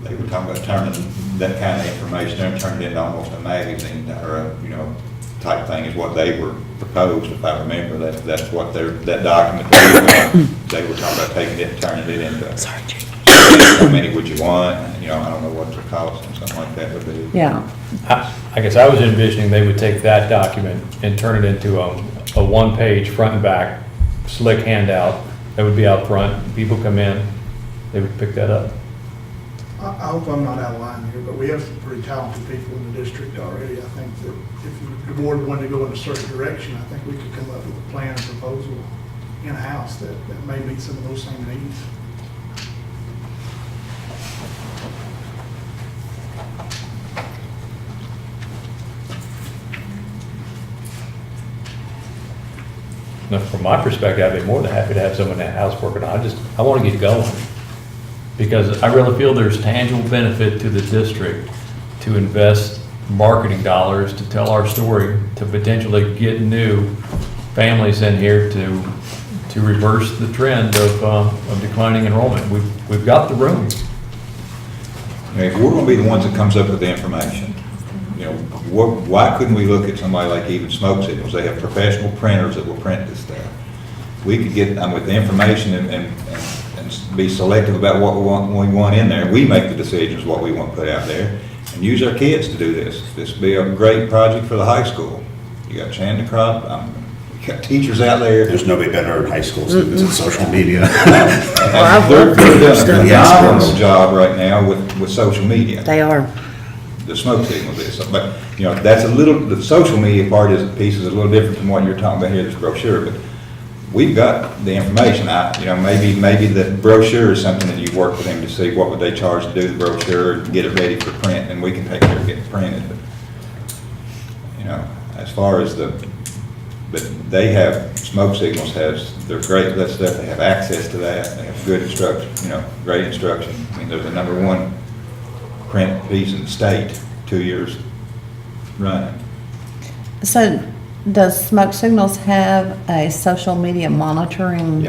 They were talking about turning that kind of information and turning it into almost a magazine or a, you know, type thing is what they were proposed, if I remember. That's what that document, they were talking about taking it and turning it into. Sorry, how many would you want? You know, I don't know what the cost and something like that would be. Yeah. I guess I was envisioning they would take that document and turn it into a one-page front and back slick handout that would be out front. People come in, they would pick that up. I hope I'm not out of line here, but we have some pretty talented people in the district already. I think that if the board wanted to go in a certain direction, I think we could come up with a plan and proposal in-house that may meet some of those same needs. Now, from my perspective, I'd be more than happy to have someone in that house working on it. I want to get going. Because I really feel there's tangible benefit to the district to invest marketing dollars to tell our story, to potentially get new families in here to reverse the trend of declining enrollment. We've got the room. You know, if we're gonna be the ones that comes up with the information, you know, why couldn't we look at somebody like even Smoke Signals? They have professional printers that will print this stuff. We could get with the information and be selective about what we want in there. We make the decisions what we want put out there and use our kids to do this. This would be a great project for the high school. You got Chandler Crop, you got teachers out there. There's nobody better at high school students in social media. They're doing a phenomenal job right now with social media. They are. The Smoke Signals is, but, you know, that's the social media part is a little different from what you're talking about here, this brochure, but we've got the information. You know, maybe the brochure is something that you work with them to see what would they charge to do the brochure and get it ready for print, and we can take care of getting it printed. But, you know, as far as but they have, Smoke Signals they're great at that stuff. They have access to that. They have good instruction, you know, great instruction. I mean, they're the #1 print piece in the state, 2 years running. So does Smoke Signals have a social media monitoring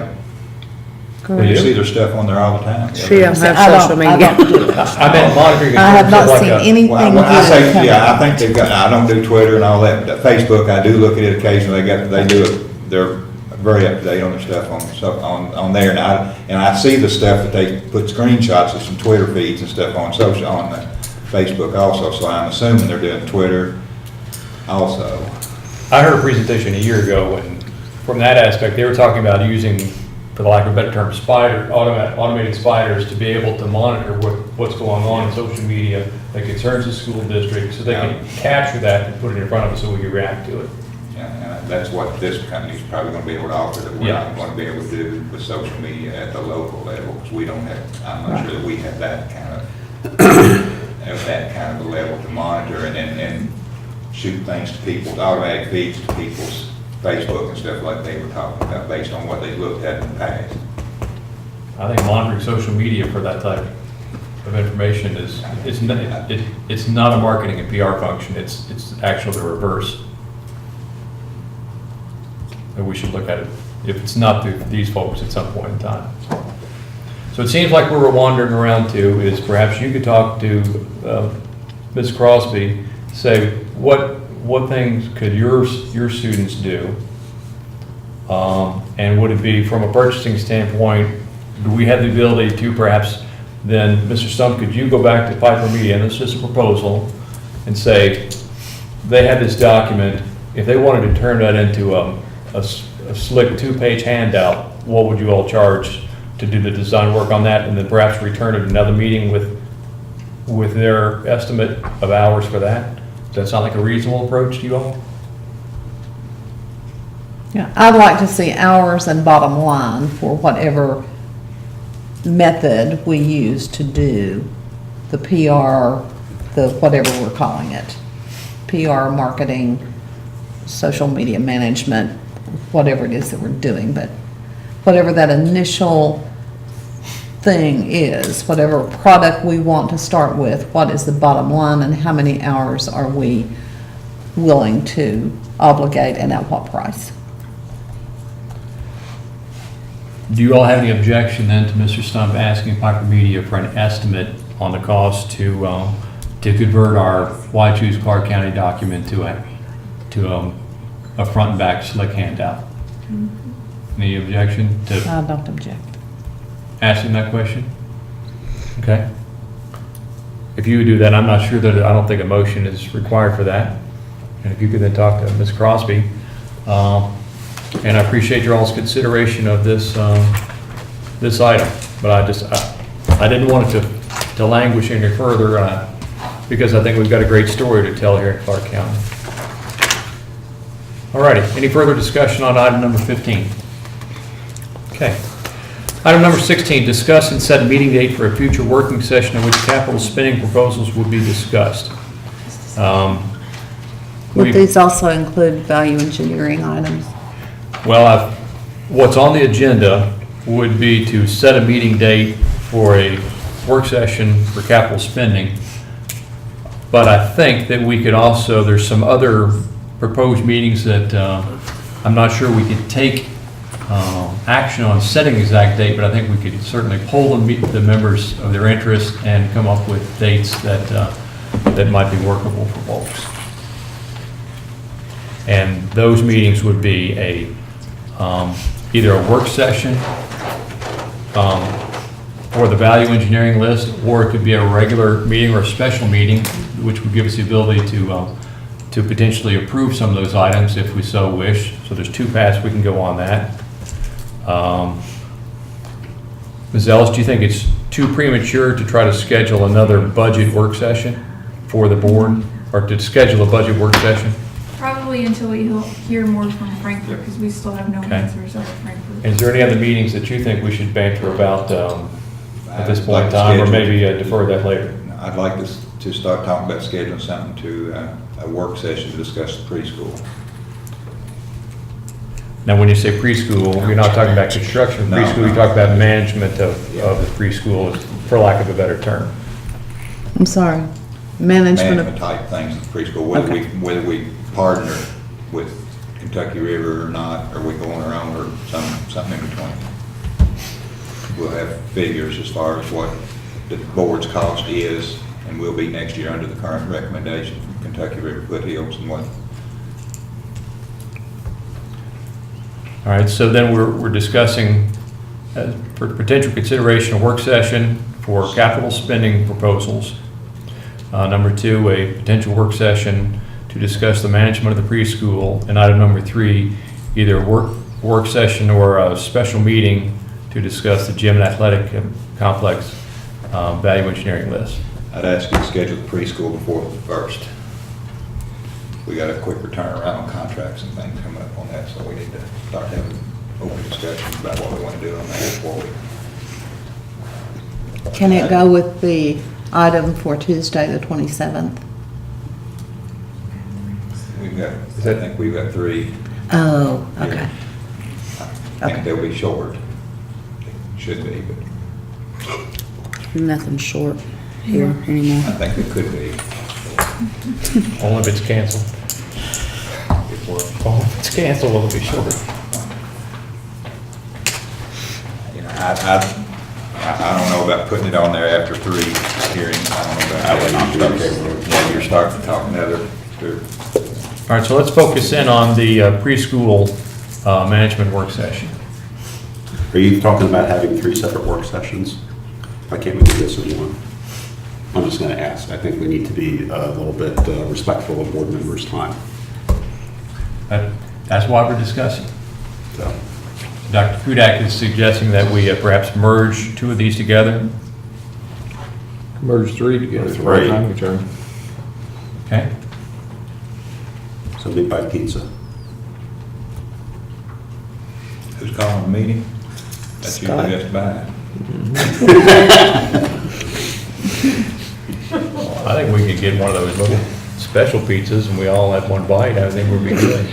group? You see their stuff on there all the time. She don't have social media. I don't do it. I meant monitoring. I have not seen anything. Well, I good say, come yeah, out. I think they've got, I don't do Twitter and all that, but Facebook, I do look at it occasionally. They're very up to date on their stuff on there, and I see the stuff that they put screenshots of some Twitter feeds and stuff on Facebook also, so I'm assuming they're doing Twitter also. I heard a presentation a year ago, and from that aspect, they were talking about using for the lack of a better term, automated spiders to be able to monitor what's going on in social media that concerns the school district, so they can capture that and put it in front of us so we can react to it. And that's what this company's probably gonna be able to offer, that we're not gonna be able to do with social media at the local level, because we don't have, I'm not sure that we have that kind of a level to monitor and shoot things to people, automatic feeds to people's Facebook and stuff like they were talking about, based on what they looked at in the past. I think monitoring social media for that type of information it's not a marketing and PR function, it's actually the reverse. And we should look at it, if it's not through these folks at some point in time. So it seems like where we're wandering around to is perhaps you could talk to Ms. Crosby, say what things could your students do? And would it be, from a purchasing standpoint, do we have the ability to perhaps then, Mr. Stump, could you go back to Piper Media, and this is a proposal, and say, they have this document, if they wanted to turn that into a slick 2-page handout, what would you all charge to do the design work on that, and then perhaps return at another meeting with their estimate of hours for that? Does that sound like a reasonable approach to you all? Yeah, I'd like to see hours and bottom line for whatever method we use to do the PR, the whatever we're calling it. PR, marketing, social media management, whatever it is that we're doing, but whatever that initial thing is, whatever product we want to start with, what is the bottom line and how many hours are we willing to obligate and at what price? Do you all have any objection then to Mr. Stump asking Piper Media for an estimate on the cost to convert our Why Choose Clark County document to a front and back slick handout? Any objection to I don't object. asking that question? Okay. If you would do that, I'm not sure that, I don't think a motion is required for that. And if you could then talk to Ms. Crosby. And I appreciate your all's consideration of this, this item. But I didn't want it to languish any further because I think we've got a great story to tell here in Clark County. All righty, any further discussion on item number 15? Okay. Item number 16, discuss and set a meeting date for a future working session in which capital spending proposals would be discussed. Would these also include value engineering items? Well, what's on the agenda would be to set a meeting date for a work session for capital spending. But I think that we could also, there's some other proposed meetings that I'm not sure we could take action on setting the exact date, but I think we could certainly poll the members of their interest and come up with dates that might be workable for folks. And those meetings would be either a work session for the value engineering list, or it could be a regular meeting or a special meeting, which would give us the ability to potentially approve some of those items if we so wish. So there's two paths we can go on that. Ms. Ellis, do you think it's too premature to try to schedule another budget work session for the board, or to schedule a budget work session? Probably until we hear more from Frankfurt, because we still have no Okay. answers out of Frankfurt. Is there any other meetings that you think we should banter about at this I'd point in like to time, or schedule- maybe defer that later? I'd like to start talking about scheduling something to a work session to discuss the preschool. Now, when you say preschool, you're not talking about construction of No, preschool, no. you're talking about management of the preschool, for lack of a better term. I'm sorry, management Management of, type things in preschool, Okay. whether we partner with Kentucky River or not, or we go on our own, or something in between. We'll have figures as far as what the board's cost is, and will be next year under the current recommendation from Kentucky River Foothills and what. All right, so then we're discussing for potential consideration a work session for capital spending proposals. Number 2, a potential work session to discuss the management of the preschool. And item number 3, either a work session or a special meeting to discuss the gym and athletic complex value engineering list. I'd ask you to schedule the preschool before the 1st. We got a quicker turnaround on contracts and things coming up on that, so we need to start having open discussions about what we want to do on that before we. Can it go with the item for Tuesday, the 27th? I think we've got 3. Oh, okay. I think they'll be short. Should be, but Nothing short here anymore. I think it could be. Only if it's canceled. Only if it's canceled, will it be short? You know, I don't know about putting it on there after 3 hearings. I don't know about. I would not be okay with it. Yeah, you're starting to talk another. All right, so let's focus in on the preschool management work session. Are you talking about having 3 separate work sessions? Why can't we do this in one? I'm just going to ask. I think we need to be a little bit respectful of board members' time. That's why we're discussing. So, Dr. Kudak is suggesting that we perhaps merge 2 of these together. Merge 3 together. Three. Okay? so we buy pizza. Who's calling the meeting? That's usually just buying. I think we could get one of those little special pizzas and we all have one bite. I think we'd be good.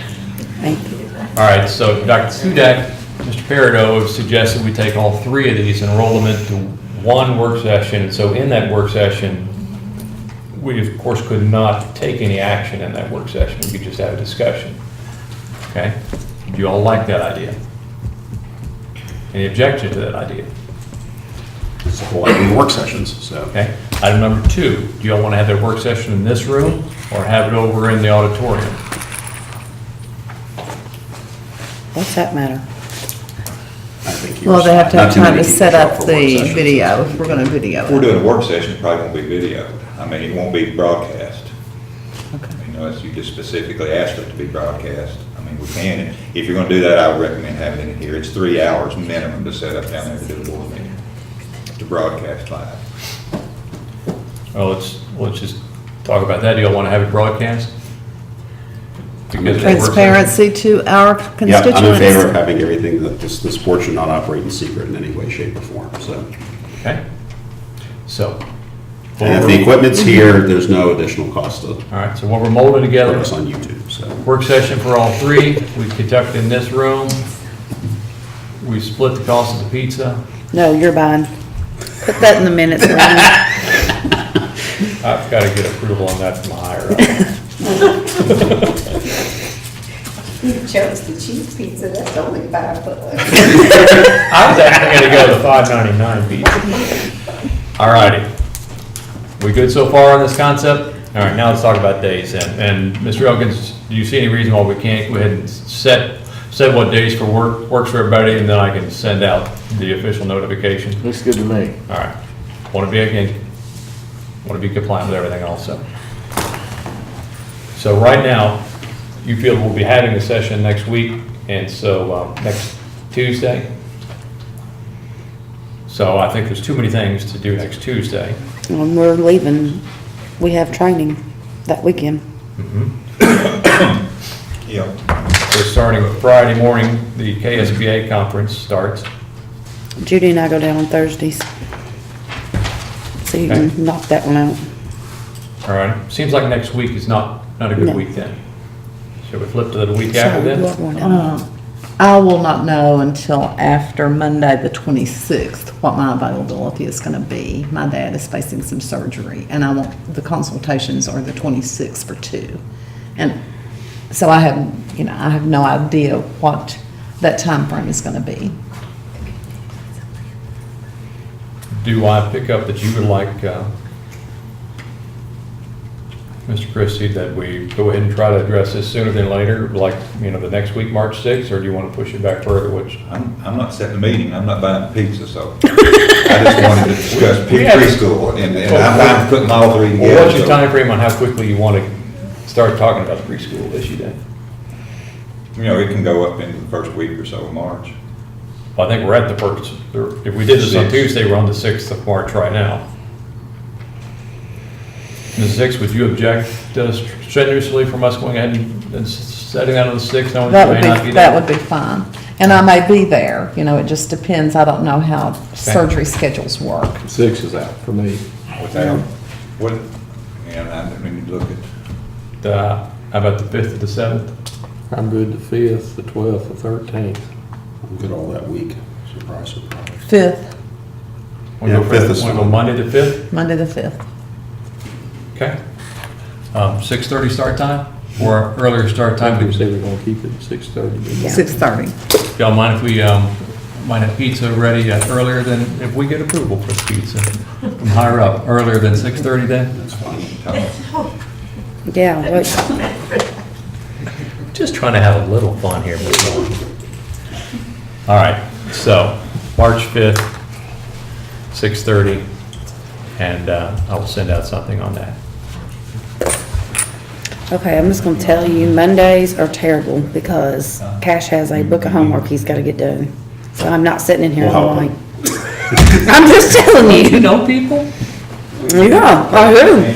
Thank you. All right, so Dr. Kudak, Mr. Peridot have suggested we take all 3 of these and roll them into one work session. And so in that work session, we of course could not take any action in that work session. We could just have a discussion. Okay? Do you all like that idea? Any objection to that idea? It's the whole idea of work sessions, so. Okay. Item number 2, do you all want to have that work session in this room or have it over in the auditorium? What's that matter? I think Well, they have to have not too time many to people set show up for work the sessions. video, if we're gonna video If we're it. doing a work session, it probably won't be videoed. I mean, it won't be broadcast. Okay. You know, unless you just specifically asked it to be broadcast. I mean, we can. If you're gonna do that, I would recommend having it here. It's 3 hours minimum to set up down there to do the board meeting, to broadcast live. Well, let's just talk about that. Do you all want to have it broadcast? Because it's a work session. Transparency to our Yeah, constituents. I'm in favor of having everything, that this board should not operate in secret in any way, shape, or form, so. Okay. So. And if the equipment's here, there's no additional cost to All right, so what we're molding together, put us on YouTube, so. work session for all 3. We conduct in this room. We split the cost of the pizza. No, you're buying. Put that in the minutes, Randy. I've got to get approval on that from higher up. You chose the cheap pizza, that's only $5. I was actually going to go to the $5.99 pizza. All righty. We good so far on this concept? All right, now let's talk about days then. And Mr. Elkins, do you see any reason why we can't go ahead and set what days for works for everybody, and then I can send out the official notification? Looks good to me. All right. Want to be compliant with everything also. So right now, you feel we'll be having a session next week, and so next Tuesday. So I think there's too many things to do next Tuesday. When we're leaving, we have training that weekend. Yep. So starting Friday morning, the KSBA conference starts. Judy and I go down on Thursdays. So you Okay. can knock that one out. All right. Seems like next week is not a good No. week then. Should we flip to the week after Sorry, you are then? going down. I will not know until after Monday, the 26th, what my availability is gonna be. My dad is facing some surgery, and the consultations are the 26th for 2. And so I have no idea what that time frame is gonna be. Do I pick up that you would like, Mr. Christie, that we go ahead and try to address this sooner than later, like, the next week, March 6th, or do you want to push it back further, which? I'm not setting the meeting, I'm not buying pizza, so I just wanted to discuss preschool, and I'm fine putting all 3 together. Well, what's your so- time frame on how quickly you want to start talking about the preschool issue then? You know, it can go up into the first week or so of March. Well, I think we're at the first, if we did this on Tuesday, we're on the 6th of March right now. Ms. Hicks, would you object strenuously from us going ahead and setting that on the 6th? knowing That you may not would be be, there? that would be fine. And I may be there, you know, it just depends. I don't know how surgery schedules work. 6 is out for me. Without, what, and I mean, look at, How about the 5th or the 7th? I'm good the 5th, the 12th, the 13th. I'm good all that week. Surprise, surprise. 5th, Want Yeah, to 5th is go fine. Monday the 5th? Monday the 5th. Okay. 6:30 start time or earlier start time? We say we're gonna keep it at 6:30. 6:30. Y'all mind if we might have pizza ready earlier than, if we get approval for the pizza from higher up, earlier than 6:30 then? That's fine. Yeah, what, Just trying to have a little fun here. Ms. Moore. All right, so March 5th, 6:30, and I will send out something on that. okay, I'm just gonna tell you, Mondays are terrible because Cash has a book of homework he's gotta get done. So I'm not sitting in here We'll all help night. I'm just telling You you. know people? Yeah, I do.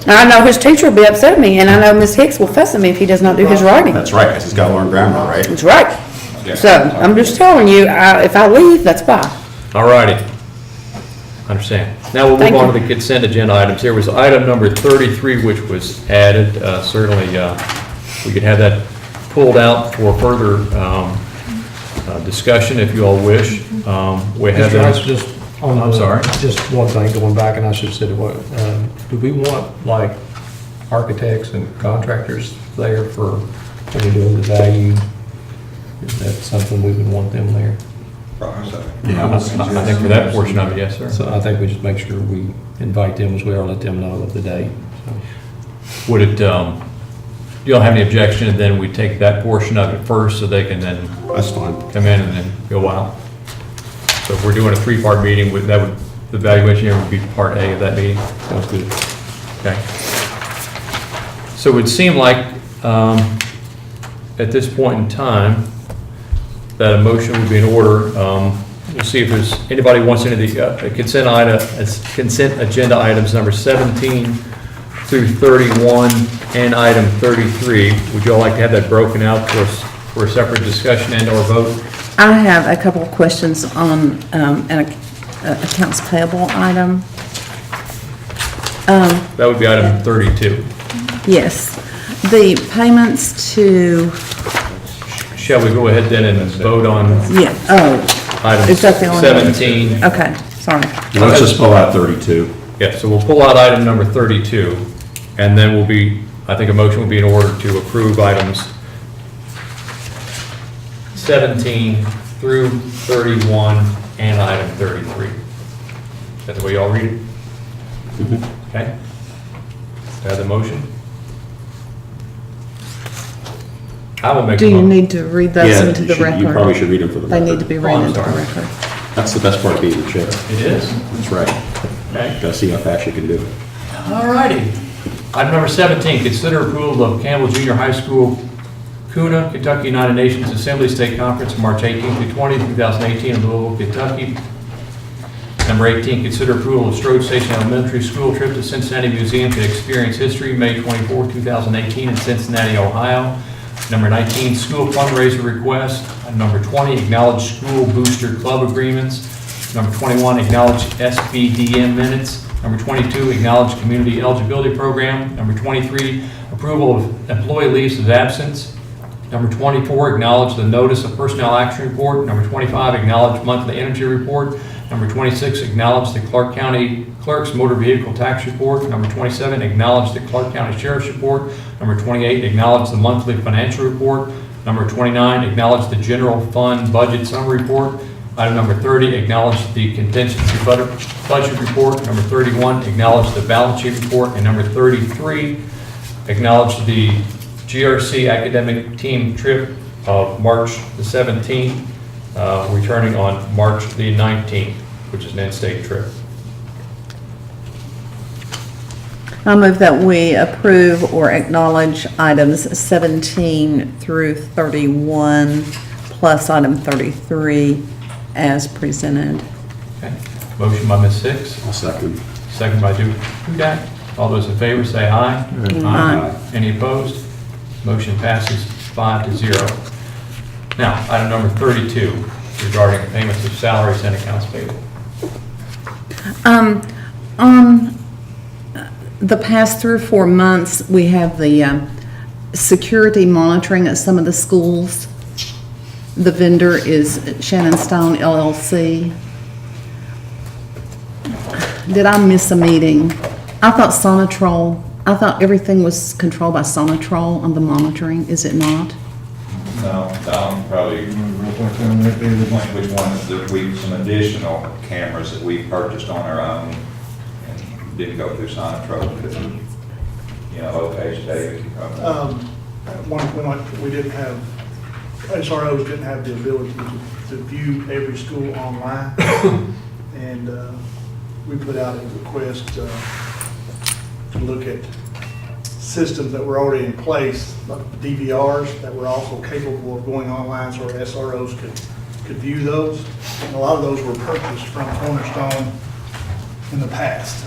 I know his teacher will be upset at me, and I know Miss Hicks will fuss at me if he does not do his writing. That's right, because he's got to learn grammar, right? That's right. So, I'm just telling you, if I leave, that's why. All righty. Understand. Now we'll move Thank on you. to the consent agenda items. There was item number 33, which was added. Certainly, we could have that pulled out for further discussion if you all wish. We have Mr. Rice, that. just on I'm sorry. Just one thing going back, and I should have said it, do we want like architects and contractors there for when you're doing the value? Is that something we would want them there? Yeah, I think for that portion of it, yes, sir. So I think we just make sure we invite them as well, let them know of the date. So, Would it, you don't have any objection, and then we take that portion of it first so they can then That's fine. come in and then go out? So if we're doing a 3-part meeting, the evaluation here would be part A of that meeting? Sounds good. Okay. So it would seem like, at this point in time, that a motion would be in order. We'll see if there's, anybody wants any of the consent agenda items number 17 through 31 and item 33. Would you all like to have that broken out for a separate discussion and or vote? I have a couple of questions on an accounts payable item. That would be item 32. Yes, the payments to, Shall we go ahead then and vote on yeah, oh, item is that the only one? 17? Okay, sorry. Let's just pull out 32. Yeah, so we'll pull out item number 32, and then I think a motion will be in order to approve items 17 through 31 and item 33. Is that the way y'all read it? Okay. Do I have the motion? I will make a Do you motion. need to read those Yeah, into the record? you probably should read them for the They record. need to be Oh, read I'm into the sorry. record. That's the best part of being the chair. It is? That's right. Okay. Got to see how fast you can do it. All righty. Item number 17, consider approval of Campbell Junior High School Kuna, Kentucky United Nations Assembly State Conference, March 18th through 20th, 2018 in Louisville, Kentucky. Number 18, consider approval of Strode Station Elementary School trip to Cincinnati Museum to Experience History, May 24, 2018 in Cincinnati, Ohio. Number 19, school fundraiser request. Number 20, acknowledge school booster club agreements. Number 21, acknowledge SBDM minutes. Number 22, acknowledge community eligibility program. Number 23, approval of employee leaves of absence. Number 24, acknowledge the notice of personnel action report. Number 25, acknowledge monthly energy report. Number 26, acknowledge the Clark County Clerk's motor vehicle tax report. Number 27, acknowledge the Clark County Sheriff's report. Number 28, acknowledge the monthly financial report. Number 29, acknowledge the general fund budget summary report. Item number 30, acknowledge the contingency budget report. Number 31, acknowledge the balance sheet report. And number 33, acknowledge the GRC academic team trip of March the 17th, returning on March the 19th, which is an in-state trip. I move that we approve or acknowledge items 17 through 31, plus item 33 as presented. Okay. Motion by Ms. Six, I'll second. second by Duke Hudak. All those in favor say aye. Aye. Any opposed? Motion passes 5-0. Now, item number 32, regarding payments of salaries and accounts payable. On the past 3 or 4 months, we have the security monitoring at some of the schools. The vendor is Shannon Stone LLC. Did I miss a meeting? I thought everything was controlled by Sonatrol on the monitoring, is it not? No, Don probably, which one is that we, some additional cameras that we purchased on our own and didn't go through Sonatrol because of, okay, David. At one point, we didn't have, SROs didn't have the ability to view every school online. And we put out a request to look at systems that were already in place, like DVRs that were also capable of going online so our SROs could view those. And a lot of those were purchased from Cornerstone in the past.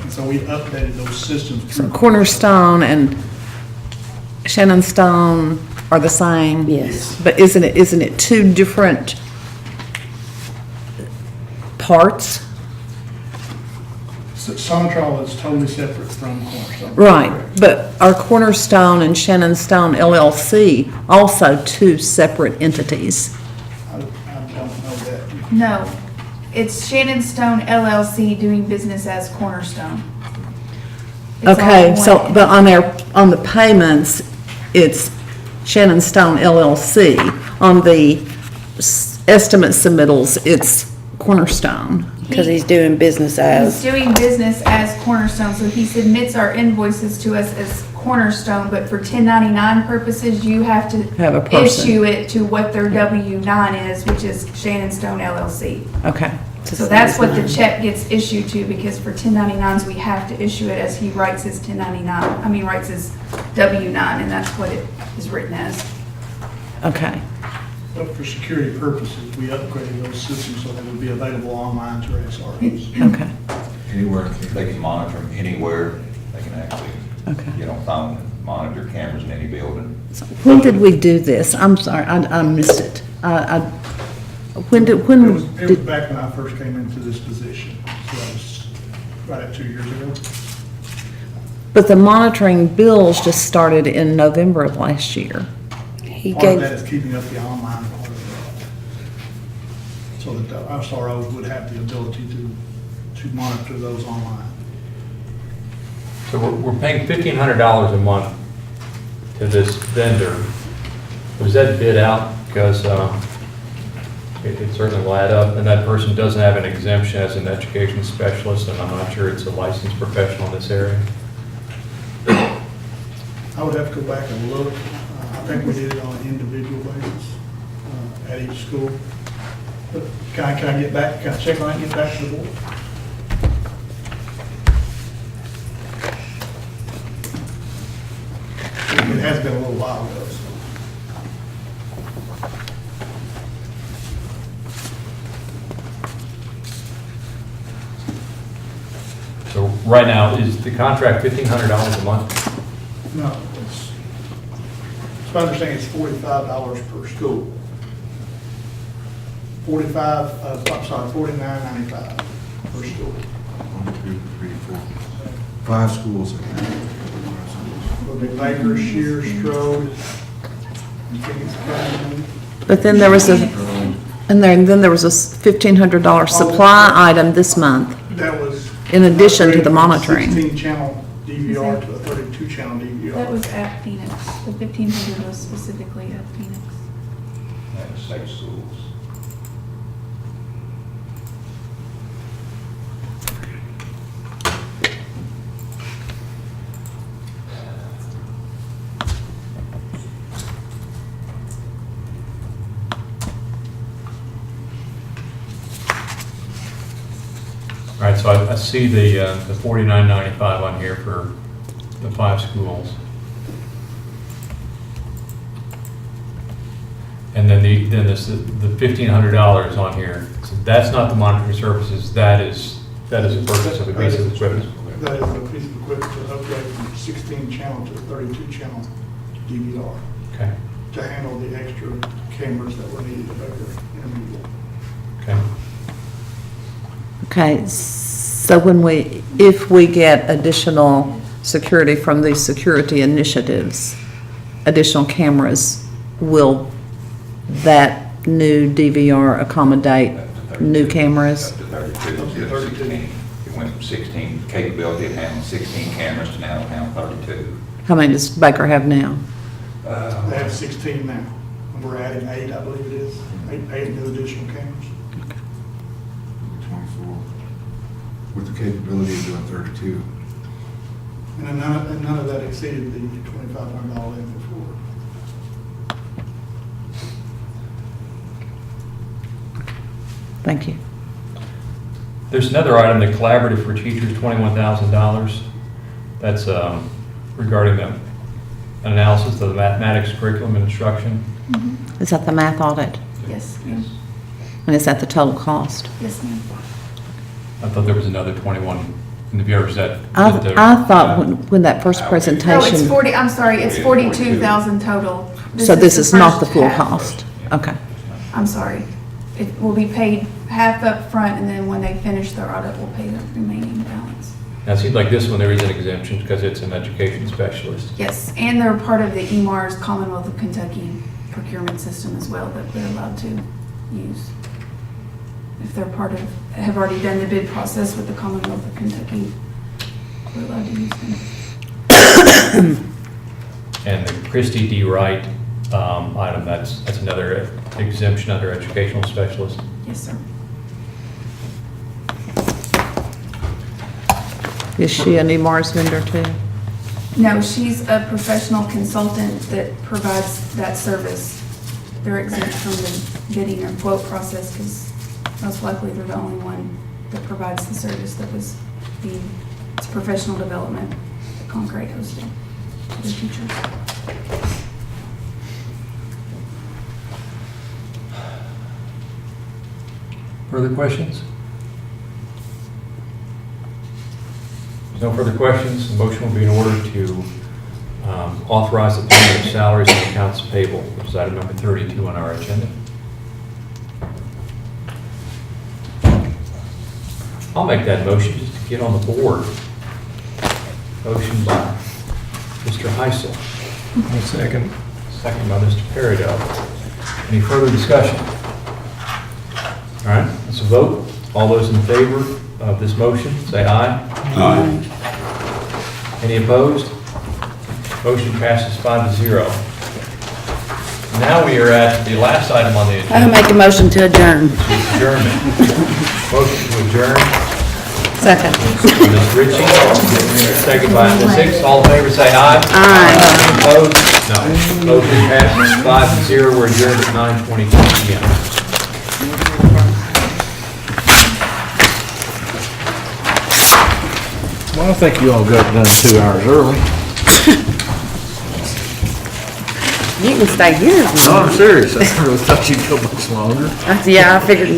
And so we updated those systems. So Cornerstone and Shannon Stone are the same? Yes. But isn't it 2 different parts? Sonatrol is totally separate from Cornerstone. Right, but are Cornerstone and Shannon Stone LLC also 2 separate entities? I don't know that. No, it's Shannon Stone LLC doing business as Cornerstone. It's all Okay, so, one. but on the payments, it's Shannon Stone LLC. On the estimate submittals, it's Cornerstone. Because he's doing business He's as, doing business as Cornerstone, so he submits our invoices to us as Cornerstone, but for 1099 purposes, you have to Have a person. issue it to what their W-9 is, which is Shannon Stone LLC. Okay. So that's what the check gets issued to, because for 1099s, we have to issue it as he writes his 1099, writes his W-9, and that's what it is written as. Okay. But for security purposes, we upgraded those systems so they would be available online to our SROs. Okay. Anywhere, they can monitor them anywhere, they can actually Okay. get on phone and monitor cameras in any building. When did we do this? I'm sorry, I missed it. When It was did, back when I first came into this position, so that was right at 2 years ago. but the monitoring bills just started in November of last year. he Part of gave, that is keeping up the online part of it, so that the SROs would have the ability to monitor those online. So we're paying $1,500 a month to this vendor. Was that bid out? Because it certainly will add up, and that person doesn't have an exemption as an education specialist, and I'm not sure it's a licensed professional in this area. I would have to go back and look. I think we did it on an individual basis at each school. But can I get back, can I check on it and get back to the board? It has been a little while ago, so. So right now, is the contract $1,500 a month? No, it's my understanding it's $45 per school. $49.95 per school. 1, 2, 3, 4, 5 schools. It'll be Baker, Shears, Strode, and Phoenix Academy. But then there was then there was a $1,500 supply item this month. That was. In addition to the monitoring. 16-channel DVR to a 32-channel DVR. That was at Phoenix. The 1,500 was specifically at Phoenix. And state schools. All right, so I see the $49.95 on here for the 5 schools. And And then the $1,500 on here, so that's not the monitoring services, that is a purchase of a piece of equipment. That is a piece of equipment to upgrade from 16 channel to 32 channel DVR Okay, to handle the extra cameras that were needed over intermediate. okay. Okay, so if we get additional security from these security initiatives, additional cameras, will that new DVR accommodate new cameras? Up to 32, instead of 16. It went from 16 capability of handling 16 cameras to now handle 32. How many does Baker have now? They have 16 now, and we're adding 8, I believe it is, 8 new additional cameras. 24, with the capability of doing 32. And then none of that exceeded the $2,500 limit before. Thank you. There's another item, the collaborative for teachers, $21,000. That's regarding an analysis of the mathematics curriculum and instruction. Is that the math audit? Yes, ma'am. And is that the total cost? Yes, ma'am. I thought there was another 21. And have you ever said? I thought when that first No, presentation. it's 40, I'm sorry, it's 42,000 total. So this is not the first full half. cost? Okay. I'm sorry. It will be paid half up front, and then when they finish their audit, we'll pay the remaining balance. Now, it seems like this one, there is an exemption because it's an education specialist. Yes, and they're part of the EMARS Commonwealth of Kentucky procurement system as well that we're allowed to use. If they're have already done the bid process with the Commonwealth of Kentucky, we're allowed to use them. And the Christy D. Wright item, that's another exemption under educational specialist. Yes, sir. Is she an EMARS vendor too? No, she's a professional consultant that provides that service. They're exempt from the bidding or quote process because most likely they're the only one that provides the service that was it's professional development that Concrete hosted for the teachers. Further questions? There's no further questions. The motion will be in order to authorize the payment of salaries and accounts payable, which is item number 32 on our agenda. I'll make that motion just to get on the board. Motion by Mr. Heisel. Second. Second by Mr. Peridot. Any further discussion? All right, let's vote. All those in favor of this motion, say aye. Aye. Any opposed? Motion passes 5-0. Now we are at the last item on the agenda. I'll make a motion to adjourn. Adjournment. Motion to adjourn. Second. Ms. Ritchie, second by Ms. Hicks. All in favor, say aye. Aye. Opposed? No. Motion passes 5-0. We're adjourned at 9:22 p.m. Well, I think you all got done 2 hours early. You can stay here. No, I'm serious. I really thought you'd go much longer. Yeah, I figured